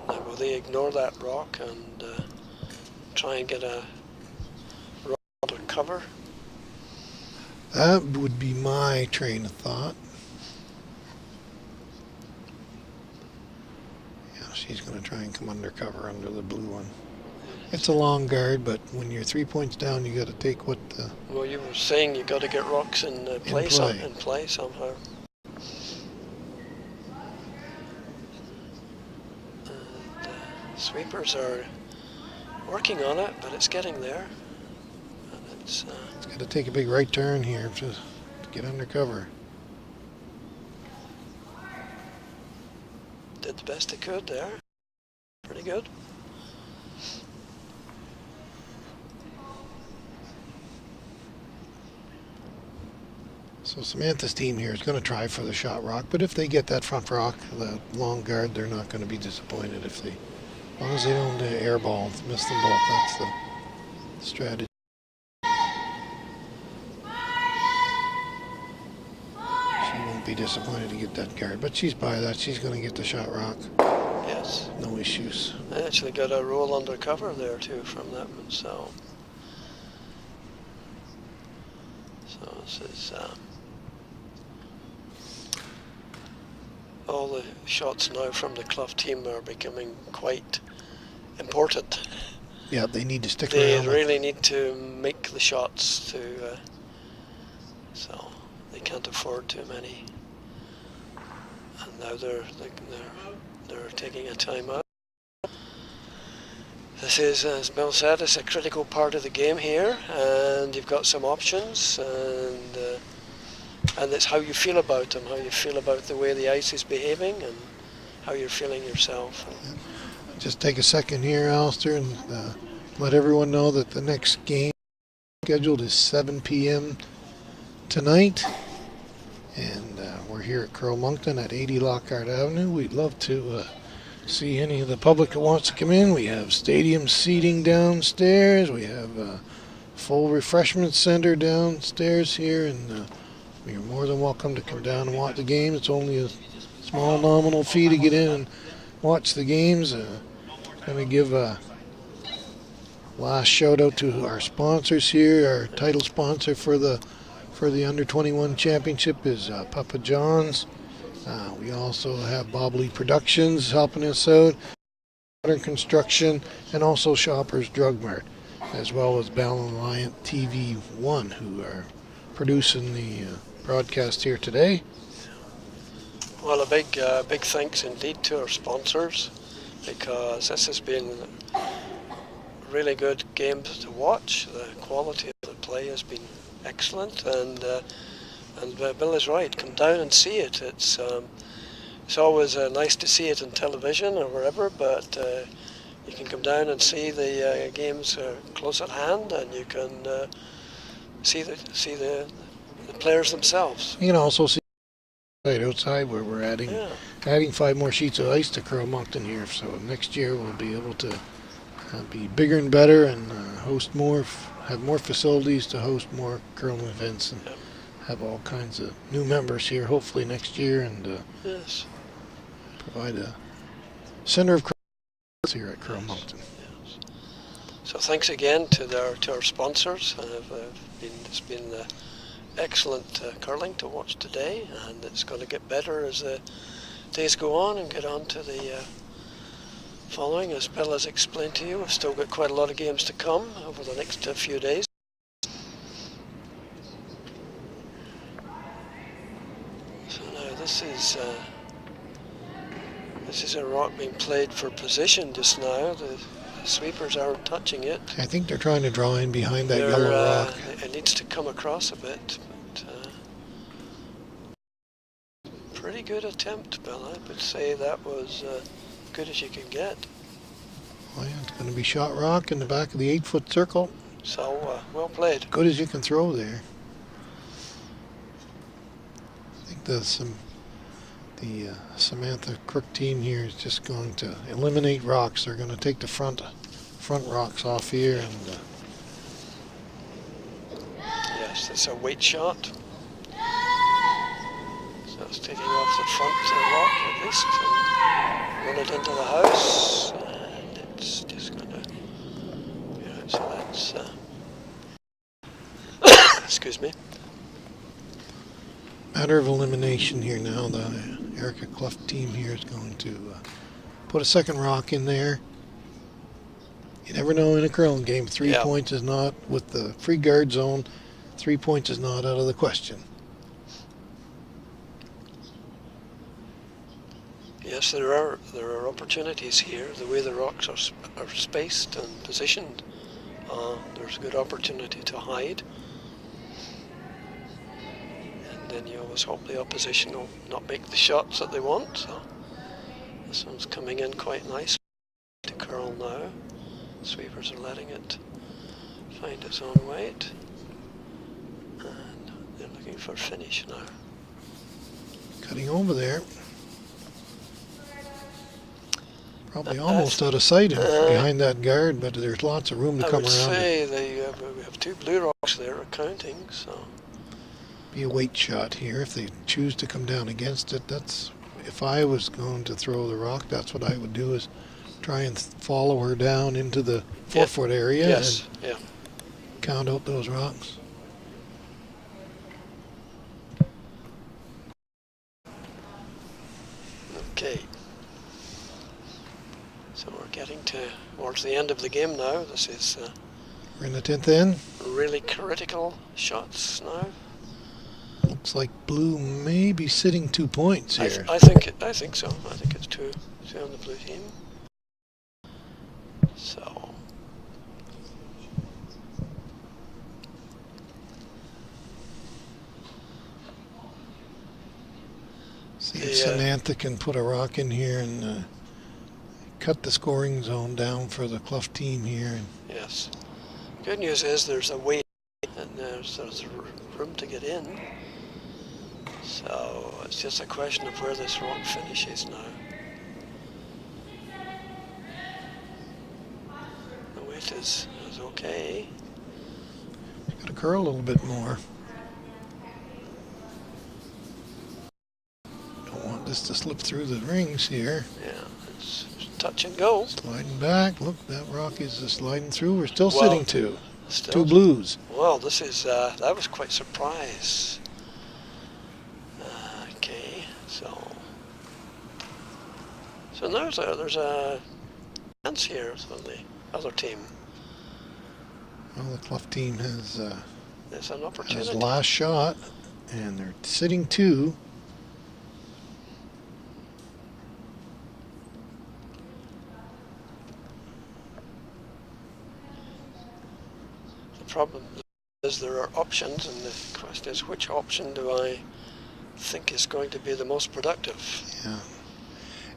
Now will they ignore that rock and try and get a rock to cover? That would be my train of thought. Yeah, she's going to try and come undercover under the blue one. It's a long guard, but when you're 3 points down, you got to take what the... Well, you were saying you got to get rocks in play somehow. And sweepers are working on it, but it's getting there. And it's got to take a big right turn here to get undercover. Did the best it could there. Pretty good. So Samantha's team here is going to try for the shot rock, but if they get that front rock, the long guard, they're not going to be disappointed if they, as long as they don't air ball, miss them both. That's the strategy. She won't be disappointed to get that guard, but she's by that. She's going to get the shot rock. Yes. No issues. I actually got a roll under cover there too from that one, so this is all the shots now from the Cluff team are becoming quite important. Yeah, they need to stick They around. really need to make the shots to, so they can't afford too many. And now they're taking a time out. This is, as Bill said, it's a critical part of the game here, and you've got some options, and it's how you feel about them, how you feel about the way the ice is behaving, and how you're feeling yourself. Just take a second here, Alistair, and let everyone know that the next game scheduled is 7 p.m. tonight, and we're here at Crow Moncton at 80 Lockhart Avenue. We'd love to see any of the public that wants to come in. We have stadium seating downstairs. We have a full refreshment center downstairs here, and you're more than welcome to come down and watch the game. It's only a small nominal fee to get in and watch the games. Going to give a last shout out to our sponsors here. Our title sponsor for the under 21 championship is Papa John's. We also have Bobley Productions helping us out, Modern Construction, and also Shoppers Drug Mart, as well as Bell Alliant TV1, who are producing the broadcast here today. Well, a big thanks indeed to our sponsors, because this has been really good games to watch. The quality of the play has been excellent, and Bill is right. Come down and see it. It's always nice to see it on television or wherever, but you can come down and see the games close at hand, and you can see the players themselves. You can also see right outside where we're adding 5 more sheets of ice to Crow Moncton here. So next year we'll be able to be bigger and better and host more, have more facilities to host more curling events, and have all kinds of new members here hopefully next year, and Yes. provide a center of curling here at Crow Moncton. Yes. So thanks again to our sponsors. It's been excellent curling to watch today, and it's going to get better as the days go on and get on to the following. As Bill has explained to you, we've still got quite a lot of games to come over the next few days. So now this is a rock being played for position just now. The sweepers aren't touching it. I think they're trying to draw in behind that yellow rock. It needs to come across a bit, but pretty good attempt, Bill. I would say that was good as you can get. Oh yeah, it's going to be shot rock in the back of the 8-foot circle. So well played. Good as you can throw there. I think the Samantha Crook team here is just going to eliminate rocks. They're going to take the front rocks off here, and yes, it's a weight shot. So it's taking off the front rock at least, and run it into the house, and it's just going to. Yeah, so that's. Excuse me. matter of elimination here now. The Erica Cluff team here is going to put a second rock in there. You never know in a curling game. 3 points is not, with the free guard zone, 3 points is not out of the question. Yes, there are opportunities here. The way the rocks are spaced and positioned, there's a good opportunity to hide. And then you always hope the opposition will not make the shots that they want. So this one's coming in quite nice to curl now. Sweepers are letting it find its own weight. And They're looking for finish now. Cutting over there. Probably almost out of sight behind that guard, but there's lots of room to come around. I would say we have two blue rocks there accounting, so. Be a weight shot here if they choose to come down against it. That's, if I was going to throw the rock, that's what I would do, is try and follow her down into the 4-foot area. Yes, and count out those rocks. Okay. So we're getting towards the end of the game now. This is We're in the 10th end. really critical shots now. Looks like blue may be sitting 2 points here. I think so. I think it's two on the blue team. So. See if Samantha can put a rock in here and cut the scoring zone down for the Cluff team here. Yes. Good news is there's a way and there's room to get in. So it's just a question of where this rock finishes now. The weight is okay. Got to curl a little bit more. Don't want this to slip through the rings here. Yeah, it's touch and go. Sliding back. Look, that rock is sliding through. We're still sitting two. Still, 2 blues. Well, this is that was quite a surprise. Okay, so now there's a chance here for the other team. Well, the Cluff team has There's an opportunity. has last shot, and they're sitting 2. The problem is there are options, and the question is which option do I think is going to be the most productive? Yeah.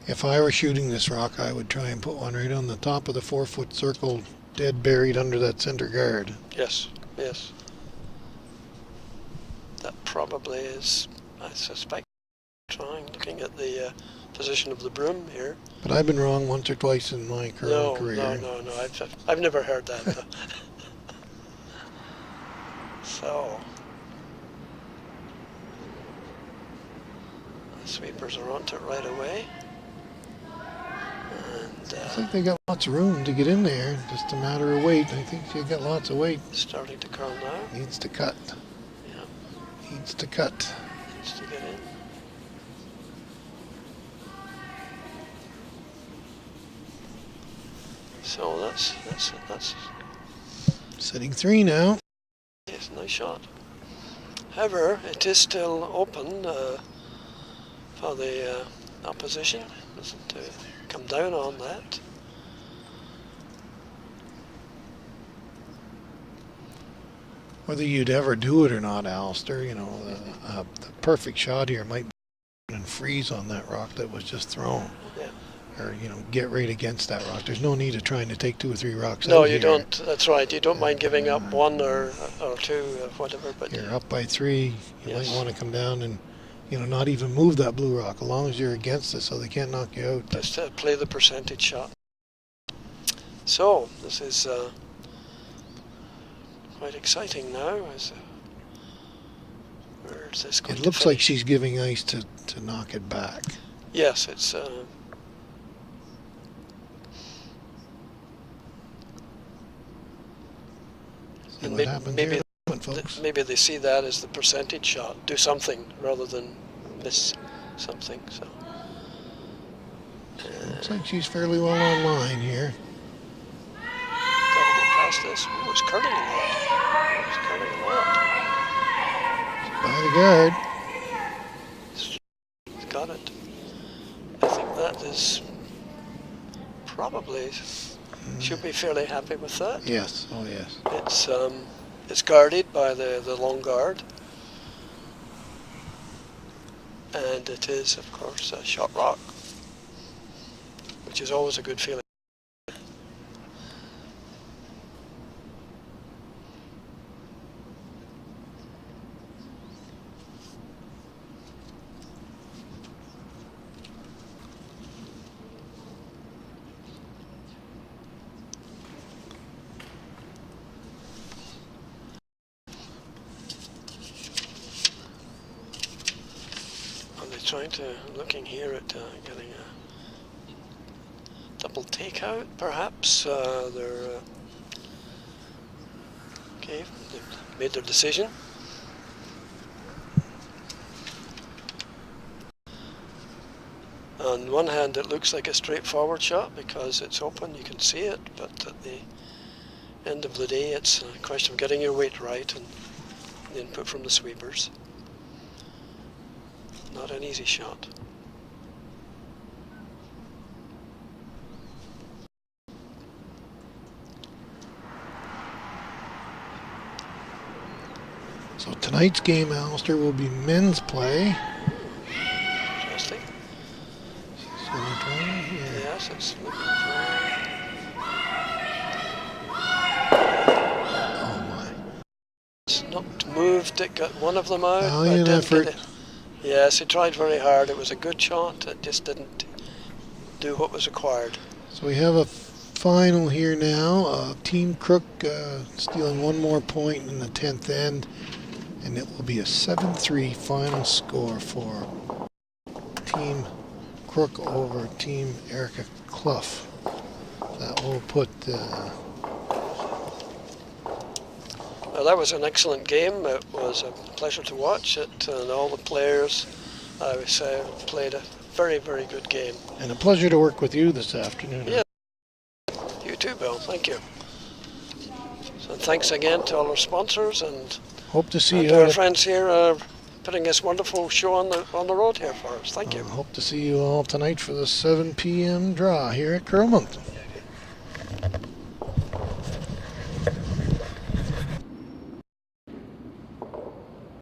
If I were shooting this rock, I would try and put one right on the top of the 4-foot circle, dead buried under that center guard. Yes. That probably is, I suspect, looking at the position of the broom here. But I've been wrong once or twice in my career. No. I've never heard that. So, the sweepers are onto it right away. And I think they got lots of room to get in there. Just a matter of weight. I think they got lots of weight. starting to curl now. Needs to cut. Yeah. Needs to cut. Needs to get in. So that's Sitting 3 now. yes, nice shot. However, it is still open for the opposition. Doesn't come down on that. Whether you'd ever do it or not, Alistair, you know, the perfect shot here might be and freeze on that rock that was just thrown. Yeah. Or, you know, get right against that rock. There's no need of trying to take 2 or 3 rocks No, out you here. don't. That's right. You don't mind giving up 1 or 2 or whatever, but You're up by 3. You Yes. might want to come down and, you know, not even move that blue rock as long as you're against it so they can't knock you out. just play the percentage shot. So this is quite exciting now. Where is this going It to looks like finish? she's giving ice to knock it back. Yes, it's. See And what maybe- happens maybe here, folks. Maybe they see that as the percentage shot. Do something rather than miss something. So. Looks like she's fairly well online here. Got to get past this. Ooh, it's curling a lot. It's curling a lot. By the guard. It's got it. I think that is probably should be fairly happy with that. Yes. Oh, yes. It's guarded by the long guard, and it is of course a shot rock, which is always a good feeling. looking here at getting a double takeout, perhaps. They're okay. They've made their decision. On one hand, it looks like a straightforward shot because it's open, you can see it, but at the end of the day, it's a question of getting your weight right and the input from the sweepers. Not an easy shot. So tonight's game, Alistair, will be men's play. Interesting. So we're trying here. Yes, it's looking for... Oh my. It's not moved, it got one of them out. Valiant effort. Yes, he tried very hard. It was a good shot. It just didn't do what was required. So we have a final here now. Team Crook stealing one more point in the 10th end. And it will be a 7-3 final score for Team Crook over Team Erica Cluff. That will put... Well, that was an excellent game. It was a pleasure to watch it, and all the players, I would say, played a very, very good game. And a pleasure to work with you this afternoon. Yeah. You too, Bill. Thank you. So thanks again to all our sponsors and Hope to see and you. our friends here putting this wonderful show on the road here for us. Thank you. Hope to see you all tonight for the 7 p.m. draw here at Curl Moncton.